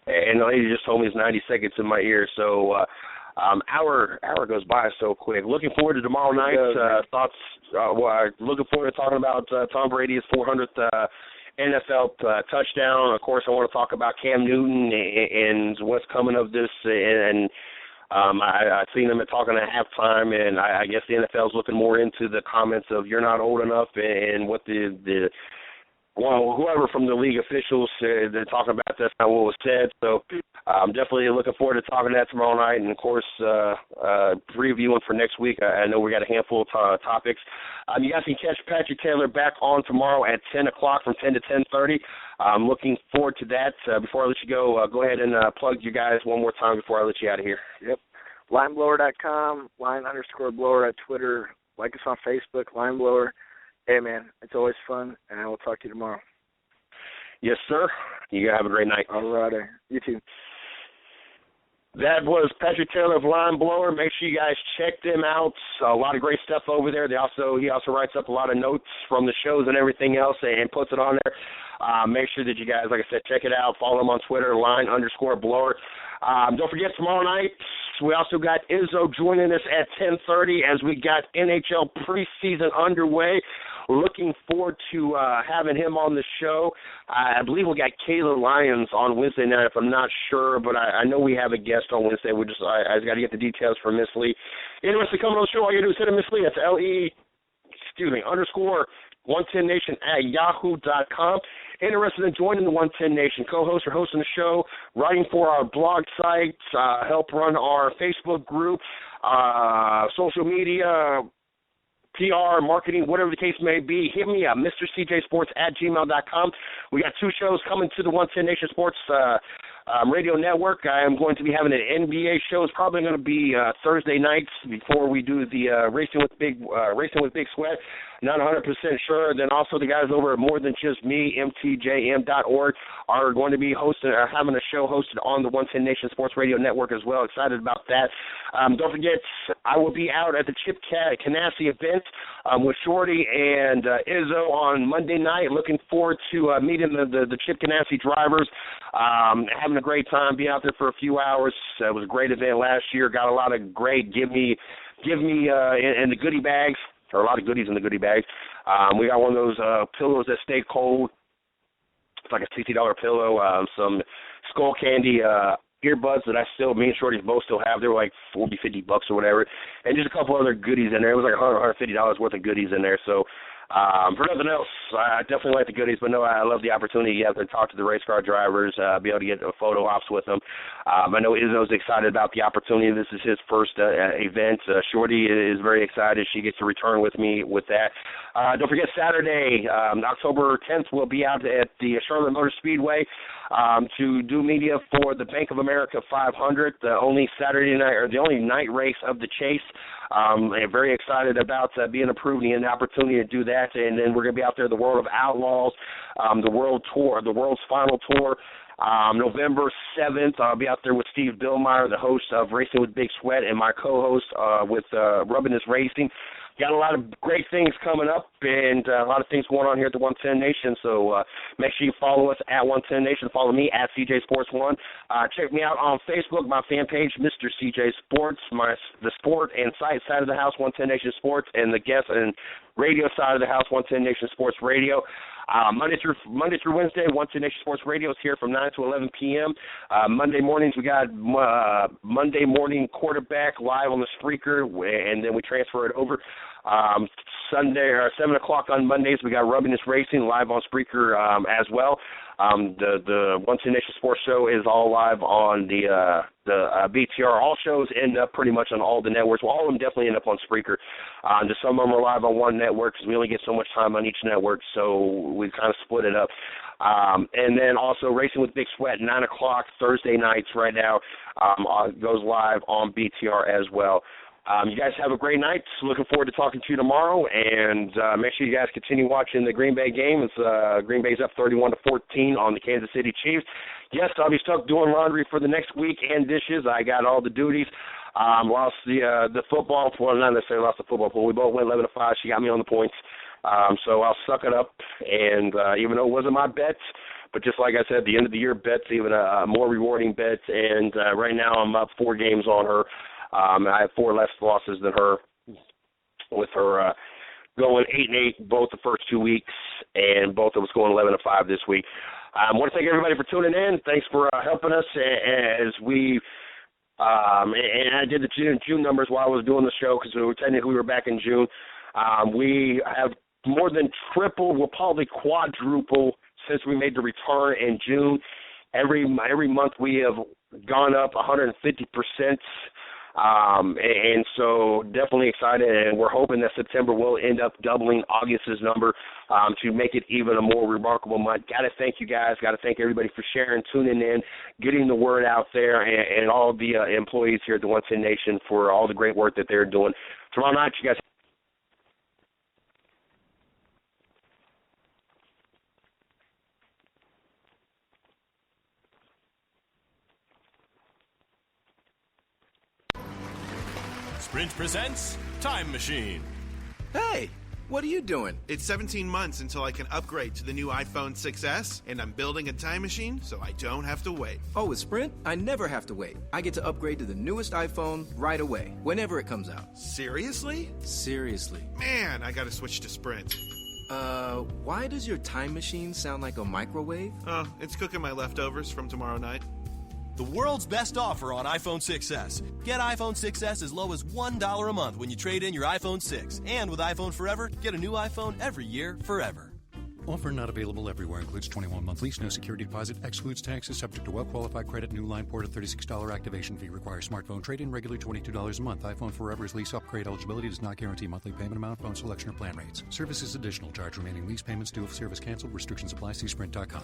and the lady just told me it's 90 seconds in my ear. So hour goes by so quick. Looking forward to tomorrow night's thoughts. Looking forward to talking about Tom Brady's 400th NFL touchdown. Of course, I want to talk about Cam Newton and what's coming of this. And I've seen them talking at halftime, and I guess the NFL is looking more into the comments of you're not old enough and what whoever from the league officials they're talking about. That's not what was said. So I'm definitely looking forward to talking that tomorrow night, and of course previewing for next week. I know we got a handful of topics. You guys can catch Patrick Taylor back on tomorrow at 10 o'clock from 10 to 10:30. I'm looking forward to that. Before I let you go ahead and plug you guys one more time before I let you out of here. Yep. Lineblower.com, line_blower at Twitter. Like us on Facebook, Lineblower. Hey, man, it's always fun, and I will talk to you tomorrow. Yes, sir. You guys have a great night. All righty. You too. That was Patrick Taylor of Line Blower. Make sure you guys check them out. A lot of great stuff over there. He also writes up a lot of notes from the shows and everything else and puts it on there. Make sure that you guys, like I said, check it out. Follow him on Twitter, line_blower. Don't forget, tomorrow night, we also got Izzo joining us at 10:30 as we got NHL preseason underway. Looking forward to having him on the show. I believe we got Kayla Lyons on Wednesday night, if I'm not sure, but I know we have a guest on Wednesday. I just got to get the details from Miss Lee. Interested to come on the show, all you do is hit Miss Lee. That's _110nation at yahoo.com. Interested in joining the 110 Nation, co-host or hosting the show, writing for our blog sites, help run our Facebook group, social media, PR, marketing, whatever the case may be, hit me up, MrCJSports@gmail.com. We got 2 shows coming to the 110 Nation Sports radio network. I am going to be having an NBA show. It's probably going to be Thursday nights before we do the Racing with Big Sweat. Not 100% sure. Then also the guys over at More Than Just Me, MTJM.org, are going to be having a show hosted on the 110 Nation Sports Radio Network as well. Excited about that. Don't forget, I will be out at the Chip Ganassi event with Shorty and Izzo on Monday night. Looking forward to meeting the Chip Ganassi drivers. Having a great time, being out there for a few hours. It was a great event last year. Got a lot of great give me in the goodie bags. There are a lot of goodies in the goodie bags. We got one of those pillows that stay cold. It's like a $60 pillow. Some Skull Candy earbuds that me and Shorty both still have. They were like $40-50 or whatever. And just a couple other goodies in there. It was like $150 worth of goodies in there. So for nothing else, I definitely like the goodies, but no, I love the opportunity to talk to the race car drivers, be able to get photo ops with them. I know Izzo's excited about the opportunity. This is his first event. Shorty is very excited. She gets to return with me with that. Don't forget, Saturday, October 10th, we'll be out at the Charlotte Motor Speedway to do media for the Bank of America 500, the only Saturday night or the only night race of the chase. I'm very excited about being approved and the opportunity to do that. And then we're going to be out there, the World of Outlaws, the World Tour, the World's Final Tour. November 7th, I'll be out there with Steve Billmeyer, the host of Racing with Big Sweat, and my co-host with Rubbinous Racing. Got a lot of great things coming up and a lot of things going on here at the 110 Nation. So make sure you follow us at 110 Nation. Follow me at CJ Sports 1. Check me out on Facebook, my fan page, Mr. CJ Sports, the sport and site side of the house, 110 Nation Sports, and the guest and radio side of the house, 110 Nation Sports Radio. Monday through Wednesday, 110 Nation Sports Radio is here from 9 to 11 p.m. Monday mornings, we got Monday Morning Quarterback live on the Spreaker, and then we transfer it over. Sunday or 7 o'clock on Mondays, we got Rubbiness Racing live on Spreaker as well. The 110 Nation Sports Show is all live on the BTR. All shows end up pretty much on all the networks. Well, all of them definitely end up on Spreaker. Just some of them are live on one network because we only get so much time on each network, so we kind of split it up. And then also Racing with Big Sweat, 9 o'clock Thursday nights right now, goes live on BTR as well. You guys have a great night. Looking forward to talking to you tomorrow, and make sure you guys continue watching the Green Bay game. It's Green Bay's up 31-14 on the Kansas City Chiefs. Yes, I'll be stuck doing laundry for the next week and dishes. I got all the duties. Lost the football. Well, not necessarily lost the football pool. We both went 11-5. She got me on the points. So I'll suck it up, and even though it wasn't my bets, but just like I said, the end of the year bets, even a more rewarding bet, and right now I'm up 4 games on her. I have 4 less losses than her, with her going 8-8 both the first 2 weeks, and both of us going 11-5 this week. I want to thank everybody for tuning in. Thanks for helping us as we and I did the June numbers while I was doing the show because we were back in June. We have more than tripled, we'll probably quadruple since we made the return in June. Every month we have gone up 150%. And so definitely excited, and we're hoping that September will end up doubling August's number to make it even a more remarkable month. Got to thank you guys. Got to thank everybody for sharing, tuning in, getting the word out there, and all the employees here at the 110 Nation for all the great work that they're doing. Tomorrow night, you guys. Sprint presents Time Machine. Hey, what are you doing? It's 17 months until I can upgrade to the new iPhone 6S, and I'm building a time machine so I don't have to wait. Oh, with Sprint, I never have to wait. I get to upgrade to the newest iPhone right away, whenever it comes out. Seriously? Seriously. Man, I gotta switch to Sprint. Why does your time machine sound like a microwave? Oh, it's cooking my leftovers from tomorrow night. The world's best offer on iPhone 6S. Get iPhone 6S as low as $1 a month when you trade in your iPhone 6. And with iPhone Forever, get a new iPhone every year forever. Offer not available everywhere. Includes 21-month lease, no security deposit, excludes taxes, subject to well-qualified credit, new line port, $36 activation fee. Requires smartphone trade-in, regular $22 a month. iPhone Forever's lease upgrade eligibility does not guarantee monthly payment amount, phone selection, or plan rates. Service is additional. Charge remaining lease payments due if service canceled. Restrictions apply. See Sprint.com.